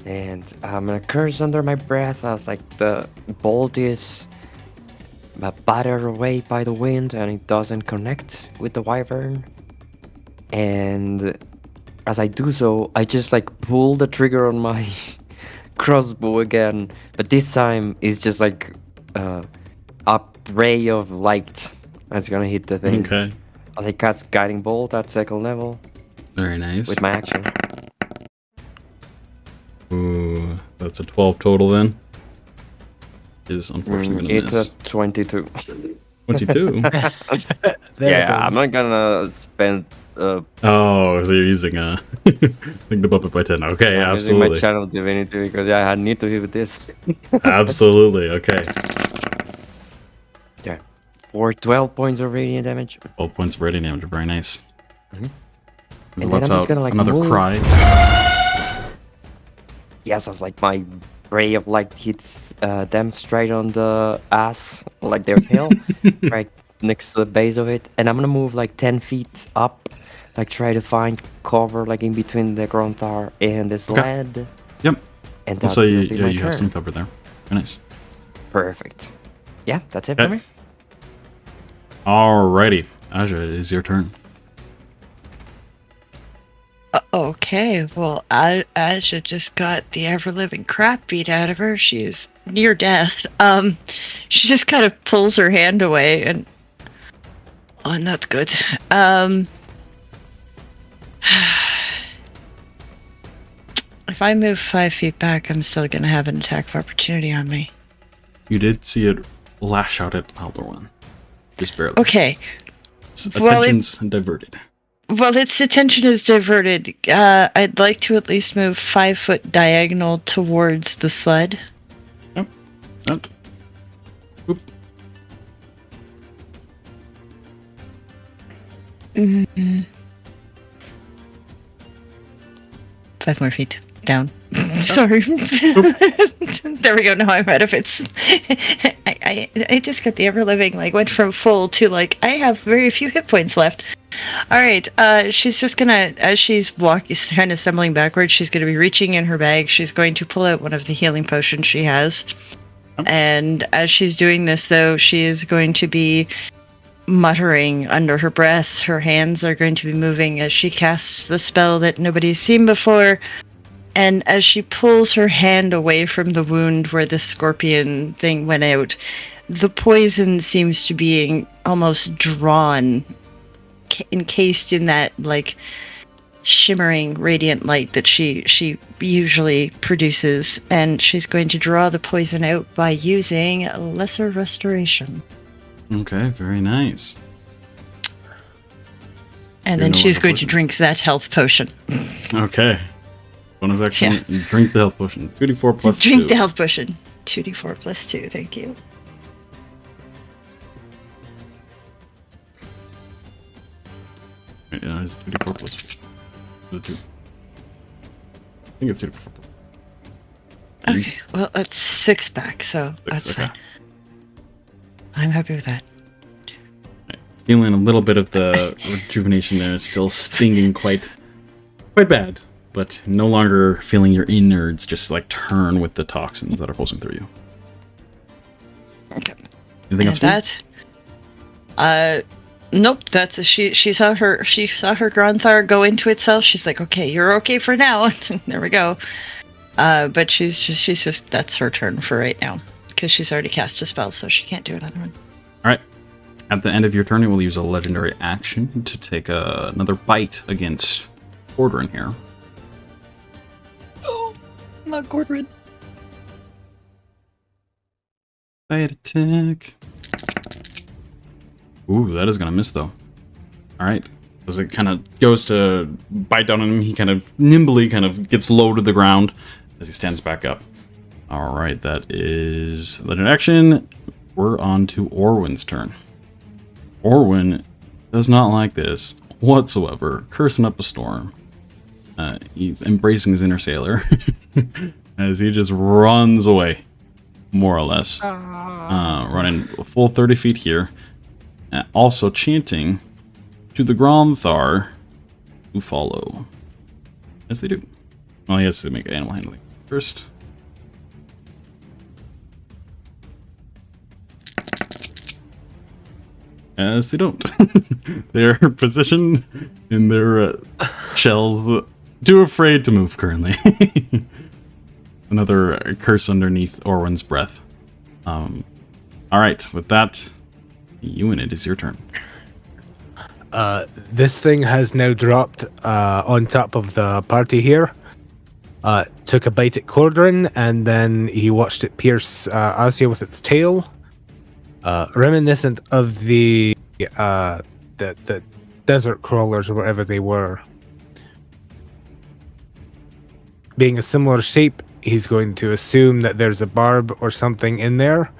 And I'm gonna curse under my breath as, like, the bolt is battered away by the wind and it doesn't connect with the wyvern. And as I do so, I just, like, pull the trigger on my crossbow again, but this time it's just like a ray of light that's gonna hit the thing. Okay. As I cast Guiding Bolt at 2nd level Very nice. with my action. Ooh, that's a 12 total then. It is unfortunately gonna It's miss. a 22. 22? Yeah, I'm not gonna spend. Oh, so you're using thing to bump it by 10. Okay, I'm using my absolutely. channel divinity because I need to hit with this. Absolutely, okay. Yeah. For 12 points of radiant damage. 12 points of radiant damage, very nice. Mhm. This And lets then I'm just out gonna, like, another move. cry. Yes, as, like, my ray of light hits them straight on the ass, like their tail, right next to the base of it. And I'm gonna move like 10 feet up, like try to find cover, like in between the Granthar and the sled. Yep. And So that you, will be yeah, my you have turn. some cover there. Very nice. Perfect. Yeah, that's it Okay. for me. Alrighty. Asja, it is your turn. Okay, well, Asja just got the ever-living crap beat out of her. She is near death. She just kind of pulls her hand away and... oh, not good. If I move 5 feet back, I'm still going to have an attack of opportunity on me. You did see it lash out at Maldorwen. Just barely. Okay. Its attention's diverted. Well, its attention is diverted. I'd like to at least move 5 foot diagonal towards the sled. Yep. Yep. Oop. Mm-hmm. 5 more feet down. Sorry. There we go. Now I'm out of it. I just got the ever living, like, went from full to, like, I have very few hit points left. All right. She's just gonna, as she's walking, kind of stumbling backwards, she's gonna be reaching in her bag. She's going to pull out one of the healing potions she has. And as she's doing this, though, she is going to be muttering under her breath. Her hands are going to be moving as she casts the spell that nobody's seen before. And as she pulls her hand away from the wound where the scorpion thing went out, the poison seems to be almost drawn, encased in that, like, shimmering radiant light that she usually produces. And she's going to draw the poison out by using Lesser Restoration. Okay, very nice. And then she's going to drink that health potion. Okay. Bonus action, drink the health potion. 2d4 plus 2. Drink the health potion. 2d4 plus 2, thank you. Wait, it's 2d4 plus 2. I think it's 2d4. Okay, well, that's 6 back, so that's fine. I'm happy with that. Right. Feeling a little bit of the rejuvenation there, still stinging quite bad, but no longer feeling your innards just like turn with the toxins that are pulsing through you. Okay. Anything else? That, nope. That's she saw her Grantthar go into itself. She's like, okay, you're okay for now. There we go. But she's just that's her turn for right now. Because she's already cast a spell, so she can't do another one. All right. At the end of your turn, you will use a legendary action to take another bite against Gordrin here. Oh, not Gordrin. Bite attack. Ooh, that is going to miss, though. All right. As it kind of goes to bite down on him, he kind of nimbly gets low to the ground as he stands back up. All right, that is legendary action. We're on to Orwin's turn. Orwin does not like this whatsoever, cursing up a storm. He's embracing his inner sailor as he just runs away, more or less. Running a full 30 feet here. Also chanting to the Grantthar who follow. As they do. Well, he has to make animal handling first. As they don't. They're positioned in their shells, too afraid to move currently. Another curse underneath Orwin's breath. Alright, with that, Euan, it is your turn. This thing has now dropped on top of the party here. Took a bite at Gordrin, and then he watched it pierce Asja with its tail. Reminiscent of the desert crawlers or whatever they were. Being a similar shape, he's going to assume that there's a barb or something in there.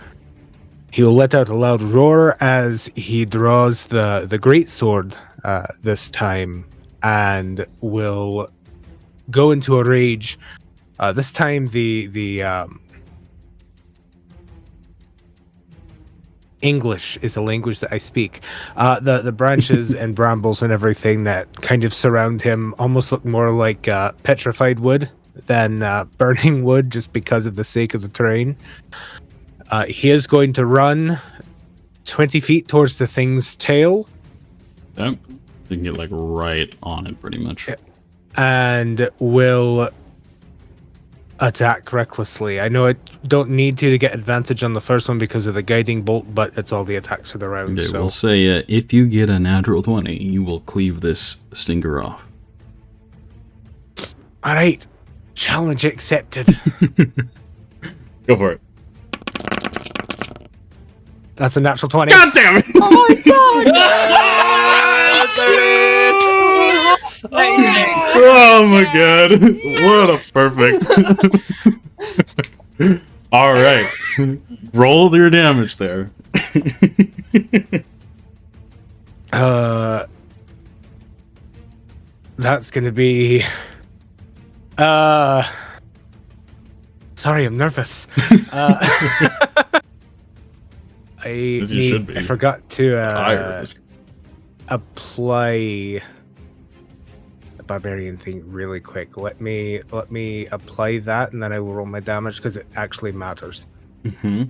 He will let out a loud roar as he draws the greatsword this time, and will go into a rage. This time the English is a language that I speak. The branches and brambles and everything that kind of surround him almost look more like petrified wood than burning wood, just because of the sake of the terrain. He is going to run 20 feet towards the thing's tail. Yep. You can get like right on it pretty much. And will attack recklessly. I know I don't need to get advantage on the first one because of the guiding bolt, but it's all the attacks of the round. Okay, so we'll say if you get a natural 20, you will cleave this stinger off. All right, Challenge accepted. Go for it. That's a natural 20. God damn it! Oh my god! Oh my god. What a perfect. All right. Roll your damage there. That's gonna be sorry, I'm nervous. I forgot to apply the barbarian thing really quick. Let me apply that, and then I will roll my damage because it actually matters. Mm-hmm.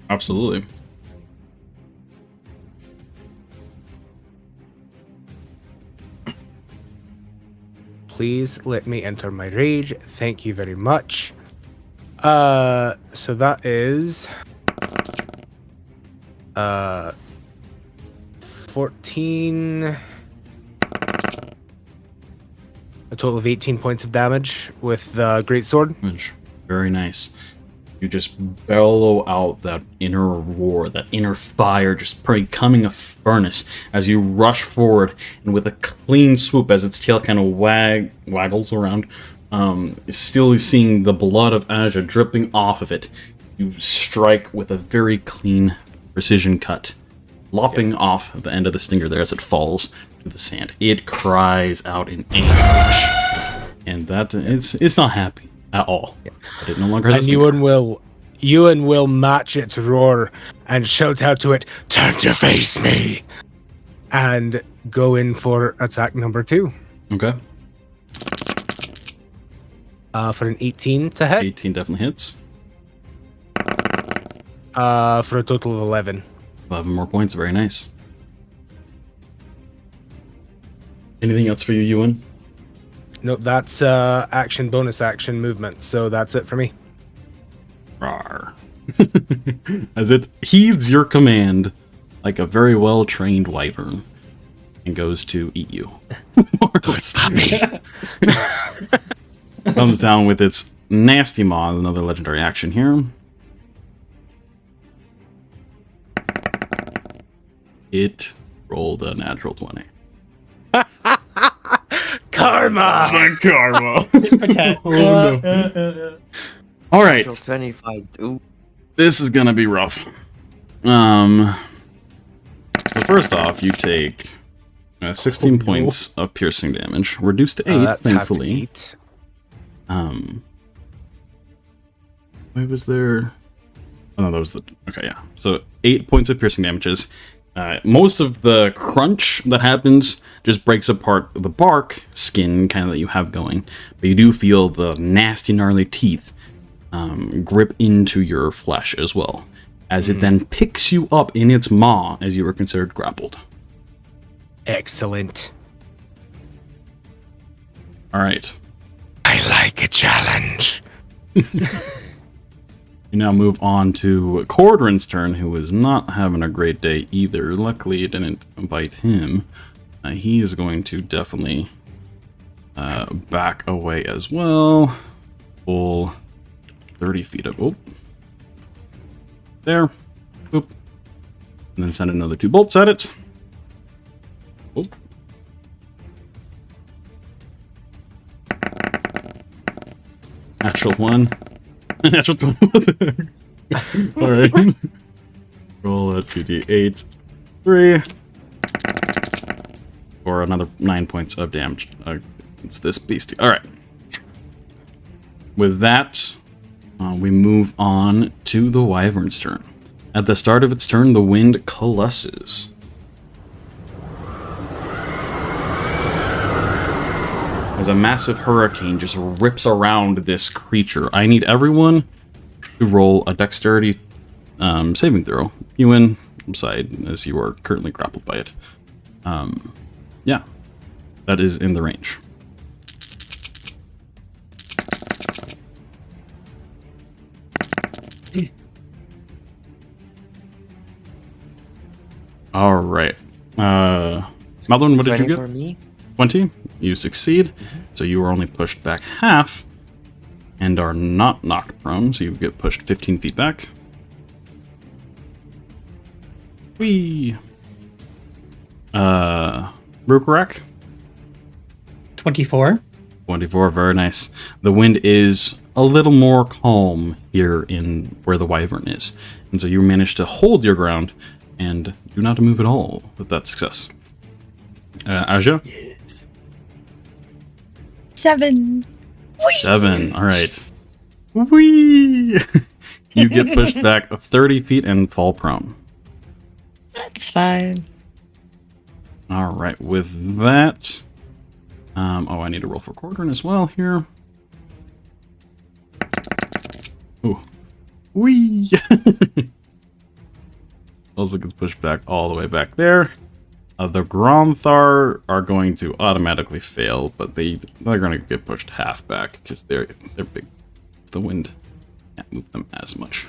Absolutely. Please let me enter my rage. Thank you very much. So that is 14, a total of 18 points of damage with the greatsword. Very nice. You just bellow out that inner roar, that inner fire, just becoming a furnace as you rush forward, and with a clean swoop as its tail kind of waggles around, still seeing the blood of Asja dripping off of it. You strike with a very clean precision cut, lopping off the end of the stinger there as it falls to the sand. It cries out in anguish, and that it's not happy at all. Yeah. But it no longer has. And Euan will match its roar and shout out to it, "Turn to face me!" and go in for attack number 2. Okay. For an 18 to hit. 18 definitely hits. For a total of 11. 11 more points. Very nice. Anything else for you, Euan? Nope, that's action, bonus action, movement. So that's it for me. Rawr. As it heeds your command like a very well-trained wyvern and goes to eat you. Comes down with its nasty maw, another legendary action here. It rolled a natural 20. Karma! The karma! Oh, no. All right. 25. Ooh. This is gonna be rough. So first off, you take 16 points of piercing damage, reduced to 8, thankfully. Wait, was there? Oh no, that was the. Okay, yeah. So 8 points of piercing damages. Most of the crunch that happens just breaks apart the bark skin kind of that you have going, but you do feel the nasty, gnarly teeth grip into your flesh as well, as it then picks you up in its maw as you were considered grappled. Excellent. All right. I like a challenge. You now move on to Cordrin's turn, who is not having a great day either. Luckily, it didn't bite him. He is going to definitely back away as well. Pull 30 feet up. Oh. There. Boop. And then send another 2 bolts at it. Oh. Natural 1. Natural 20. Alright. Roll a 2d8. 3. For another 9 points of damage. It's this beastie. Alright. With that, we move on to the wyvern's turn. At the start of its turn, the wind coalesces. As a massive hurricane just rips around this creature. I need everyone to roll a dexterity saving throw. Euan, side, as you are currently grappled by it. Yeah, that is in the range. All right. Maldorwen, what did you get? For me? 20. You succeed. So you were only pushed back half. and are not knocked prone, so you get pushed 15 feet back. Whee! Rhukkarrak? 24. 24, very nice. The wind is a little more calm here in where the wyvern is. And so you manage to hold your ground and do not move at all with that success. Asja? Yes. 7. 7, alright. Whee! You get pushed back 30 feet and fall prone. That's fine. Alright, with that... I need to roll for Quartern as well here. Ooh. Whee! Also gets pushed back all the way back there. The Gronthar are going to automatically fail, but they're going to get pushed half back because they're big. The wind can't move them as much.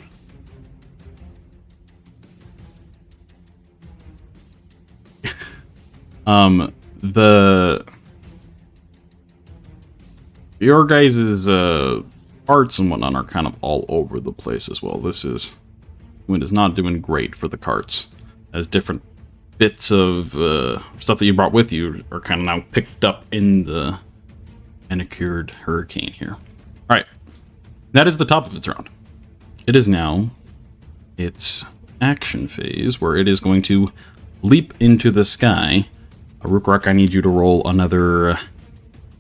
Your guys' parts and whatnot are kind of all over the place as well. Wind is not doing great for the carts, as different bits of stuff that you brought with you are kind of now picked up in the manicured hurricane here. All right, that is the top of its round. It is now its action phase, where it is going to leap into the sky. Rhukkarrak, I need you to roll another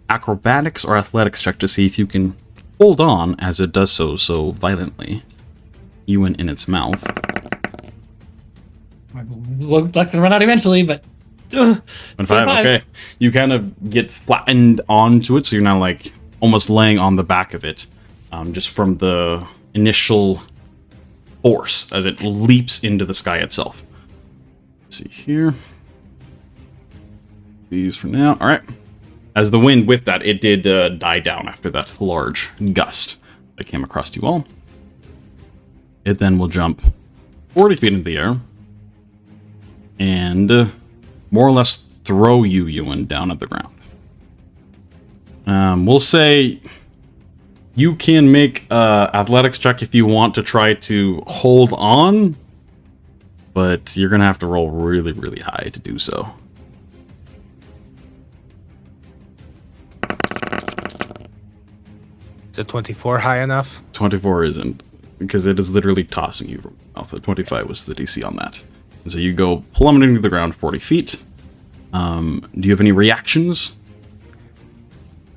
acrobatics or athletics check to see if you can hold on as it does so violently. Euan in its mouth. Look like to run out eventually, but... 5, okay. You kind of get flattened onto it, so you're now like almost laying on the back of it, just from the initial force as it leaps into the sky itself. Let's see here. These for now. All right. As the wind with that, it did die down after that large gust that came across you all. It then will jump 40 feet into the air and more or less throw you, Euan, down at the ground. We'll say you can make athletics check if you want to try to hold on, but you're going to have to roll really, really high to do so. Is it 24 high enough? 24 isn't, because it is literally tossing you from the mouth. 25 was the DC on that. And so you go plummeting to the ground 40 feet. Do you have any reactions?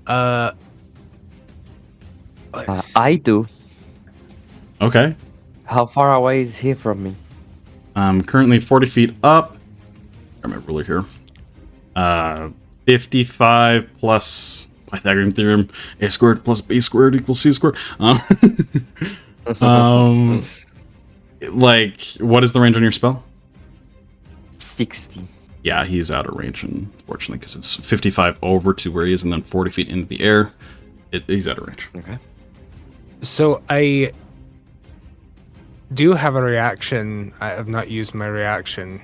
I do. Okay. How far away is he from me? Currently 40 feet up. I my ruler here. 55 plus Pythagorean theorem. A squared plus b squared equals c squared. Like, what is the range on your spell? 60. Yeah, he's out of range, unfortunately, because it's 55 over to where he is, and then 40 feet into the air. He's out of range. Okay. So I do have a reaction. I have not used my reaction.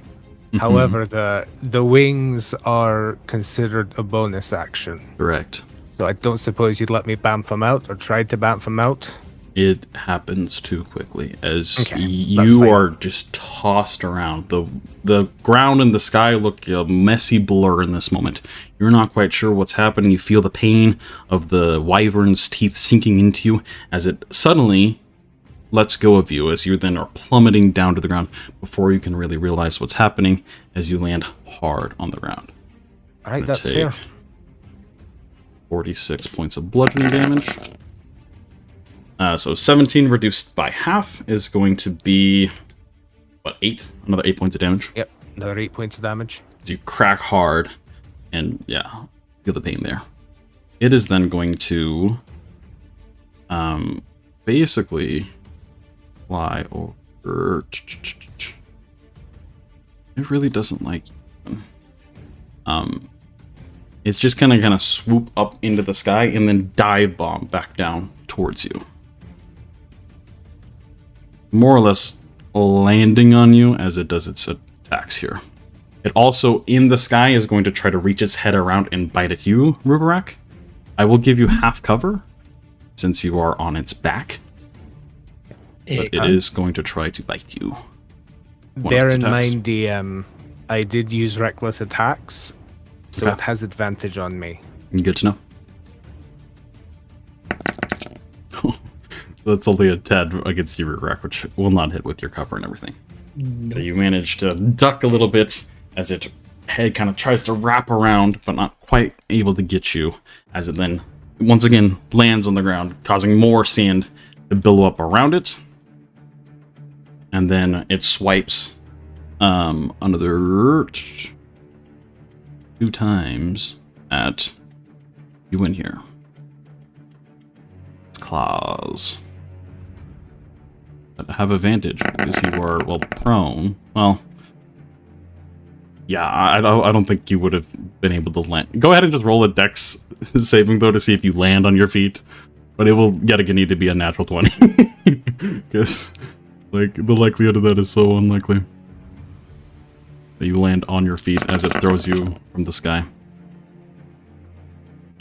Mhm. However, the wings are considered a bonus action. Correct. So I don't suppose you'd let me bamf him out or try to bamf him out? It happens too quickly as Okay, that's you fine. are just tossed around. The ground and the sky look a messy blur in this moment. You're not quite sure what's happening. You feel the pain of the wyvern's teeth sinking into you as it suddenly lets go of you, as you then are plummeting down to the ground before you can really realize what's happening as you land hard on the ground. All right, Gonna that's take fair. 46 points of bludgeoning damage. So 17 reduced by half is going to be, what, 8? Another 8 points of damage. Yep, another 8 points of damage. As you crack hard, and yeah, feel the pain there. It is then going to basically fly over. It really doesn't like you. It's just kind of swoop up into the sky and then dive bomb back down towards you. More or less landing on you as it does its attacks here. It also, in the sky, is going to try to reach its head around and bite at you, Rhukkarrak. I will give you half cover, since you are on its back. But it is going to try to bite you. Bear in mind, I did use reckless attacks, so it has advantage on me. Good to know. That's only a 10 against your Rhukkarrak, which will not hit with your cover and everything. Nope. So you manage to duck a little bit as its head kind of tries to wrap around, but not quite able to get you, as it then once again lands on the ground, causing more sand to billow up around it. And then it swipes another 2 times at you in here. Its claws. But have advantage because you are, well, prone. Well, yeah, I don't think you would have been able to land. Go ahead and just roll a dex saving throw to see if you land on your feet. But it will yet again need to be a natural 20. Because, like, the likelihood of that is so unlikely. That you land on your feet as it throws you from the sky.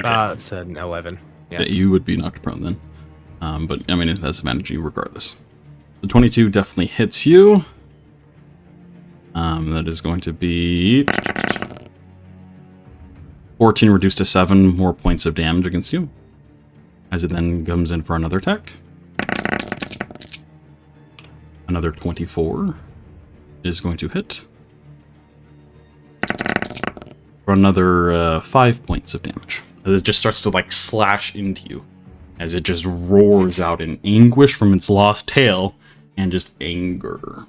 Okay. It's an 11. Yeah, you would be knocked prone then. But, I mean, it has advantage you regardless. The 22 definitely hits you. That is going to be 14 reduced to 7 more points of damage against you. As it then comes in for another attack. Another 24 is going to hit. For another 5 points of damage. As it just starts to like slash into you. As it just roars out in anguish from its lost tail and just anger.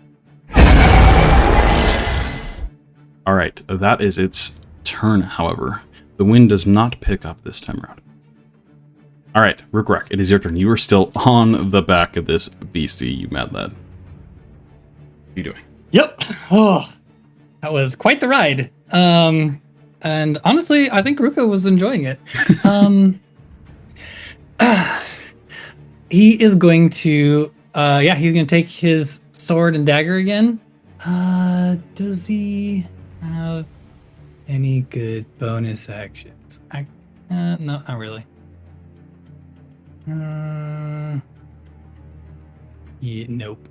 Alright, that is its turn, however. The wind does not pick up this time around. Alright, Rhukkarrak, it is your turn. You are still on the back of this beastie, you mad lad. What are you doing? Yep. Oh, that was quite the ride. And honestly, I think Ruka was enjoying it. He is going to, he's going to take his sword and dagger again. Does he have any good bonus actions? No, not really. Yeah, nope.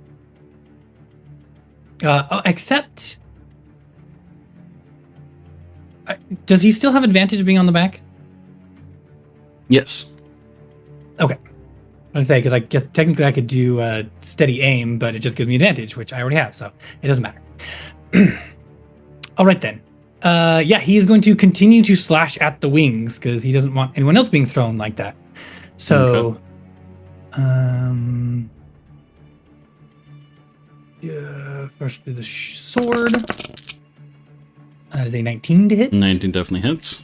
Except, does he still have advantage being on the back? Yes. Okay. I was going to say, because I guess technically I could do steady aim, but it just gives me advantage, which I already have, so it doesn't matter. All right, then. He's going to continue to slash at the wings, because he doesn't want anyone else being thrown like that. So, okay. First with the sword. That is a 19 to hit. 19 definitely hits.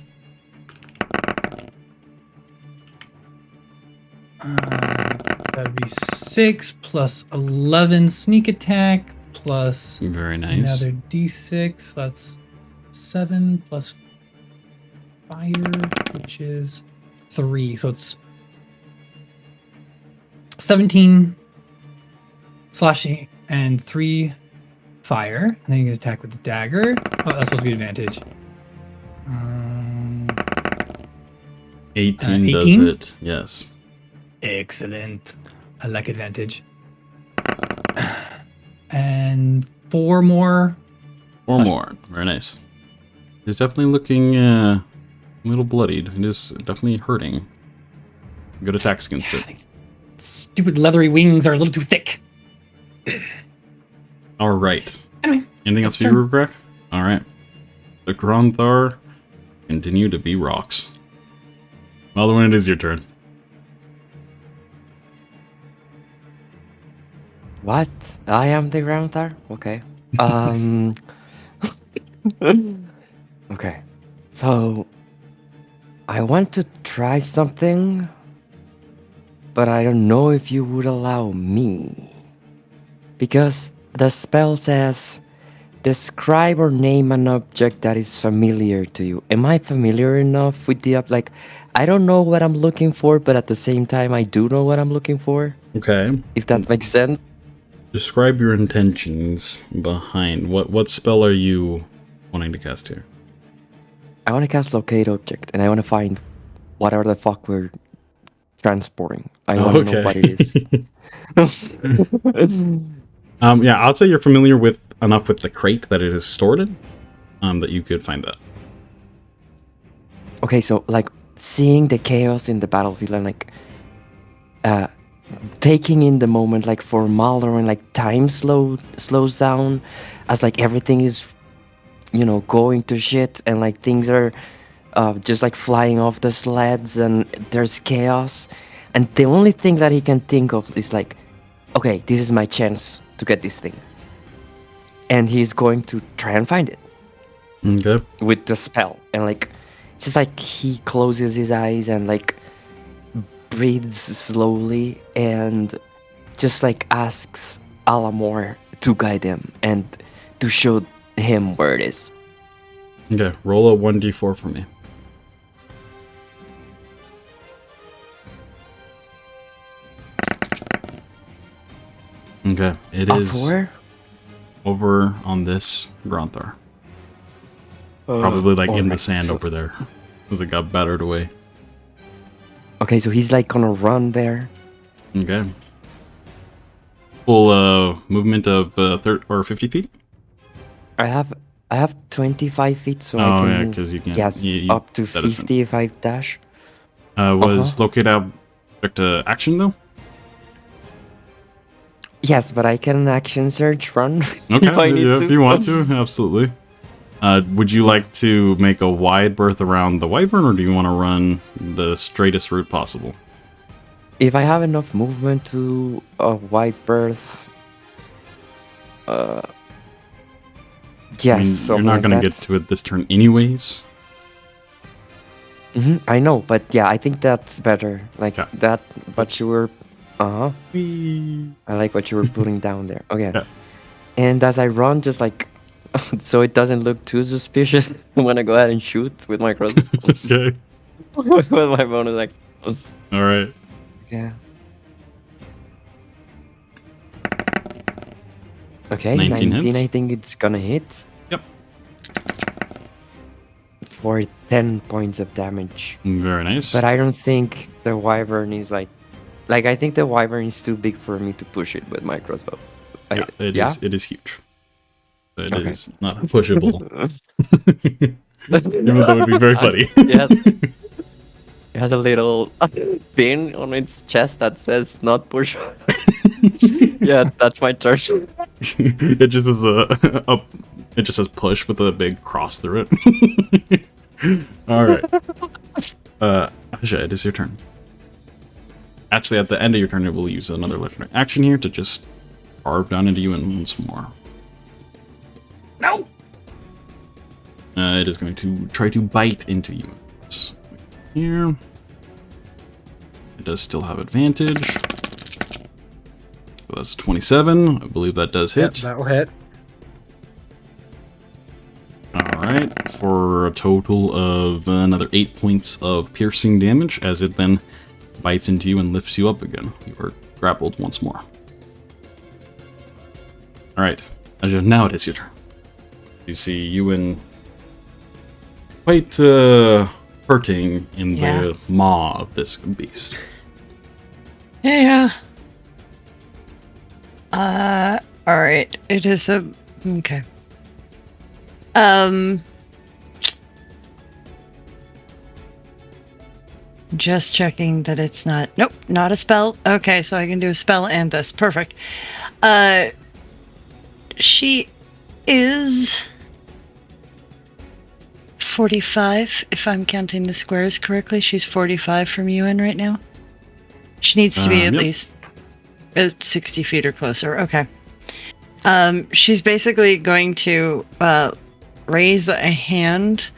That'd be 6 plus 11 sneak attack plus very nice. Another d6. That's 7 plus fire, which is 3. So it's 17 slashing and 3 fire. And then you can attack with the dagger. Oh, that's supposed to be advantage. 18 does it. Yes. Excellent. I like advantage. And 4 more. 4 more. Very nice. He's definitely looking a little bloodied. It is definitely hurting. Good attacks against it. These stupid leathery wings are a little too thick. All right. Anyway. Anything else for you, Rhukkarrak? All right. The Gronthar continue to be rocks. Maldorwen, it is your turn. What? I am the Gronthar? Okay. Okay. So, I want to try something, but I don't know if you would allow me. Because the spell says, describe or name an object that is familiar to you. Am I familiar enough with the like, I don't know what I'm looking for, but at the same time, I do know what I'm looking for? Okay. If that makes sense. Describe your intentions behind. What spell are you wanting to cast here? I want to cast Locate Object, and I want to find whatever the fuck we're transporting. I want to know what it is. Yeah, I'll say you're familiar with enough with the crate that it is stored in, that you could find that. Okay, so like seeing the chaos in the battlefield and like taking in the moment, like for Maldorwen, like time slows down as like everything is, going to shit and like things are just like flying off the sleds and there's chaos, and the only thing that he can think of is like, okay, this is my chance to get this thing, and he's going to try and find it. Okay. With the spell, and like it's just like he closes his eyes and like breathes slowly and just like asks Alamor to guide him and to show him where it is. Okay, roll a 1d4 for me. Okay, it is 4? over on this Granthar. Probably like in the sand over there, as it got battered away. Okay, so he's like gonna run there. Okay. Full movement of 50 feet? I have 25 feet, so I Oh can yeah, move. because you can't. Yes, up to that isn't- 50 if I dash. Was locate object to action though? Yes, but I can action search run Okay, if I need to. if you want to, absolutely. Would you like to make a wide berth around the wyvern, or do you want to run the straightest route possible? If I have enough movement to a wide berth, yes. I mean, so you're not going to get to it this turn anyways. I know, but yeah, I think that's better. Like Okay. that, what you were. I like what you were putting down there. Okay. Yeah. And as I run, just like, so it doesn't look too suspicious, I'm gonna go ahead and shoot with my crossbow. Okay. With my bonus, like. All right. Yeah. Okay, 19 19 hits. I think it's gonna hit. Yep. For 10 points of damage. Very nice. But I don't think the wyvern is like I think the wyvern is too big for me to push it with my crossbow. It is huge. It Okay. is not pushable. Even though it would be very funny. Yes. It has a little pin on its chest that says "not push." Yeah, that's my turn. It just is it just says push with a big cross through it. All right. Asja, it is your turn. Actually, at the end of your turn, it will use another legendary action here to just carve down into Euan once more. No! It is going to try to bite into Euan. Here. It does still have advantage. So that's 27. I believe that does hit. Yep, that'll hit. Alright, for a total of another 8 points of piercing damage as it then bites into you and lifts you up again. You are grappled once more. Alright, Asja, now it is your turn. You see Euan quite hurting in the maw of this beast. Yeah. Alright. It is a okay. Just checking that it's not nope, not a spell. Okay, so I can do a spell and this. Perfect. She is 45, if I'm counting the squares correctly. She's 45 from Euan right now. She needs to be at Yep. least 60 feet or closer. Okay. She's basically going to raise a hand,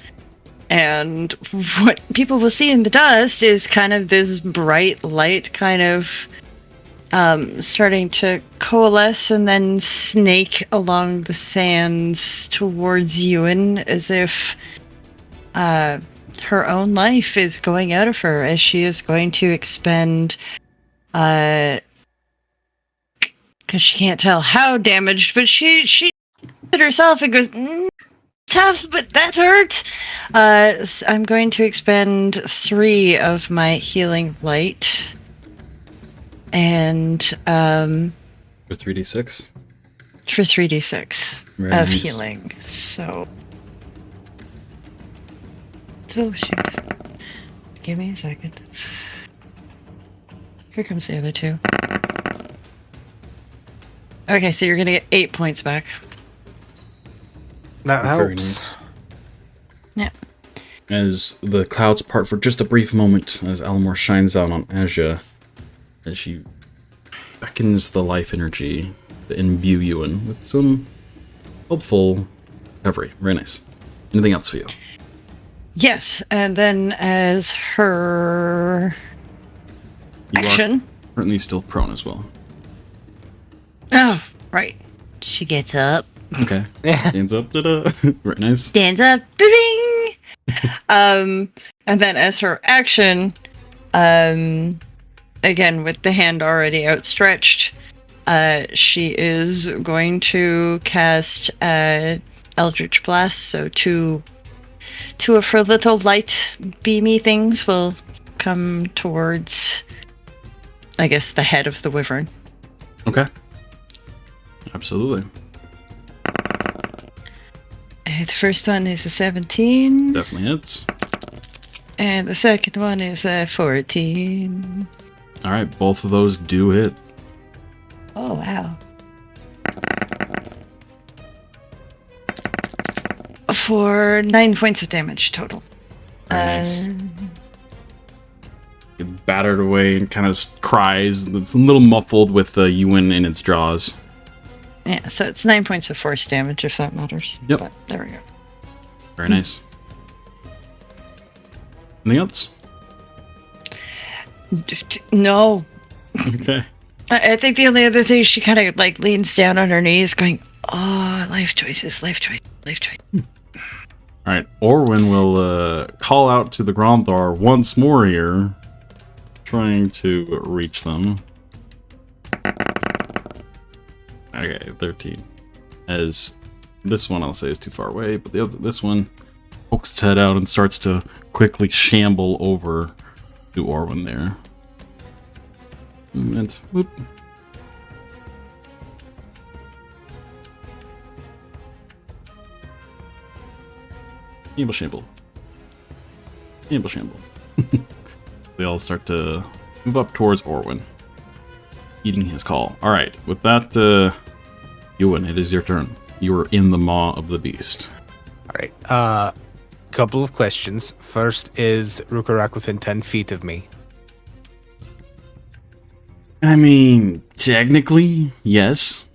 and what people will see in the dust is kind of this bright light kind of starting to coalesce and then snake along the sands towards Euan, as if her own life is going out of her, as she is going to expend because she can't tell how damaged, but she hit herself and goes, tough, but that hurts. I'm going to expend 3 of my healing light and For 3d6. for 3d6 Very of nice. healing. So, oh shoot! Give me a second. Here comes the other two. Okay, so you're gonna get 8 points back. That Very helps. nice. Yeah. As the clouds part for just a brief moment, as Alamor shines out on Asja, as she beckons the life energy to imbue Euan with some hopeful recovery. Very nice. Anything else for you? Yes, and then as her You are action. currently still prone as well. Oh, right. She gets up, Okay. Hands up. Da-da. Very nice. stands up, bing. And then as her action, again with the hand already outstretched, she is going to cast Eldritch Blast. So two of her little light beamy things will come towards, I guess, the head of the wyvern. Okay. Absolutely. The first one is a 17, Definitely hits. and the second one is a 14. All right. Both of those do hit. Oh, wow. For 9 points of damage total. Very nice. Get battered away and kind of cries. It's a little muffled with Euan in its jaws. Yeah, so it's 9 points of force damage, if that matters. Yep. But there we go. Very nice. Anything else? No. Okay. I think the only other thing, she kind of like leans down on her knees going, oh, life choices, life choices, life choices. All right. Orwin will call out to the Gronthar once more here, trying to reach them. Okay, 13. As this one I'll say is too far away, but this one pokes its head out and starts to quickly shamble over to Orwin there. Movement. Whoop. Shamble, shamble. Shamble, shamble. They all start to move up towards Orwin, eating his call. All right, with that, Euan, it is your turn. You are in the maw of the beast. All right. Couple of questions. First, is Rhukkarrak within 10 feet of me? I mean, technically, yes.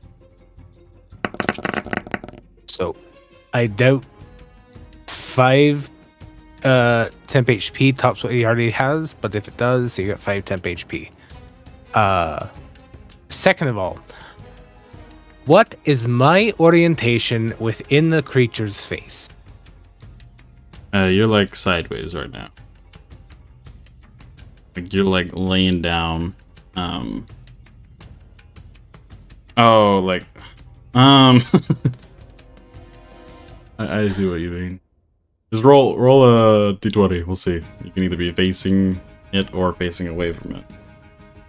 So, I doubt 5 temp HP tops what he already has, but if it does, you get 5 temp HP. Second of all, what is my orientation within the creature's face? You're like sideways right now. Like you're like laying down. Oh, like, I see what you mean. Just roll a d20. We'll see. You can either be facing it or facing away from it.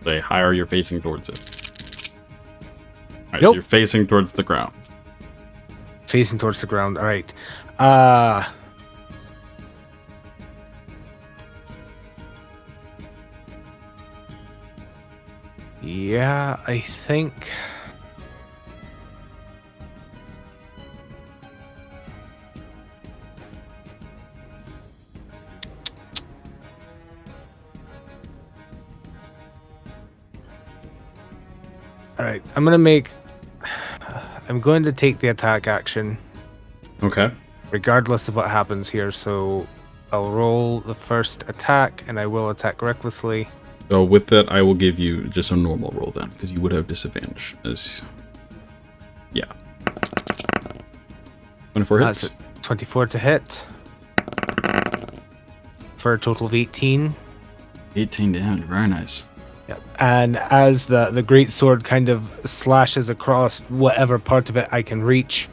The higher you're facing towards it. Alright, so Nope. you're facing towards the ground. Facing towards the ground. All right. Yeah, I think. All right, I'm going to take the attack action, Okay. regardless of what happens here. So I'll roll the first attack, and I will attack recklessly. So with that, I will give you just a normal roll then, because you would have disadvantage. Yeah. 24 hits. That's a 24 to hit. For a total of 18. 18 damage. Very nice. Yep. And as the great sword kind of slashes across whatever part of it I can reach,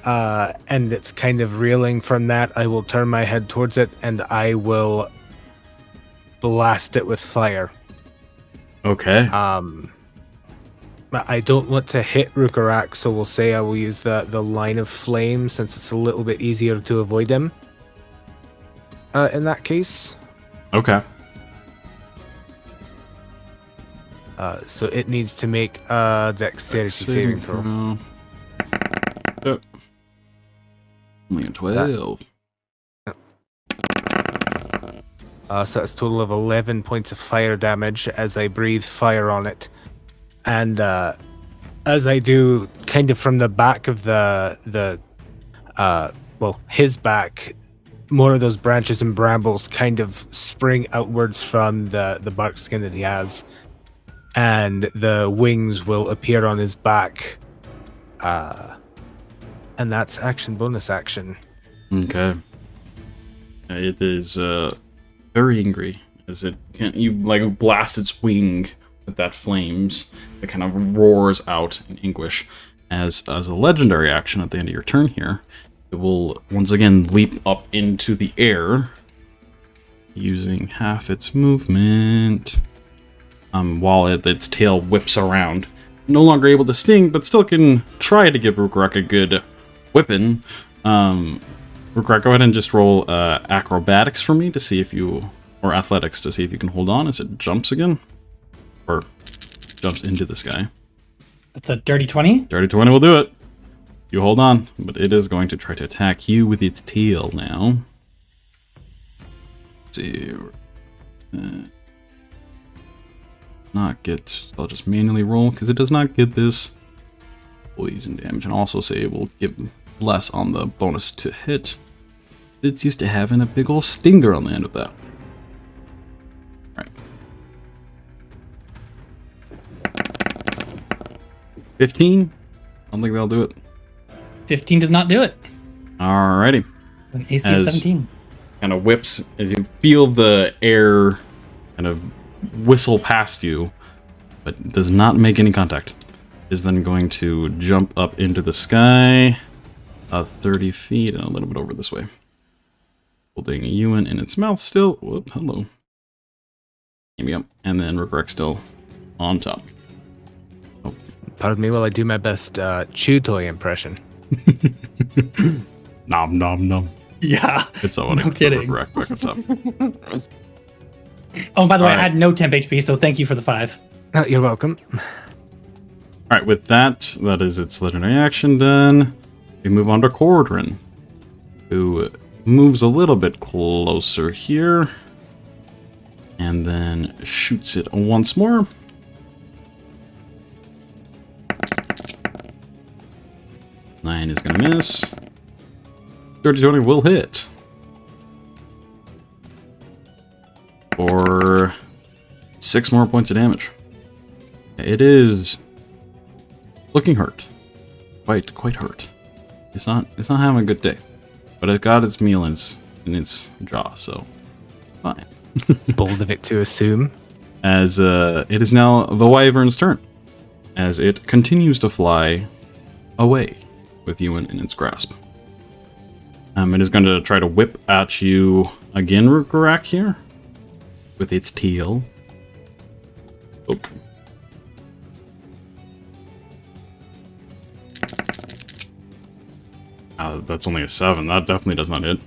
and it's kind of reeling from that, I will turn my head towards it and I will blast it with fire. Okay. But I don't want to hit Rhukkarrak, so we'll say I will use the line of flame since it's a little bit easier to avoid him. In that case. Okay. So it needs to make a dexterity saving throw. Yep. Only a 12. So that's a total of 11 points of fire damage as I breathe fire on it. And as I do, kind of from the back of his back, more of those branches and brambles kind of spring outwards from the bark skin that he has. And the wings will appear on his back. And that's bonus action. Okay. It is very angry as you like blast its wing with that flames. It kind of roars out in anguish. As a legendary action at the end of your turn here, it will once again leap up into the air using half its movement. While its tail whips around. No longer able to sting, but still can try to give Rhukkarrak a good whipping. Rhukkarrak, go ahead and just roll acrobatics for me to see if you... Or athletics to see if you can hold on as it jumps again. Or jumps into this guy. That's a dirty 20. Dirty 20 will do it. You hold on, but it is going to try to attack you with its tail now. Let's see... not get... I'll just manually roll because it does not get this poison damage, and also say it will give less on the bonus to hit. It's used to having a big old stinger on the end of that. Right. 15? I don't think that'll do it. 15 does not do it. Alrighty. An AC of 17. Kind of whips as you feel the air kind of whistle past you, but does not make any contact. Is then going to jump up into the sky 30 feet and a little bit over this way. Holding Euan in its mouth still. Whoop, hello. Yep. And then Rhukkarrak still on top. Oh. Pardon me while I do my best chew toy impression. Nom nom nom. Yeah. It's so funny. No kidding. Rhukkarrak back up top. Oh, by the way, All right. I had no temp HP, so thank you for the 5. You're welcome. Alright, with that is its legendary action done. We move on to Cordrin, who moves a little bit closer here. And then shoots it once more. Nine is going to miss. 30-20 will hit. For 6 more points of damage. It is looking hurt. Quite hurt. It's not having a good day. But it got its meal in its jaw, so fine. Bold of it to assume. As it is now the Wyvern's turn. As it continues to fly away with Euan in its grasp. It is going to try to whip at you again, Rhukkarrak, here. With its tail. Oh. That's only a 7. That definitely does not hit.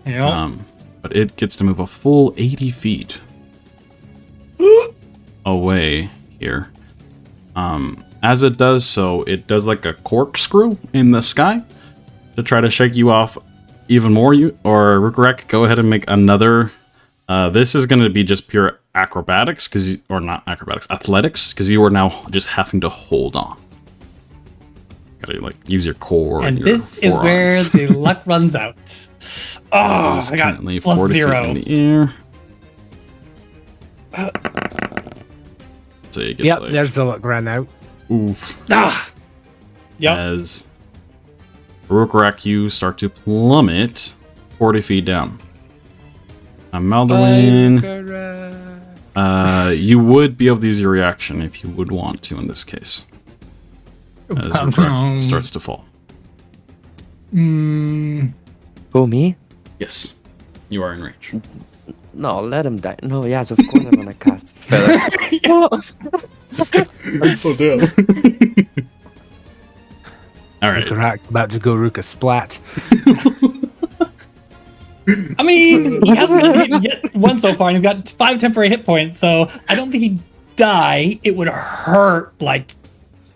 Yeah. But it gets to move a full 80 feet away here. As it does so, it does like a corkscrew in the sky to try to shake you off even more. Rhukkarrak, go ahead and make another. This is going to be just pure acrobatics, athletics, because you are now just having to hold on. Gotta like use your core. And your this is where forearms. the luck runs out. Oh, I got Currently plus 40 feet 0. in the air. So it gets Yep, like, there's the luck ran out. oof. Ah! Yep. As Rhukkarrak, you start to plummet 40 feet down. Maldorwen, you would be able to use your reaction if you would want to in this case. As Rhukkarrak starts to fall. Who, me? Yes, you are in range. No, let him die. No, yes, of course I'm gonna cast Feather. Oh, damn. All right. Rhukkarrak about to go Ruka splat. I mean, he hasn't gotten hit yet once so far, and he's got 5 temporary hit points, so I don't think he'd die. It would hurt, like,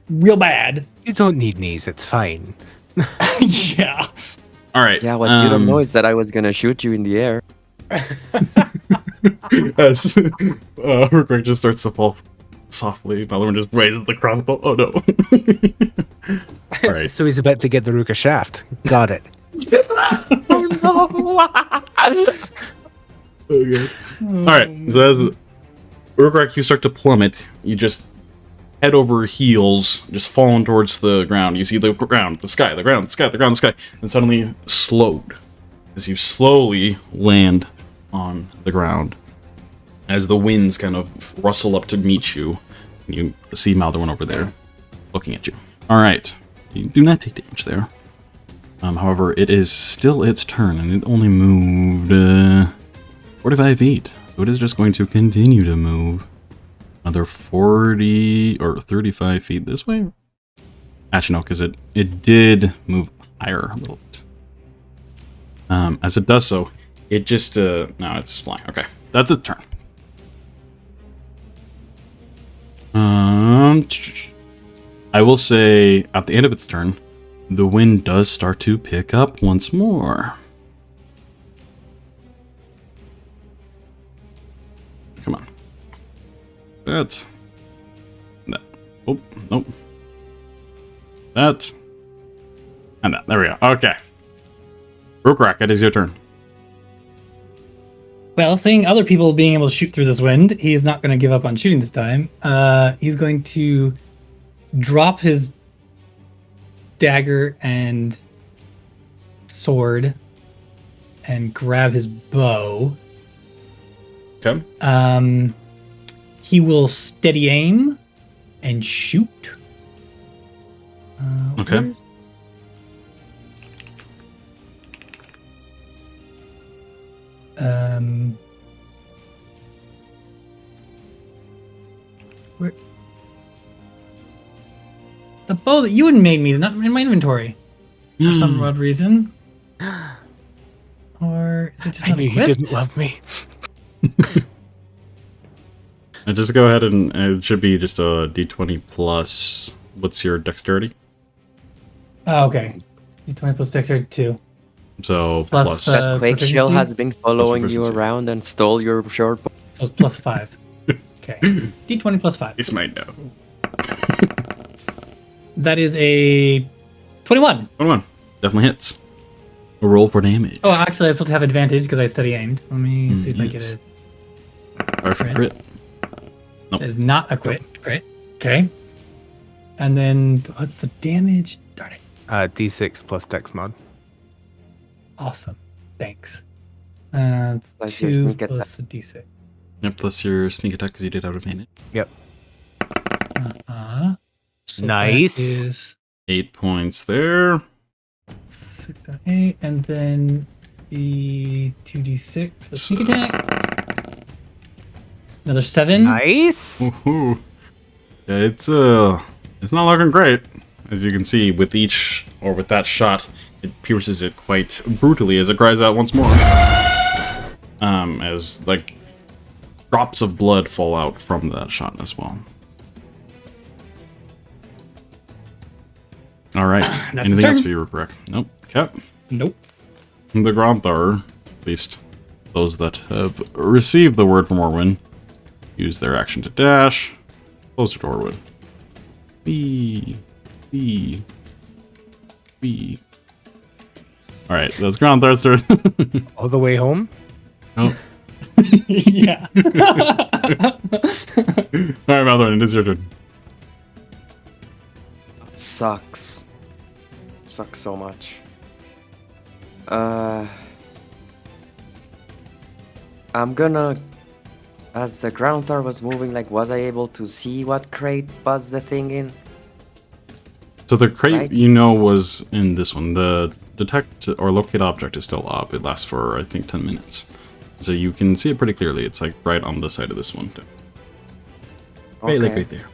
real bad. You don't need knees, it's fine. Yeah. All right. Yeah, what you don't know is that I was gonna shoot you in the air. As Rhukkarrak just starts to fall softly, Maldorwen just raises the crossbow. Oh no. All right. So he's about to get the Ruka shaft. Got it. Okay. All right. So as Rhukkarrak, you start to plummet. You just head over heels, just falling towards the ground. You see the ground, the sky, the ground, the sky, the ground, the sky, and suddenly slowed as you slowly land on the ground. As the winds kind of rustle up to meet you, you see Maldorwen over there looking at you. All right. You do not take damage there. However, it is still its turn, and it only moved 45 feet. So it is just going to continue to move another 40 or 35 feet this way. Actually, no, because it did move higher a little bit. As it does so, it just no, it's flying. Okay, that's its turn. I will say at the end of its turn, the wind does start to pick up once more. Come on. That. Oh, nope. That. And that. There we go. Okay. Rhukkarrak, it is your turn. Well, seeing other people being able to shoot through this wind, he is not going to give up on shooting this time. He's going to drop his dagger and sword and grab his bow. Okay. He will steady aim and shoot. Okay. Where the bow that Euan made me is not in my inventory for some odd reason. Or is it just I not knew you equipped? didn't love me. And just go ahead and it should be just a d20 plus. What's your dexterity? Oh, okay. D20 plus dexterity 2. So Plus, plus. That Quake Shell proficiency? has been following you proficiency. around and stole your short bow. So it's plus 5. Okay. D20 plus 5. This might know. That is a 21. 21. Definitely hits. A roll for damage. Oh, actually, I'm supposed to have advantage because I steady aimed. Let me see if I get yes. it. Perfect crit. Nope. It is not a crit. Great. Okay. And then what's the damage? Darn it. D6 plus dex mod. Awesome. Thanks. It's Plus your 2 sneak plus a d6. Yep, plus your sneak attack because you did out of advantage. Yep. So Nice. That is 8 points there. 6, 8, and then the 2d6 plus sneak attack. Another 7. Nice. Woohoo. Yeah, it's not looking great. As you can see, with that shot, it pierces it quite brutally as it cries out once more. As like drops of blood fall out from that shot as well. All right. That's Anything else turn. for you, Rhukkarrak? Nope. Cap. Nope. The Granthar, at least those that have received the word from Orwin, use their action to dash closer to Orwin. B. All right, that's Granthar's turn. All the way home? Oh. Yeah. All right, Maldorwen, it is your turn. Sucks. Sucks so much. I'm gonna... As the Groundthar was moving, like, was I able to see what crate was the thing in? So the crate, Right. you know, was in this one. The detect or locate object is still up. It lasts for, I think, 10 minutes. So you can see it pretty clearly. It's like right on the side of this one. Right, like right there.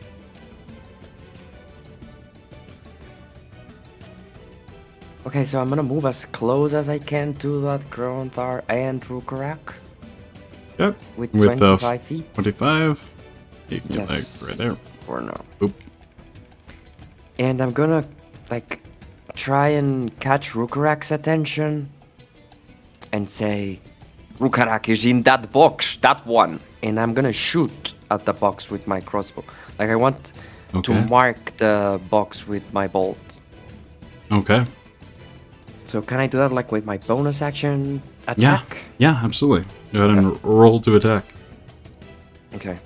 Okay, so I'm gonna move as close as I can to that Gronthar and Rhukkarrak. Yep. With 25 feet. 25. You can get Yes. like right there. For now. Oop. And I'm gonna like try and catch Rhukkarrak's attention and say, Rhukkarrak is in that box, that one. And I'm gonna shoot at the box with my crossbow. Like I want to mark the box with my bolt. Okay. So can I do that like with my bonus action attack? Yeah, absolutely. Go ahead and roll to attack. Okay.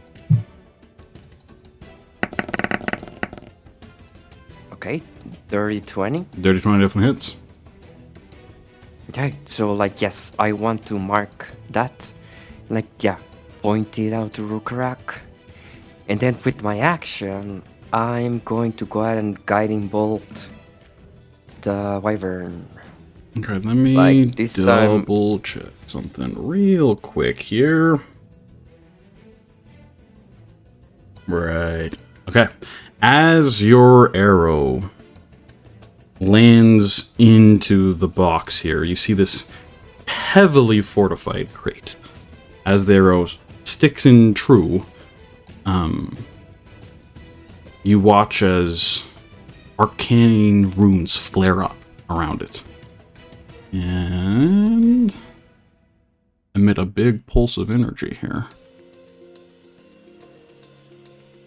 Okay, dirty 20. Dirty 20 definitely hits. Okay, so like yes, I want to mark that. Like yeah, point it out to Rhukkarrak. And then with my action, I'm going to go ahead and guiding bolt the wyvern. Okay, let me Like this double check something real quick here. Right. Okay. As your arrow lands into the box here, you see this heavily fortified crate. As the arrow sticks in true, you watch as arcane runes flare up around it. And emit a big pulse of energy here.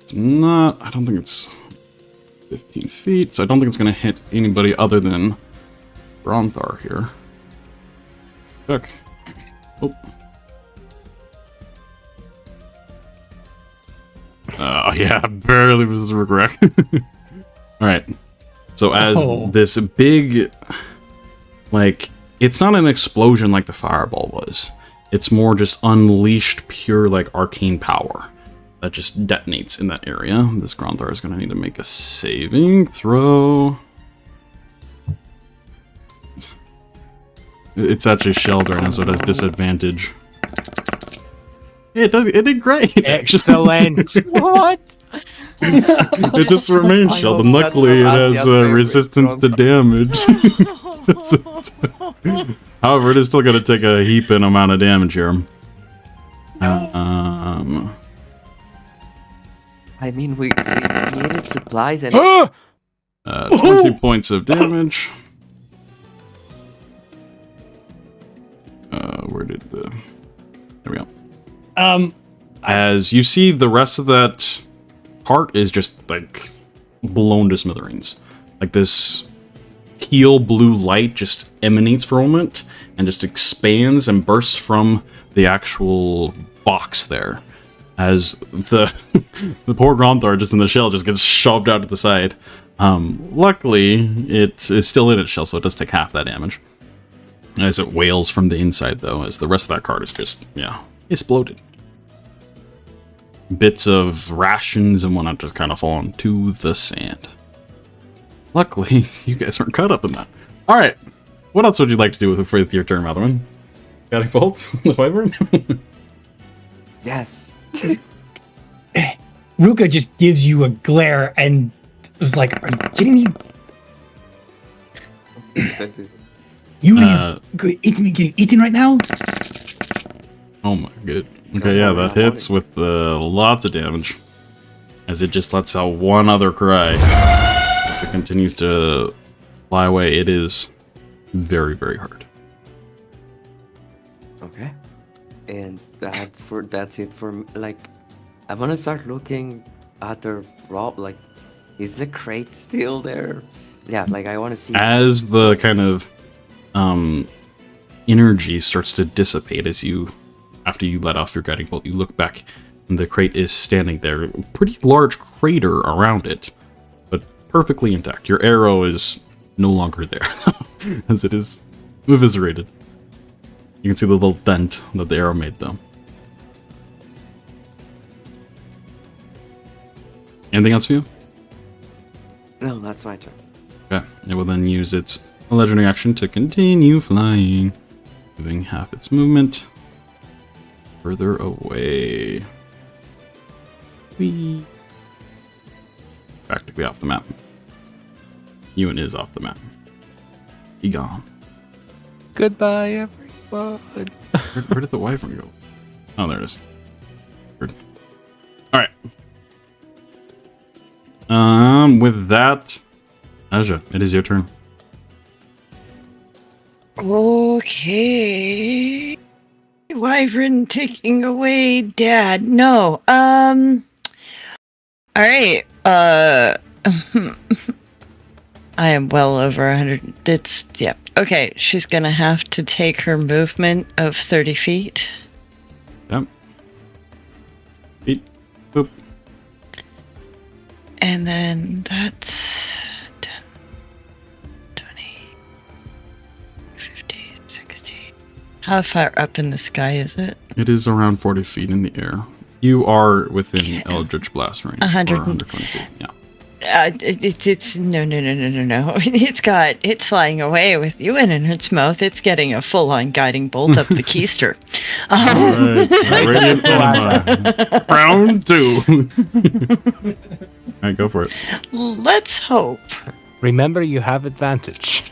It's not, I don't think it's 15 feet, so I don't think it's going to hit anybody other than Gronthar here. Check. Oh. Yeah, barely was Rhukkarrak. Alright. So as this big, like, it's not an explosion like the fireball was. It's more just unleashed pure, like, arcane power that just detonates in that area. This Gronthar is going to need to make a saving throw. It's actually shelled right now, so it has disadvantage. It did great. Excellent. What? It just remains shelled, and luckily it has resistance to damage. However, it is still going to take a heaping amount of damage here. I mean, we needed supplies and 20 points of damage. Where did the... There we go. As you see, the rest of that part is just, like, blown to smithereens. Like, this teal blue light just emanates for a moment and just expands and bursts from the actual box there. As the poor Gronthar just in the shell just gets shoved out to the side. Luckily, it is still in its shell, so it does take half that damage. As it wails from the inside, though, as the rest of that card is just, yeah, exploded. Bits of rations and whatnot just kind of fall into the sand. Luckily, you guys aren't caught up in that. Alright, what else would you like to do with your turn, Maldorwen? Guiding bolt? The wyvern? yes. Ruka just gives you a glare and was like, "Are you kidding me? You and your getting eaten right now?" Oh my good. Okay, yeah, that hits with lots of damage. As it just lets out one other cry. As it continues to fly away. It is very, very hard. Okay. And that's it for like I want to start looking at the rob, like is the crate still there? Yeah, like I want to see as the kind of energy starts to dissipate after you let off your guiding bolt. You look back and the crate is standing there, a pretty large crater around it, but perfectly intact. Your arrow is no longer there as it is eviscerated. You can see the little dent that the arrow made, though. Anything else for you? No, that's my turn. Okay, it will then use its legendary action to continue flying, moving half its movement. further away. Whee. Practically off the map. Euan is off the map. He gone. Goodbye, everyone. Where did the wyvern go? Oh, there it is. Weird. Alright. With that, Asja, it is your turn. Okay. Wyvern taking away Dad. No. All right. I am well over 100. Yeah. Okay, she's gonna have to take her movement of 30 feet. Yep. Feet. Boop. And then that's 10, 20, 50, 60. How far up in the sky is it? It is around 40 feet in the air. You are within Eldritch Blast range. 100 or 120 feet, yeah. It's no. It's flying away with Euan in its mouth. It's getting a full-on guiding bolt up the keister. Alright, round 2. Alright, go for it. Let's hope. Remember, you have advantage.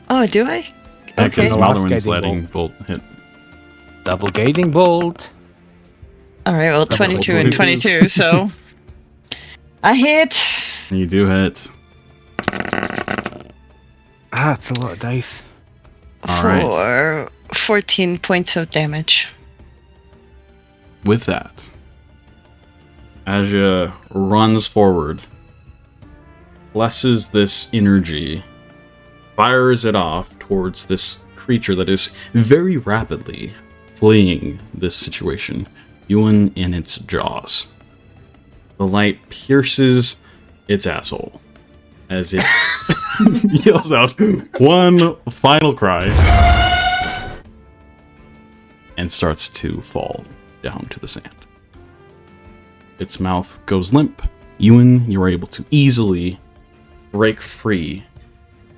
Oh, do I? Yeah, Okay. because The last Maldorwen's guiding letting bolt hit. Double guiding bolt. All right. Well, 22 and 22s. 22. So I hit. You do hit. It's a lot of dice. All right. For 14 points of damage. With that, Asja runs forward, blesses this energy, fires it off towards this creature that is very rapidly fleeing this situation, Euan in its jaws. The light pierces its asshole as it yells out one final cry and starts to fall down to the sand. Its mouth goes limp. Euan, you are able to easily break free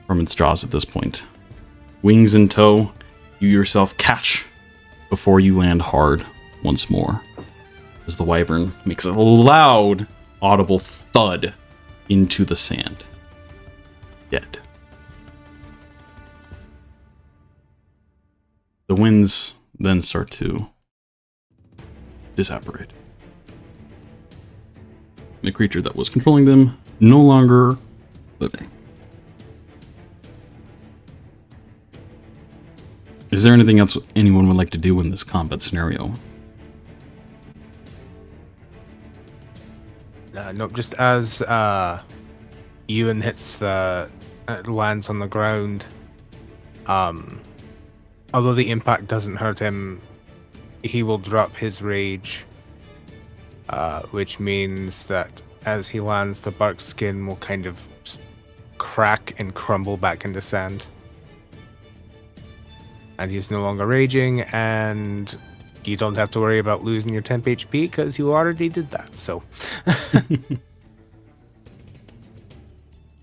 from its jaws at this point. Wings in tow, you yourself catch before you land hard once more, as the wyvern makes a loud, audible thud into the sand. Dead. The winds then start to disapparate. The creature that was controlling them no longer living. Is there anything else anyone would like to do in this combat scenario? No, just as Euan hits lands on the ground, although the impact doesn't hurt him, he will drop his rage, which means that as he lands, the bark skin will kind of just crack and crumble back into sand. And he's no longer raging, and you don't have to worry about losing your temp HP because you already did that, so.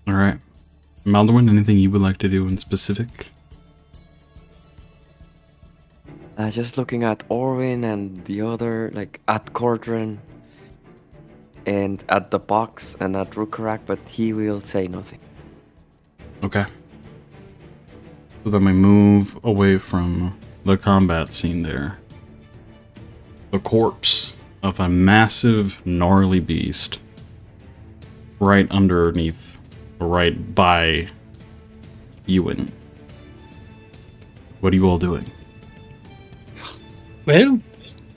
Alright. Maldorwen, anything you would like to do in specific? Just looking at Orwin and the other, like at Cordran and at the box and at Rhukkarrak, but he will say nothing. Okay. So then we move away from the combat scene there. The corpse of a massive, gnarly beast right underneath, right by Euan. What are you all doing? Well,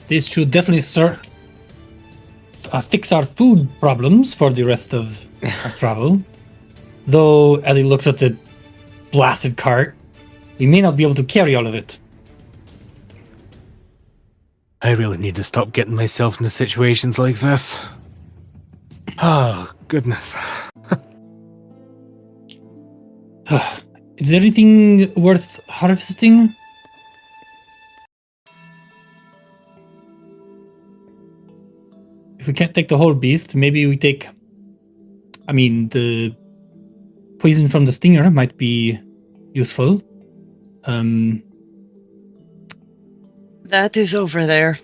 this should definitely start fix our food problems for the rest of our travel. Though, as he looks at the blasted cart, we may not be able to carry all of it. I really need to stop getting myself into situations like this. Oh, goodness. Is there anything worth harvesting? If we can't take the whole beast, maybe we take... I mean, the poison from the stinger might be useful. The That is over there.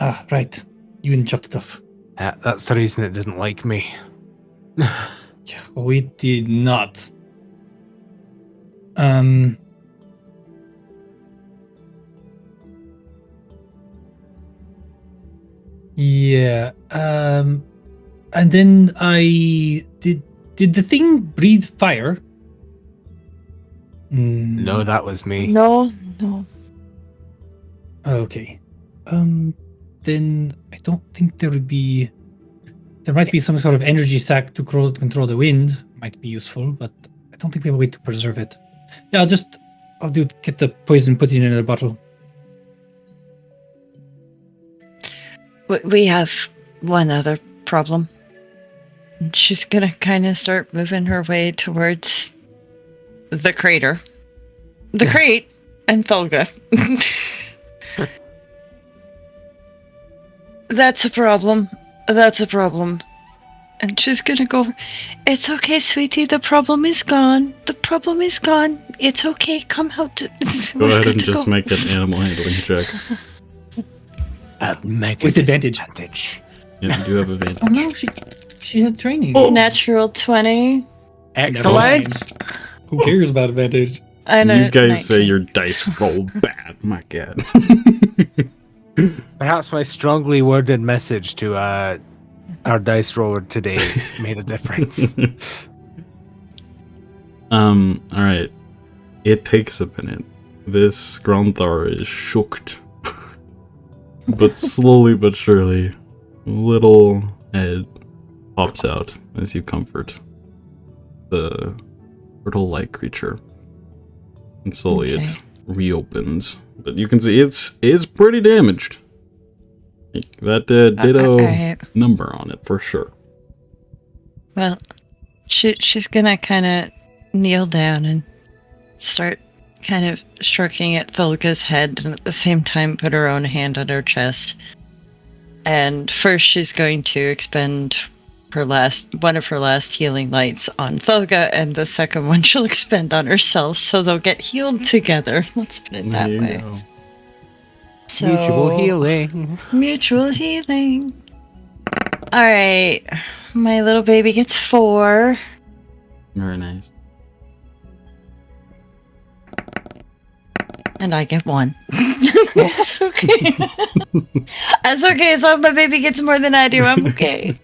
Ah, right. You chopped it off. That's the reason it didn't like me. We did not. Yeah. And then I did the thing breathe fire? No, that was me. No. Okay. Then I don't think there might be some sort of energy sac to control the wind. Might be useful, but I don't think we have a way to preserve it. Yeah, get the poison, put it in a bottle. We have one other problem. She's gonna kind of start moving her way towards the crater. The crate and Tholga. That's a problem. And she's gonna go, it's okay, sweetie, the problem is gone. It's okay, come out. Go ahead and just make an animal handling check. With advantage. Yeah, you do have advantage. Oh no, she had training. Natural 20. Excellent. Who cares about advantage? I know. You guys say your dice roll bad. My God. Perhaps my strongly worded message to our dice roller today made a difference. Alright. It takes a minute. This Granthar is shocked. But slowly but surely, little head pops out as you comfort the turtle-like creature. And slowly it reopens. But you can see it's pretty damaged. That ditto number on it for sure. Well, she's gonna kind of kneel down and start kind of stroking at Tholga's head, and at the same time put her own hand on her chest. And first she's going to expend one of her last healing lights on Tholga, and the second one she'll expend on herself, so they'll get healed together. Let's put it that way. Go. So, Mutual healing. Alright. My little baby gets 4. Very nice. And I get 1. That's okay. That's okay, as long as my baby gets more than I do, I'm okay.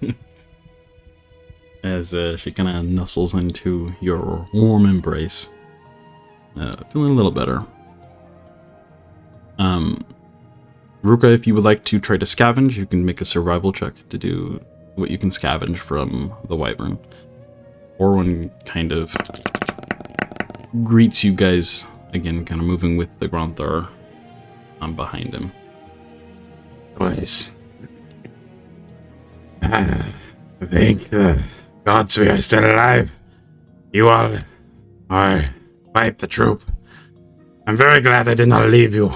As she kind of nuzzles into your warm embrace. Feeling a little better. Ruka, if you would like to try to scavenge, you can make a survival check to do what you can scavenge from the wyvern. Orwin kind of greets you guys again, kind of moving with the Granthar behind him. Boys. Thank the gods we are still alive. You all are quite the troop. I'm very glad I did not leave you.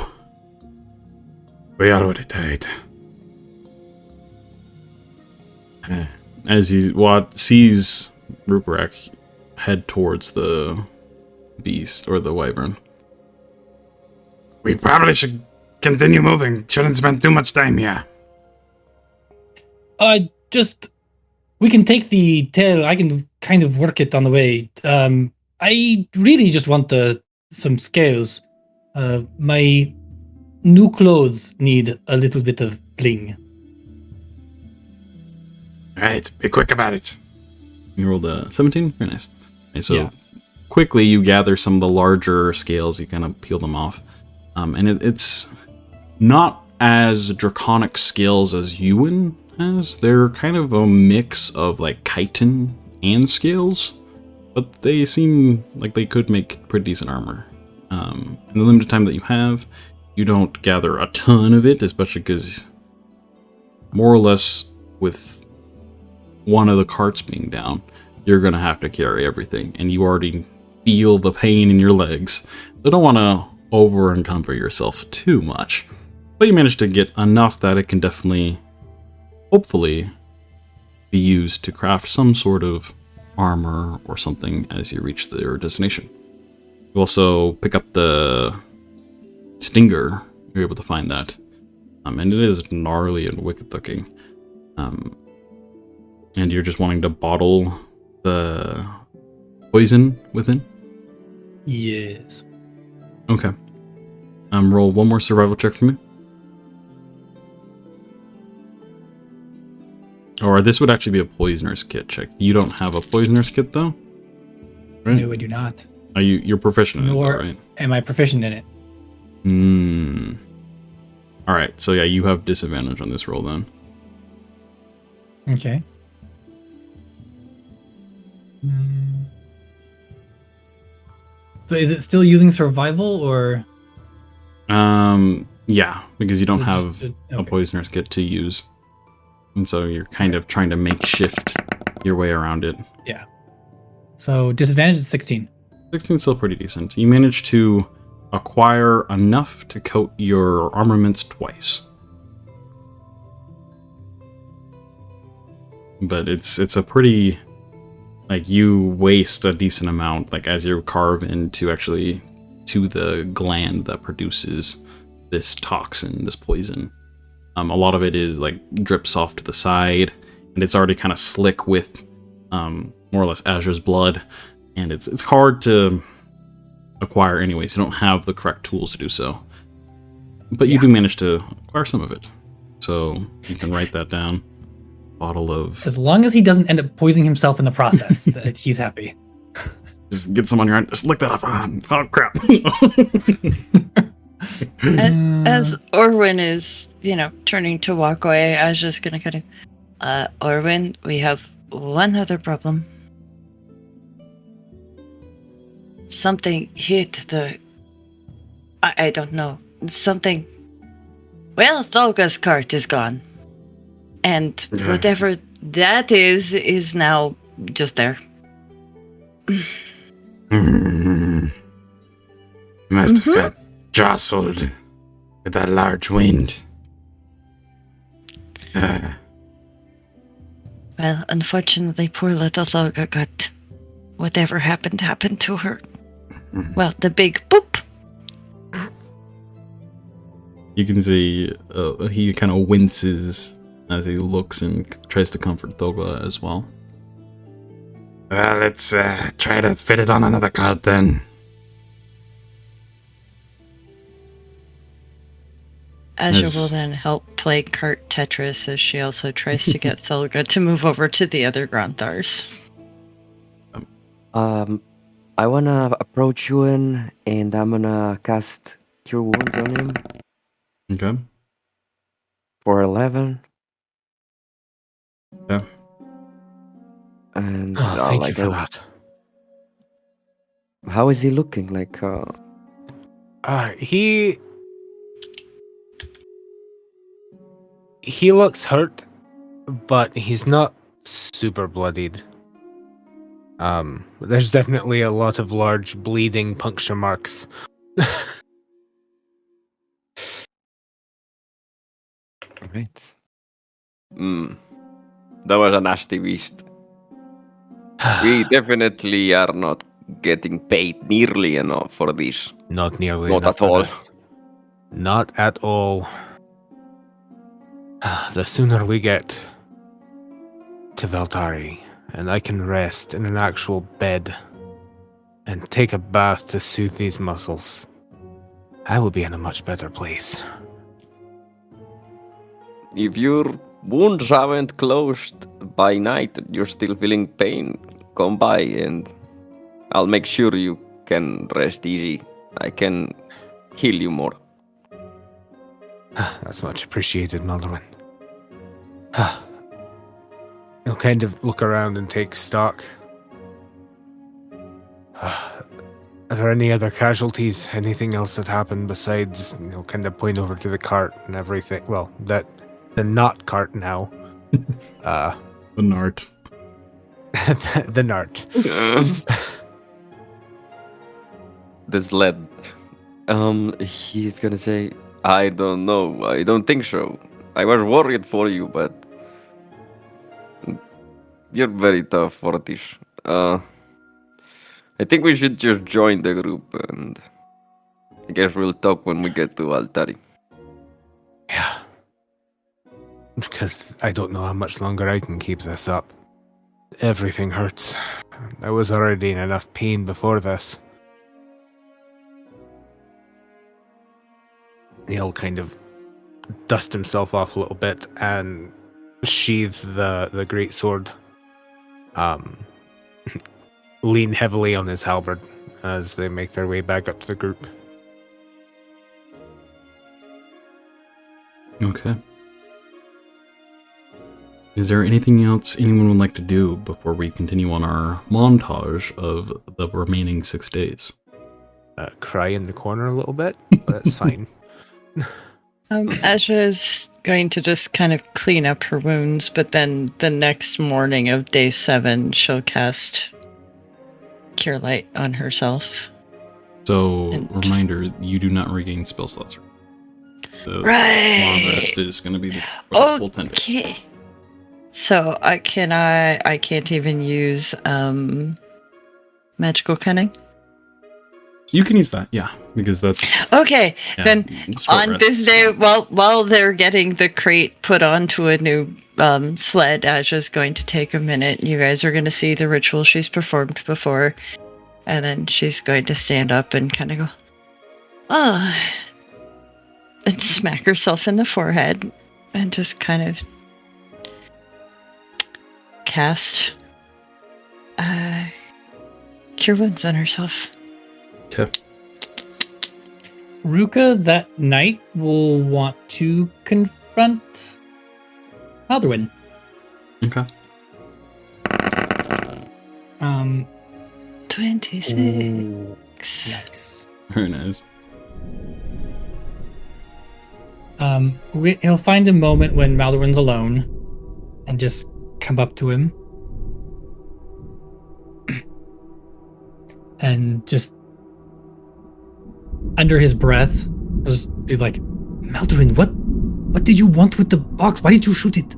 We all would have died. As he sees Rhukkarrak head towards the beast or the wyvern. We probably should continue moving. Shouldn't spend too much time here. We can take the tail. I can kind of work it on the way. I really just want some scales. My new clothes need a little bit of bling. Alright, be quick about it. You rolled a 17? Very nice. Okay, so quickly you gather some of the larger scales, you kind of peel them off. And it's not as draconic scales as Euan has. They're kind of a mix of like chitin and scales, but they seem like they could make pretty decent armor. In the limited time that you have, you don't gather a ton of it, especially because more or less with one of the carts being down, you're going to have to carry everything, and you already feel the pain in your legs. So don't want to over-encumber yourself too much. But you managed to get enough that it can definitely, hopefully, be used to craft some sort of armor or something as you reach your destination. You also pick up the Stinger, you're able to find that. And it is gnarly and wicked looking. And you're just wanting to bottle the poison within? Yes. Okay. Roll one more survival check for me. Or this would actually be a poisoner's kit check. You don't have a poisoner's kit though? Right? No, I do not. Are you're proficient in it, Nor though, right? am I proficient in it. Alright, so yeah, you have disadvantage on this roll then. Okay. So is it still using survival or? Yeah, because you don't have a Okay. poisoner's kit to use. And so you're kind of trying to makeshift your way around it. Yeah. So disadvantage is 16. 16 is still pretty decent. You managed to acquire enough to coat your armaments twice. But it's a pretty, like, you waste a decent amount, like, as you carve into actually to the gland that produces this toxin, this poison. A lot of it is like drips off to the side, and it's already kind of slick with more or less Asja's blood, and it's hard to acquire anyways. You don't have the correct tools to do so, but you do manage to acquire some of it, so you can write that down. Bottle of, As long as he doesn't end up poisoning himself in the process, that he's happy. just get some on your hand. Just lick that off. Oh crap! As Orwin is, turning to walk away, I was just gonna kind of, Orwin, we have one other problem. Something hit the, I don't know, something, well, Tholga's cart is gone. And whatever that is now just there. Must have got jostled with that large wind. Well, unfortunately, poor little Tholga got whatever happened to her. Well, the big boop. You can see he kind of winces as he looks and tries to comfort Thogla as well. Well, let's try to fit it on another card then. Asja will then help play cart Tetris as she also tries to get Tholga to move over to the other Grantars. I wanna approach Euan and I'm gonna cast Cure Wounds on him Okay. for 11. Yeah. And Thank you for that. How is he looking? Like, he looks hurt, but he's not super bloodied. There's definitely a lot of large bleeding puncture marks. right. That was a nasty beast. We definitely are not getting paid nearly enough for this. Not nearly Not enough at for all. that. Not at all. The sooner we get to Valtari, and I can rest in an actual bed and take a bath to soothe these muscles, I will be in a much better place. If your wounds haven't closed by night, you're still feeling pain, come by and I'll make sure you can rest easy. I can heal you more. That's much appreciated, Maldorwen. He'll kind of look around and take stock. Are there any other casualties? Anything else that happened besides, kind of point over to the cart and everything? Well, the not cart now. The Nart. The Nart. The sled. He's gonna say, I don't know. I don't think so. I was worried for you, but you're very tough for this. I think we should just join the group and I guess we'll talk when we get to Valtari. Yeah. Because I don't know how much longer I can keep this up. Everything hurts. I was already in enough pain before this. He'll kind of dust himself off a little bit and sheathe the great sword. Lean heavily on his halberd as they make their way back up to the group. Okay. Is there anything else anyone would like to do before we continue on our montage of the remaining 6 days? Cry in the corner a little bit, but that's fine. Asja is going to just kind of clean up her wounds, but then the next morning of day 7, she'll cast Cure Light on herself. So, And reminder, you do not regain spell slots. The long Right. rest is going to be the full 10 days. Okay. So I can't even use magical cunning. You can use that, yeah, because that's Okay, yeah, then short on rest. this day, while they're getting the crate put onto a new sled, Asja's going to take a minute. You guys are going to see the ritual she's performed before, and then she's going to stand up and kind of go, "Oh," and smack herself in the forehead, and just kind of cast Cure Wounds on herself. Okay. Ruka that night will want to confront Maldorwen. Okay. 26. Nice. Very nice. He'll find a moment when Maldorwen's alone and just come up to him and just under his breath just be like, Maldorwen, what did you want with the box? Why did you shoot it?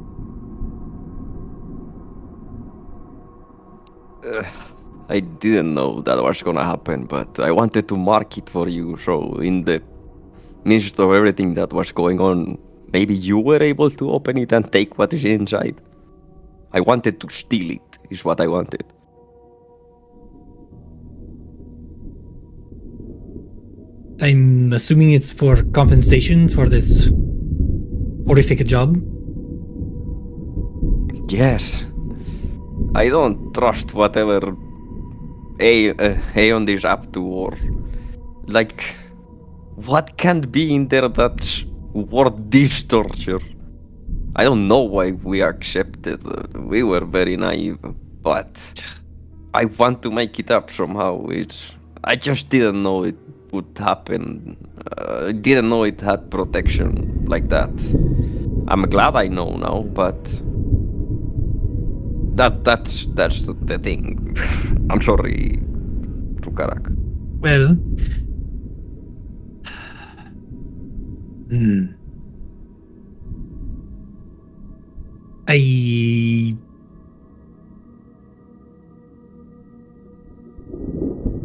I didn't know that was gonna happen, but I wanted to mark it for you, so in the midst of everything that was going on, maybe you were able to open it and take what is inside. I wanted to steal it, is what I wanted. I'm assuming it's for compensation for this horrific job. Yes. I don't trust whatever Aeon is up to, or like, what can be in there that's worth this torture? I don't know why we accepted. We were very naive, but I want to make it up somehow. I just didn't know it would happen. I didn't know it had protection like that. I'm glad I know now, but that's the thing. I'm sorry, Rhukkarrak. Well,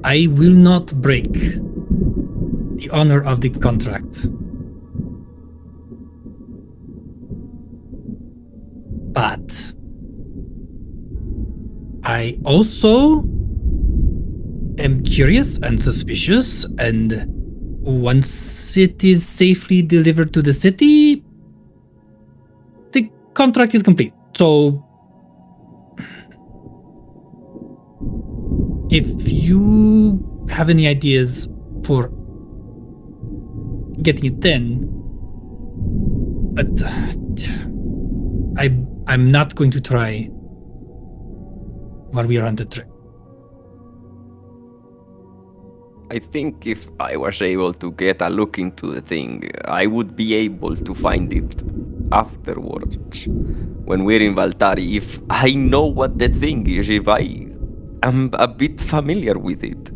I will not break the honor of the contract. But I also am curious and suspicious, and once it is safely delivered to the city, the contract is complete. So if you have any ideas for getting it then, but I'm not going to try while we are on the trip. I think if I was able to get a look into the thing, I would be able to find it afterwards. When we're in Valtari, if I know what the thing is, if I am a bit familiar with it,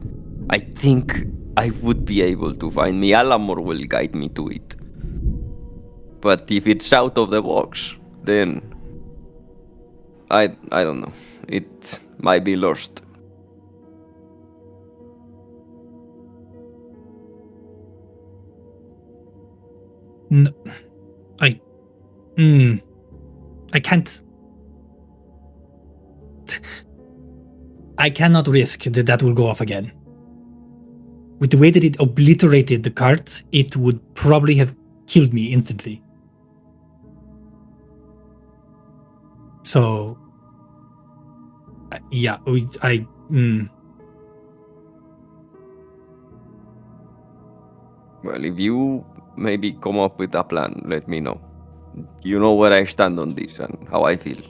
I think I would be able to find me. Alamor will guide me to it. But if it's out of the box, then I don't know. It might be lost. No, I can't. I cannot risk that will go off again. With the way that it obliterated the cart, it would probably have killed me instantly. So, yeah, Well, if you maybe come up with a plan, let me know. You know where I stand on this and how I feel.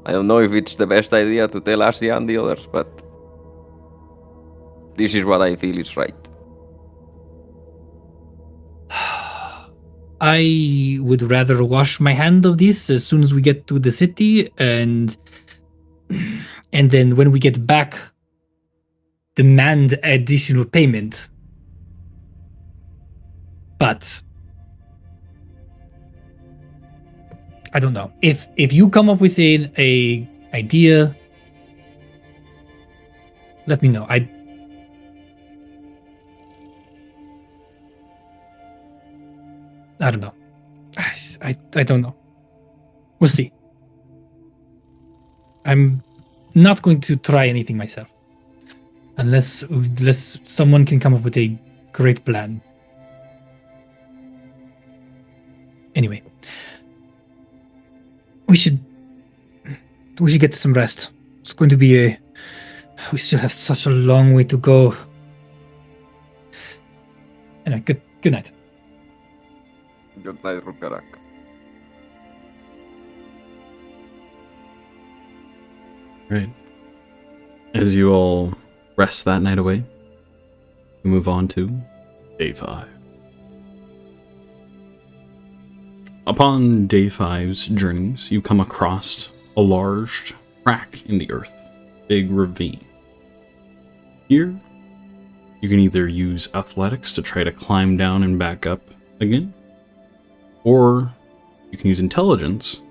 I don't know if it's the best idea to tell Asja and the others, but this is what I feel is right. I would rather wash my hand of this as soon as we get to the city, and then when we get back, demand additional payment. But I don't know. If you come up with a idea, let me know. I don't know. I don't know. We'll see. I'm not going to try anything myself. Unless someone can come up with a great plan. Anyway. We should get some rest. It's going to be we still have such a long way to go. Anyway, good night. Good night, Rhukkarrak. Right. As you all rest that night away, we move on to day 5. Upon day 5's journeys, you come across a large crack in the earth, big ravine. Here, you can either use athletics to try to climb down and back up again, or you can use intelligence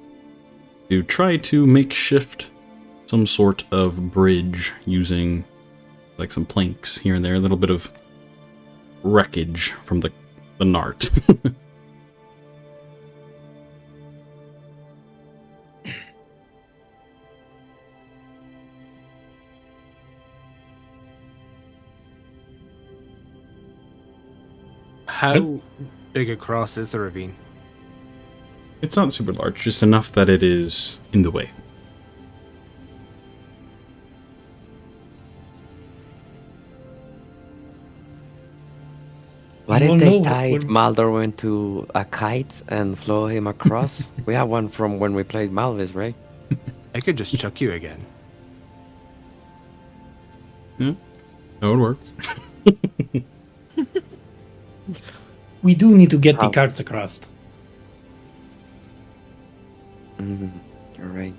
to try to makeshift some sort of bridge using like some planks here and there, a little bit of wreckage from the Nart. How big across is the ravine? It's not super large, just enough that it is in the way. What if Well, they no, tied we're- Maldorwen to a kite and flew him across? We have one from when we played Malvis, right? I could just chuck you again. That would work. We do need to get the How? carts across. You're right.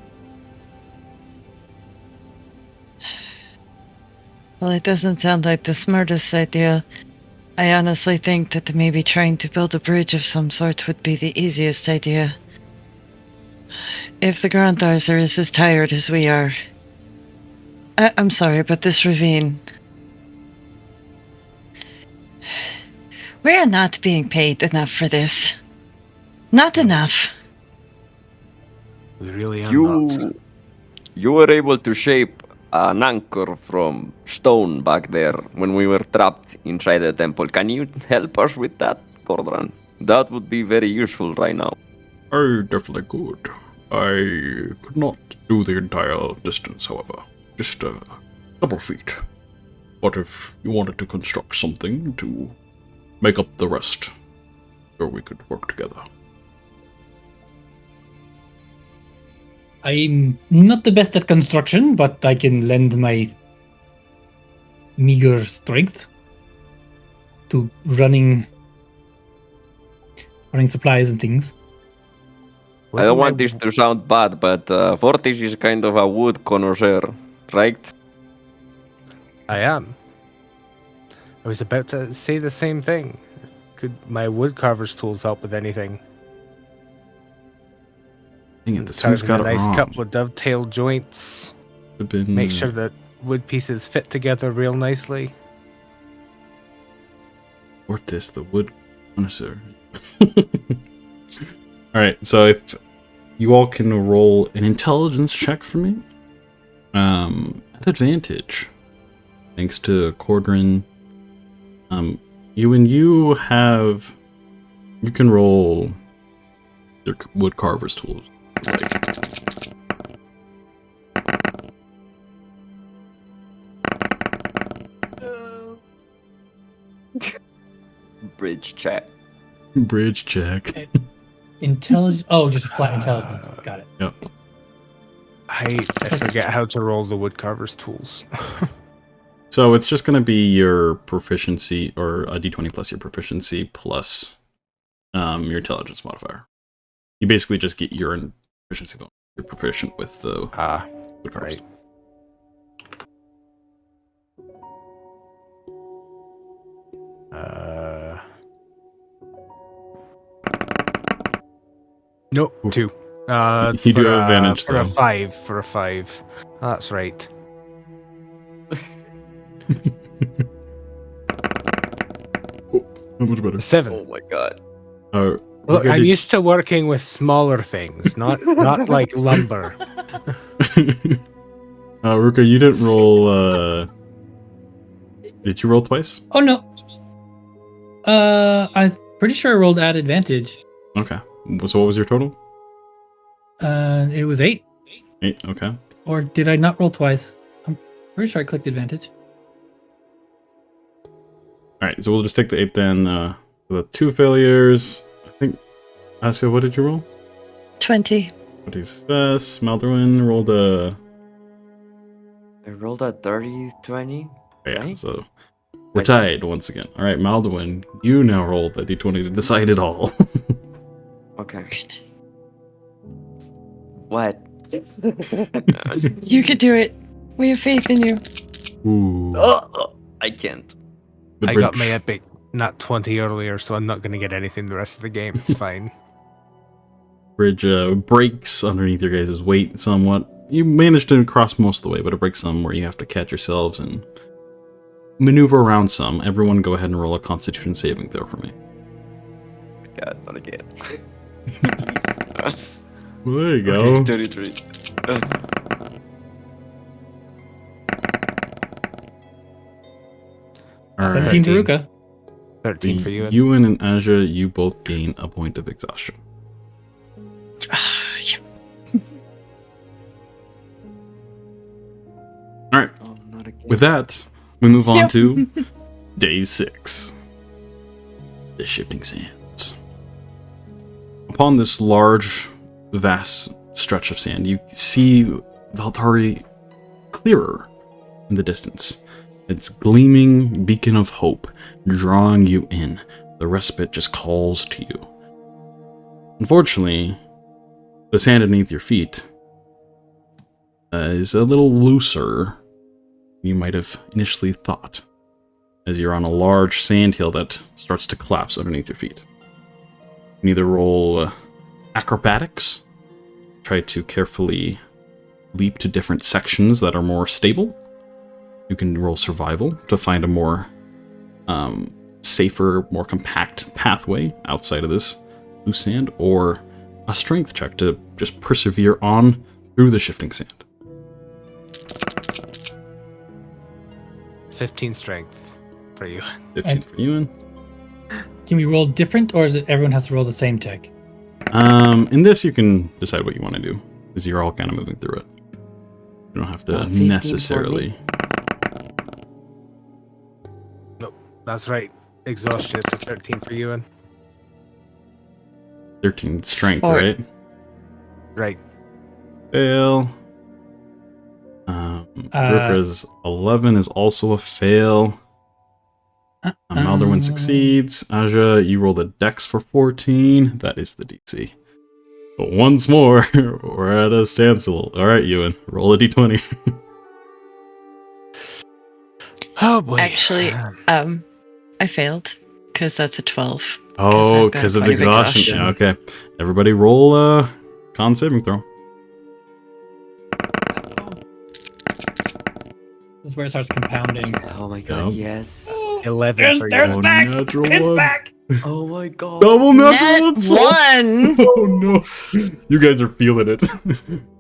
Well, it doesn't sound like the smartest idea. I honestly think that maybe trying to build a bridge of some sort would be the easiest idea. If the Granthars are as tired as we are. I'm sorry, but this ravine... We are not being paid enough for this. Not enough. We really are not. You were able to shape an anchor from stone back there when we were trapped inside the temple. Can you help us with that, Cordran? That would be very useful right now. I definitely could. I could not do the entire distance, however. Just a couple feet. But if you wanted to construct something to make up the rest, sure we could work together. I'm not the best at construction, but I can lend my meager strength to running supplies and things. I don't want this to sound bad, but Fortis is kind of a wood connoisseur, right? I am. I was about to say the same thing. Could my woodcarver's tools help with anything? Dang it, this one's got Carving it a nice wrong. couple of dovetail joints. Could've been- Make sure that wood pieces fit together real nicely. Ortis, the wood connoisseur. Alright, so if you all can roll an intelligence check for me. At advantage. Thanks to Cordrin. You can roll your wood carver's tools. Bridge check. Bridge check. Intelligence. Oh, just flat intelligence. Got it. Yep. I forget how to roll the woodcarver's tools. So it's just going to be your proficiency, or a d20 plus your proficiency plus your intelligence modifier. You basically just get your proficiency bonus. You're proficient with the woodcarvers. Right. Nope, 2. You do have advantage, for though. For a 5. That's right. How much better? 7. Oh my god. Look, I'm used to working with smaller things, not like lumber. Ruka, you didn't roll. Did you roll twice? Oh no. I'm pretty sure I rolled at advantage. Okay. So what was your total? It was 8. 8. Okay. Or did I not roll twice? I'm pretty sure I clicked advantage. All right. So we'll just take the 8 then. The 2 failures. I think. Asja, what did you roll? 20. What is this? Maldorwen rolled a. I rolled a 30-20. Yeah. Right? So we're tied once again. All right, Maldorwen, you now roll the d20 to decide it all. Okay. What? You could do it. We have faith in you. Ooh. Oh, I can't. The I got bridge- my epic nat 20 earlier, so I'm not going to get anything the rest of the game. It's fine. Bridge breaks underneath your guys' weight somewhat. You managed to cross most of the way, but it breaks some where you have to catch yourselves and maneuver around some. Everyone go ahead and roll a Constitution saving throw for me. God, not again. Well, there you go. Okay, 33. 17 to Ruka. 13 for you. Euan and Asja, you both gain a point of exhaustion. Yeah. Alright, Oh, not again. with that, we move on Yep. to Day 6. The Shifting Sands. Upon this large, vast stretch of sand, you see Valtari clearer in the distance. Its gleaming beacon of hope drawing you in. The respite just calls to you. Unfortunately, the sand beneath your feet is a little looser than you might have initially thought, as you're on a large sand hill that starts to collapse underneath your feet. You can either roll acrobatics, try to carefully leap to different sections that are more stable. You can roll survival to find a more safer, more compact pathway outside of this loose sand, or a strength check to just persevere on through the shifting sand. 15 strength for you. 15 for Euan. Can we roll different, or is it everyone has to roll the same check? In this, you can decide what you want to do, because you're all kind of moving through it. You don't have to 15 for me. necessarily. Nope, that's right. Exhaustion, it's a 13 for you. 13 strength, Or- right? Right. Fail. Rukkarrak's 11 is also a fail. Maldorwen succeeds. Asja, you rolled a dex for 14. That is the DC. But once more, we're at a standstill. Alright, Euan, roll a d20. Oh boy. Actually, I failed because that's a 12. Oh, I've got because of point of exhaustion. Yeah, okay. Everybody roll a con saving throw. This is where it starts compounding. Oh my god, Yep. yes. 11 for There's you. back. natural It's one. back. Oh my god. Double Nat natural ones. 1. Oh no. You guys are feeling it.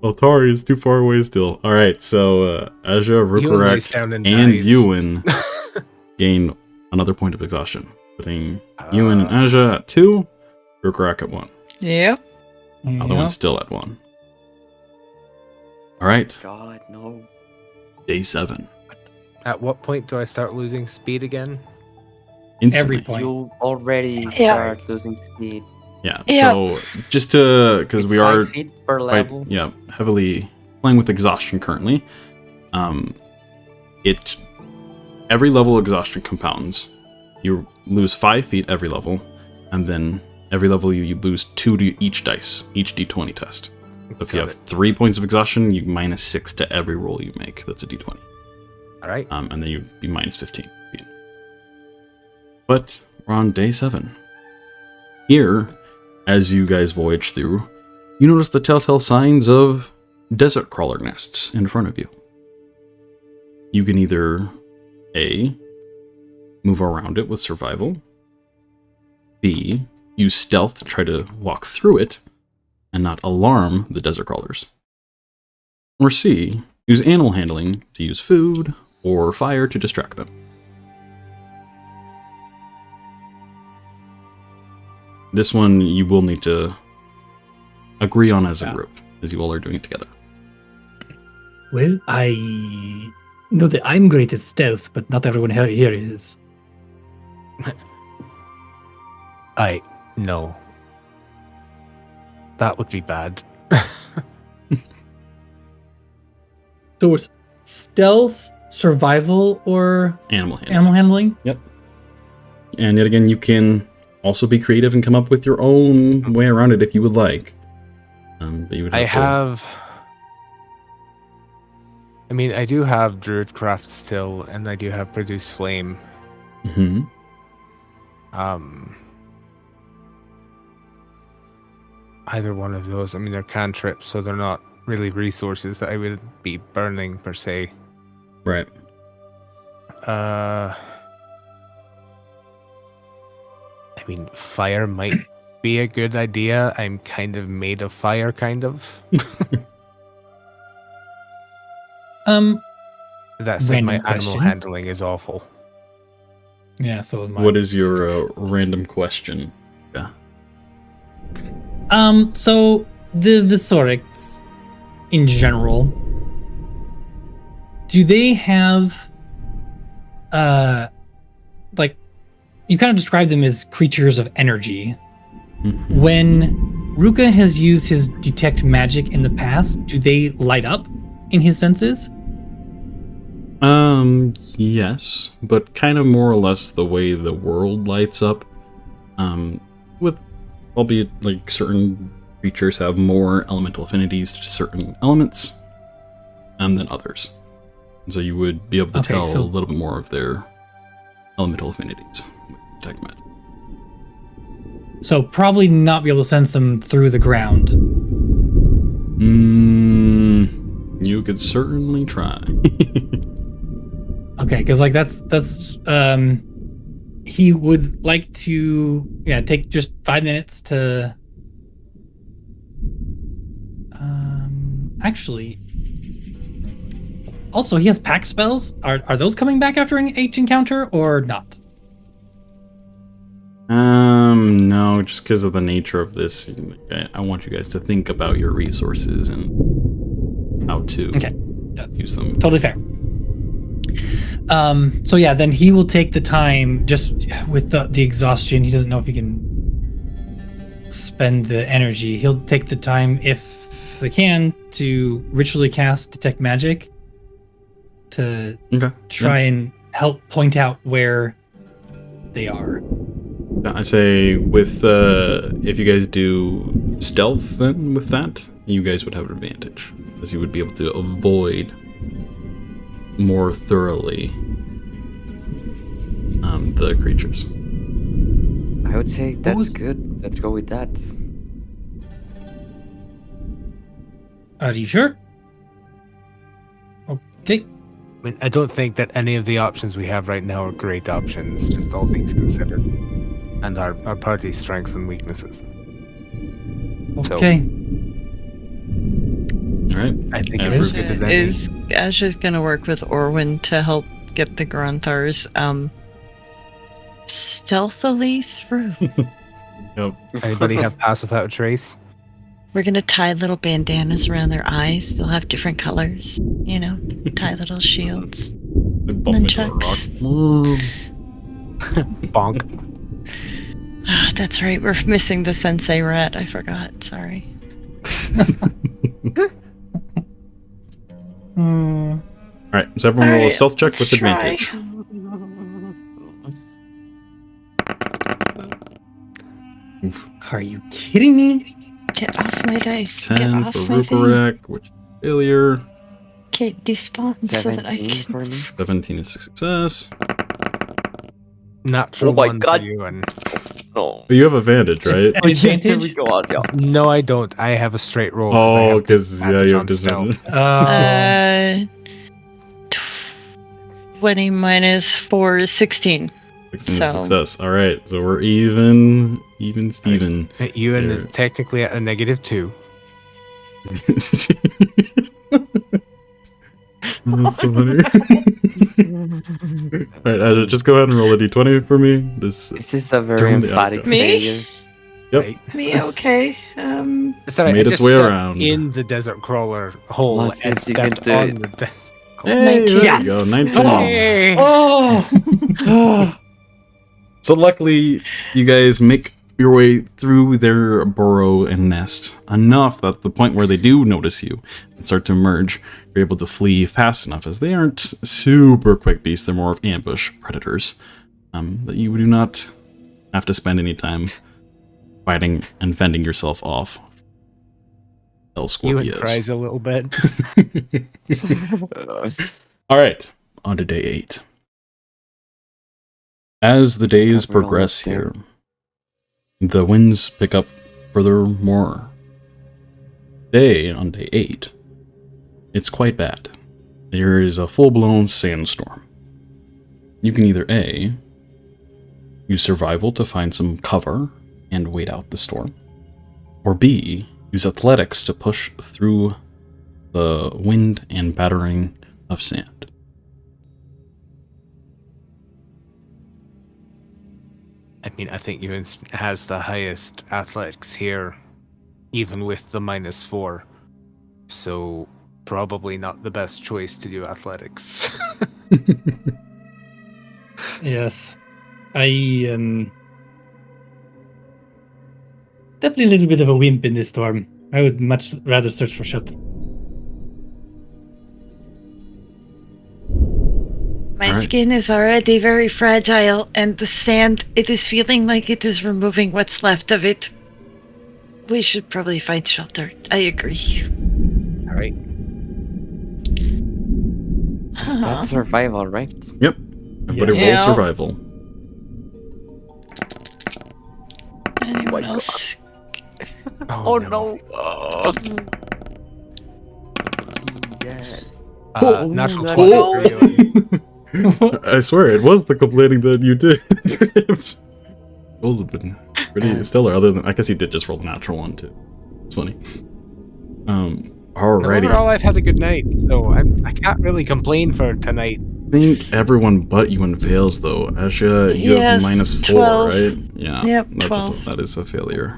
Valtari is too far away still. Alright, so Asja, Euan lays Rhukkarrak, down and dies. Yuan gain another point of exhaustion. Putting Yuan and Asja at 2, Rhukkarrak at 1. Yep. Other one's still at 1. Alright, God, no. day 7. At what point do I start losing speed again? Instantly. Every point. You already Yeah. start losing speed. Yeah, Yeah. so just to, because It's we 5 are feet per quite, level. heavily playing with exhaustion currently. Every level exhaustion compounds. You lose 5 feet every level, and then every level you lose 2 to each dice, each d20 test. So if you Got have 3 points of exhaustion, you minus 6 to every roll you make. That's a d20. All right. And then you'd be minus 15 feet. But we're on day 7. Here, as you guys voyage through, you notice the telltale signs of desert crawler nests in front of you. You can either A, move around it with survival, B, use stealth to try to walk through it and not alarm the desert crawlers, or C, use animal handling to use food or fire to distract them. This one you will need to agree on as a group, as you all are doing it together. Well, I know that I'm great at stealth, but not everyone here is. No. That would be bad. So it's stealth, survival, or Animal handling. animal handling? Yep. And yet again, you can also be creative and come up with your own way around it if you would like. But you would have I do have Druidcraft still, and I do have Produce Flame. Mm-hmm. Either one of those. They're cantrips, so they're not really resources that I would be burning per se. Right. Fire might be a good idea. I'm kind of made of fire, kind of. That said, my Random question. animal handling is awful. Yeah, so is mine. What is your random question? Yeah. So the Visorics, in general, do they have, you kind of describe them as creatures of energy. Mhm. When Ruka has used his detect magic in the past, do they light up in his senses? Yes, but kind of more or less the way the world lights up. With, albeit, like, certain creatures have more elemental affinities to certain elements than others. So you would be able to tell a little bit more of their elemental affinities with detect magic. So probably not be able to sense them through the ground. You could certainly try. Okay, because that's he would like to take just 5 minutes to actually. Also, he has pack spells. Are those coming back after each encounter or not? No, just because of the nature of this, I want you guys to think about your resources and how to use them. Totally fair. So yeah, then he will take the time, just with the exhaustion. He doesn't know if he can spend the energy. He'll take the time, if they can, to ritually cast detect magic to try and help point out where they are. I say with if you guys do stealth, then with that, you guys would have an advantage, as you would be able to avoid more thoroughly the creatures. I would say that's good. Let's go with that. Are you sure? Okay. mean, I don't think that any of the options we have right now are great options, just all things considered. And our party's strengths and weaknesses. Okay. All right. I think And it's as Ruk- good as any. Is Asja's gonna work with Orwin to help get the Granthars stealthily through. Yep. Anybody have pass without a trace? We're gonna tie little bandanas around their eyes. They'll have different colors, you know. Tie little shields. Bump into a rock. Bonk. Ah, that's right. We're missing the sensei rat. I forgot. Sorry. All right. So everyone roll a stealth check with advantage. Are you kidding me? Get off my dice. Get 10 off for my thing. Rhukkarrak, which is failure. Okay, despawn so that I 17 can. for me. 17 is a success. Natural Oh my one God. for you, and No. But you have advantage, right? Oh, yes, there we Advantage? go, Asja. no, I don't. I have a straight roll. Oh, because yeah, you have on stealth. disadvantage. 20 minus 4 is 16. 16 is a So- success. All right, so we're even Steven. Ewan is There. technically at a -2. That's so funny. Alright, just go ahead and roll a d20 for me. This is a very Turn the emphatic outcome. Me? failure. Yep. Right? Me, okay. It's alright. Made I its just way stepped around. in the desert crawler hole Let's see and if you can stepped do on it. the Hey, there Yes! you go, 19. Hey! Oh! So luckily, you guys make your way through their burrow and nest enough that the point where they do notice you and start to emerge, you're able to flee fast enough, as they aren't super quick beasts. They're more of ambush predators. That you do not have to spend any time fighting and fending yourself off. El Ewan Scorpios. cries a little bit. All right, on to day 8. As the days Cover all progress up there. here, the winds pick up furthermore. On day 8, it's quite bad. There is a full-blown sandstorm. You can either A, use survival to find some cover and wait out the storm, or B, use athletics to push through the wind and battering of sand. I mean, I think Ewan has the highest athletics here, even with the -4. So probably not the best choice to do athletics. Yes. I definitely a little bit of a wimp in this storm. I would much rather search for shelter. My Alright. skin is already very fragile, and the sand, it is feeling like it is removing what's left of it. We should probably find shelter. I agree. All right. That's survival, right? Yep. Everybody Yes. roll Yeah. survival. Anyone else? Oh no! Oh. Jesus. Natural no. 20 for Ewan. I swear, it was the complaining that you did. Rolls have been pretty stellar, other than, I guess you did just roll the natural one, too. It's funny. Alrighty. Overall, I've had a good night, so I can't really complain for tonight. I think everyone but you fails, though. Asja, you have Yes, -4, 12. right? Yeah. Yep, that's 12. that is a failure.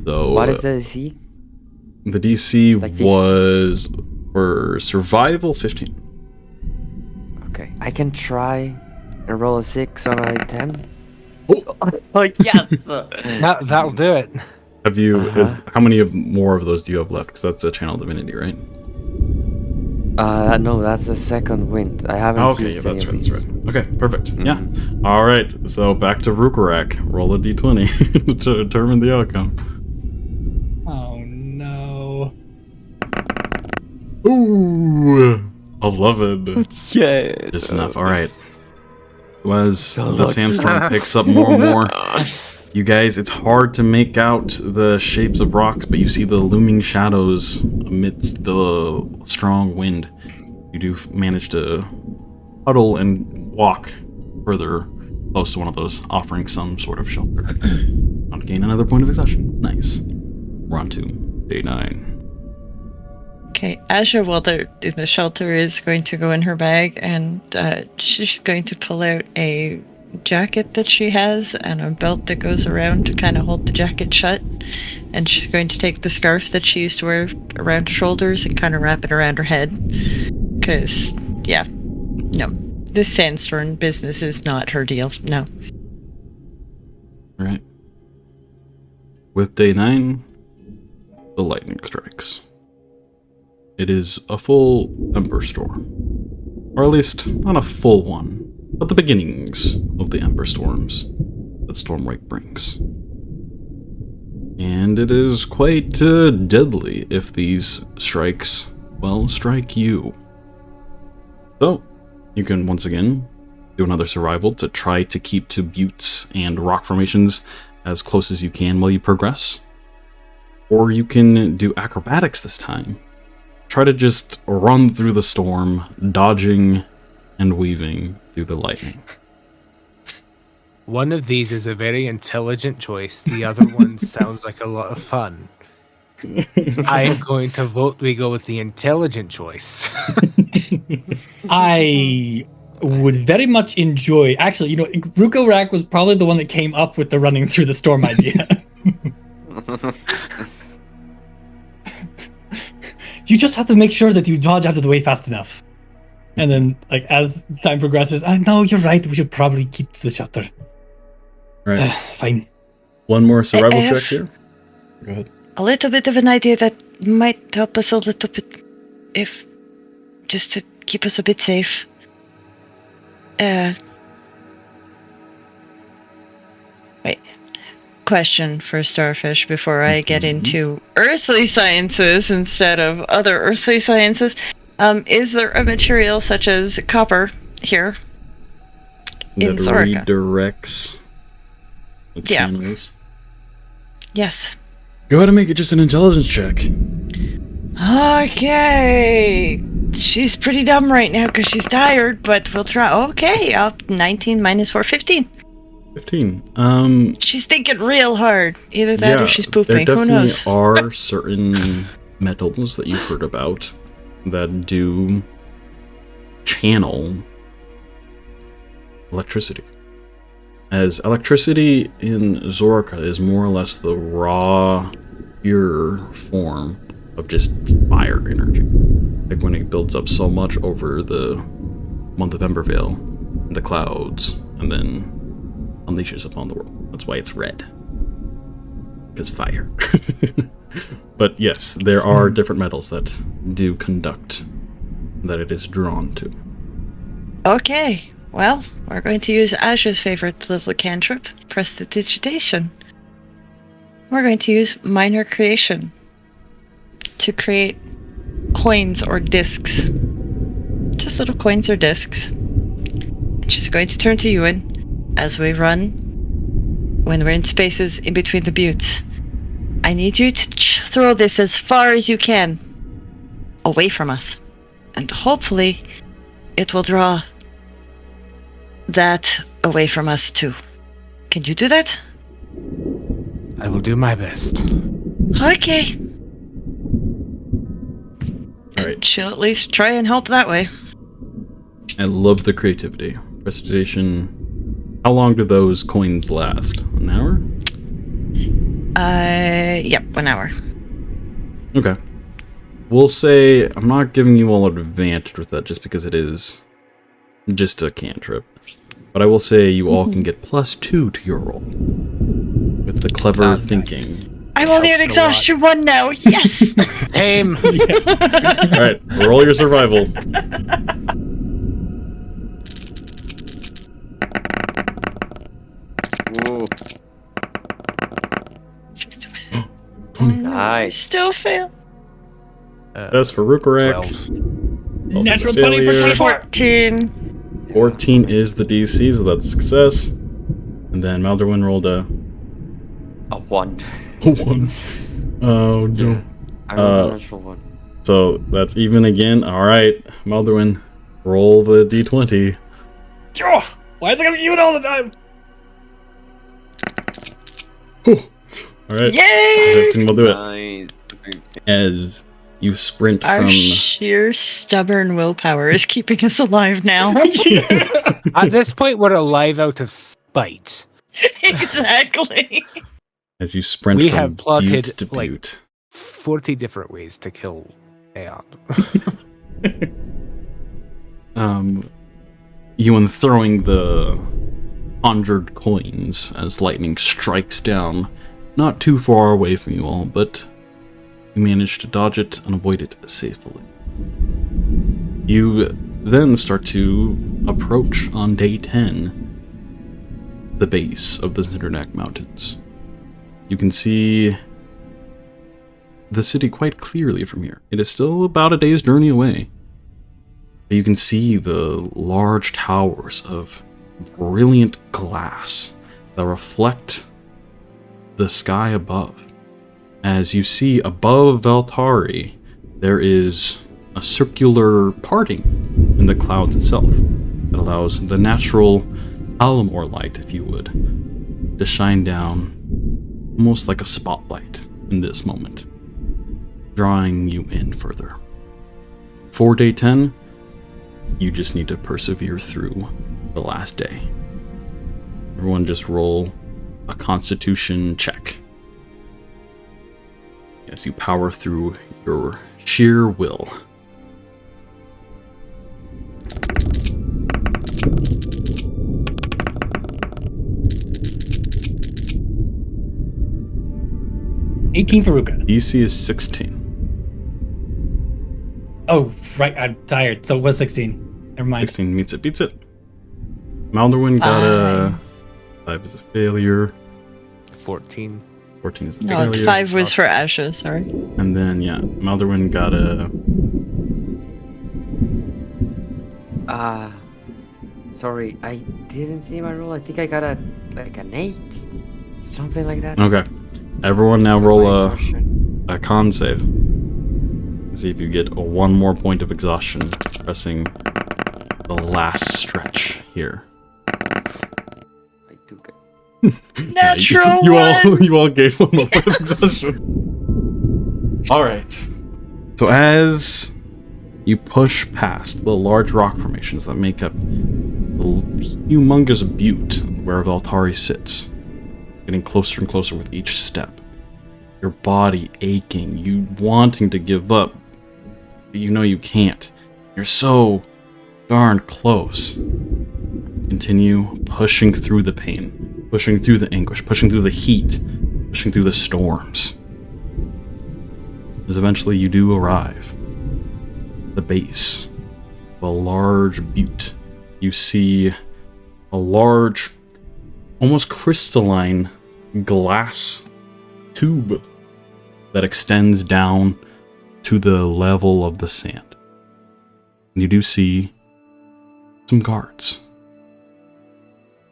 So, What is the DC? the DC Like 15? was, for survival, 15. Okay, I can try and roll a 6 on a 10. Oh. Oh yes! That'll do it. Have you, Uh-huh. how many more of those do you have left? Because that's a channel divinity, right? No, that's the second wind. I haven't Okay, yeah, used that's any right, of that's these. right. Okay, perfect. Yeah. Mhm. All right, so back to Rhukkarrak. Roll a d20 to determine the outcome. Oh no. Ooh, 11. Yes. Just enough. All right. As the lucky. sandstorm picks up more and more, you guys, it's hard to make out the shapes of rocks, but you see the looming shadows amidst the strong wind. you do manage to huddle and walk further close to one of those, offering some sort of shelter. Want to gain another point of exhaustion. Nice. We're on to day 9. Okay, Asja, while they're in the shelter, is going to go in her bag, and she's going to pull out a jacket that she has and a belt that goes around to kind of hold the jacket shut. And she's going to take the scarf that she used to wear around her shoulders and kind of wrap it around her head. Because, yeah, no, this sandstorm business is not her deal. No. All right. With day 9, the lightning strikes. It is a full Ember Storm. Or at least, not a full one, but the beginnings of the Ember Storms that Stormwake brings. And it is quite deadly if these strikes, well, strike you. So, you can once again do another survival to try to keep to buttes and rock formations as close as you can while you progress. Or you can do acrobatics this time. Try to just run through the storm, dodging and weaving through the lightning. One of these is a very intelligent choice. The other one sounds like a lot of fun. I am going to vote we go with the intelligent choice. I would very much enjoy. Actually, Rhukkarrak was probably the one that came up with the running through the storm idea. You just have to make sure that you dodge out of the way fast enough. And then, as time progresses, no, you're right. We should probably keep to the shelter. Right. Fine. One more survival check here. Go ahead. A little bit of an idea that might help us a little bit, just to keep us a bit safe. Wait. Question for Starfish before I get into earthly sciences instead of other earthly sciences. Is there a material such as copper here in That Soraka? redirects the channels. Yes. Go ahead and make it just an intelligence check. Okay. She's pretty dumb right now because she's tired, but we'll try. Okay, 19 minus 4, 15. 15. She's thinking real hard. Either that or she's pooping. There Who definitely knows? are certain metals that you've heard about that do channel electricity. As electricity in Zorka is more or less the raw, pure form of just fire energy. Like when it builds up so much over the month of Embervale, the clouds, and then unleashes upon the world. That's why it's red. Because fire. But yes, there are different metals that do conduct, that it is drawn to. Okay. Well, we're going to use Asja's favorite little cantrip, Prestidigitation. We're going to use Minor Creation to create coins or discs. Just little coins or discs. And she's going to turn to Euan as we run when we're in spaces in between the buttes. I need you to throw this as far as you can away from us. And hopefully it will draw that away from us too. Can you do that? I will do my best. Okay. All right. And she'll at least try and help that way. I love the creativity. Prestidigitation. How long do those coins last? An hour? Yep, 1 hour. Okay. We'll say I'm not giving you all an advantage with that just because it is just a cantrip. But I will say you all can get +2 to your roll. With the clever thinking. Nice. I'm only at exhaustion 1 now. Yes! Same. Alright, roll your survival. Ooh, I nice. still fail. That's for Rhukkarrak. 12. Natural 20 for Failure. 24. 14. 14 is the DC, so that's success. And then Maldorwen rolled a 1. 1. Oh no. I rolled a natural 1. So that's even again. All right, Maldorwen, roll the d20. Why is it gonna be even all the time? All right, Yay! everything will do it. Nice. As you sprint Our from sheer stubborn willpower is keeping us alive now. At this point, we're alive out of spite. Exactly. as you sprint We from have plotted, butte to like, butte. 40 different ways to kill Euan. Euan throwing the conjured coins as lightning strikes down, not too far away from you all, but you manage to dodge it and avoid it safely. You then start to approach on day 10 the base of the Zinderneck Mountains. You can see the city quite clearly from here. It is still about a day's journey away. But you can see the large towers of brilliant glass that reflect the sky above. As you see above Valtari, there is a circular parting in the clouds itself that allows the natural Alamor light, if you would, to shine down almost like a spotlight in this moment, drawing you in further. For day 10, you just need to persevere through the last day. Everyone just roll a constitution check as you power through your sheer will. $18 for Ruka. DC is 16. Oh, right. I'm tired. So it was 16. Never mind. 16 meets it, beats it. Maldorwen got a 5 is a failure. 14. 14 is a No, failure. 5 was for Asja, sorry. And then, yeah, Maldorwen got a... Sorry, I didn't see my roll. I think I got an 8, something like that. Okay. Everyone now For roll my a exhaustion. con save. See if you get one more point of exhaustion, pressing the last stretch here. I took it. Natural you all gave one more point of exhaustion. Alright. So as you push past the large rock formations that make up the humongous butte where Valtari sits, getting closer and closer with each step, your body aching, you wanting to give up, but you know you can't. You're so darn close. Continue pushing through the pain, pushing through the anguish, pushing through the heat, pushing through the storms. As eventually you do arrive. The base of a large butte. You see a large, almost crystalline glass tube that extends down to the level of the sand. And you do see some guards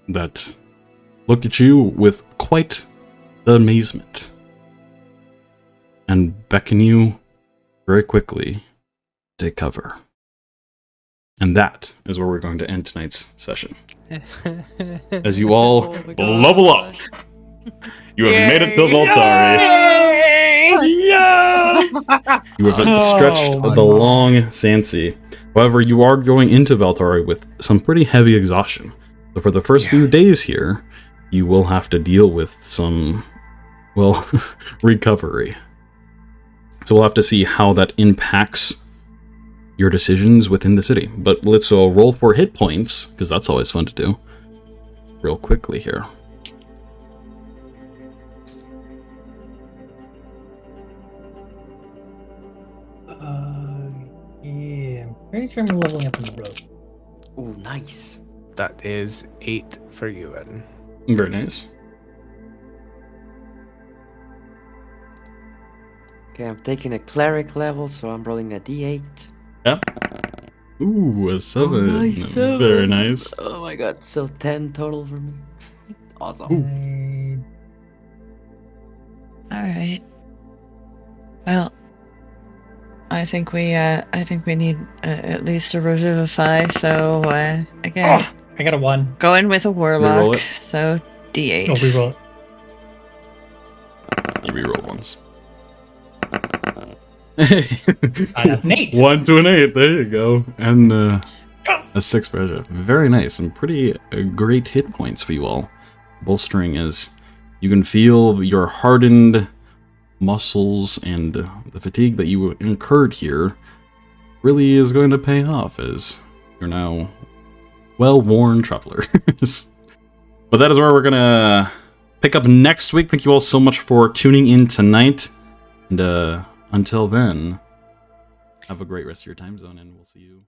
that look at you with quite the amazement and beckon you very quickly to take cover. And that is where we're going to end tonight's session. As you all level up. You have made it to Valtari. You have stretched the long sand sea. However, you are going into Valtari with some pretty heavy exhaustion. So for the first few days here, you will have to deal with some, well, recovery. So we'll have to see how that impacts your decisions within the city. But let's roll for hit points, because that's always fun to do. Real quickly here. Yeah. I'm pretty sure I'm leveling up on the road. Oh, nice. That is 8 for Euan. Very nice. Okay, I'm taking a cleric level, so I'm rolling a d8. Yep. Ooh, a 7. Oh, nice, 7. Very nice. Oh my god, so 10 total for me. Awesome. All right. Well, I think we need at least a revivify. So again, I got a 1. go in with a Reroll warlock. it. So D8. Oh, reroll. You reroll once. That's an 8. 1 to an 8. There you go. And a 6 for Asja. Very nice. Some pretty great hit points for you all. Bolstering as you can feel your hardened muscles and the fatigue that you incurred here really is going to pay off as you're now well-worn travelers. But that is where we're going to pick up next week. Thank you all so much for tuning in tonight. And until then, have a great rest of your time zone, and we'll see you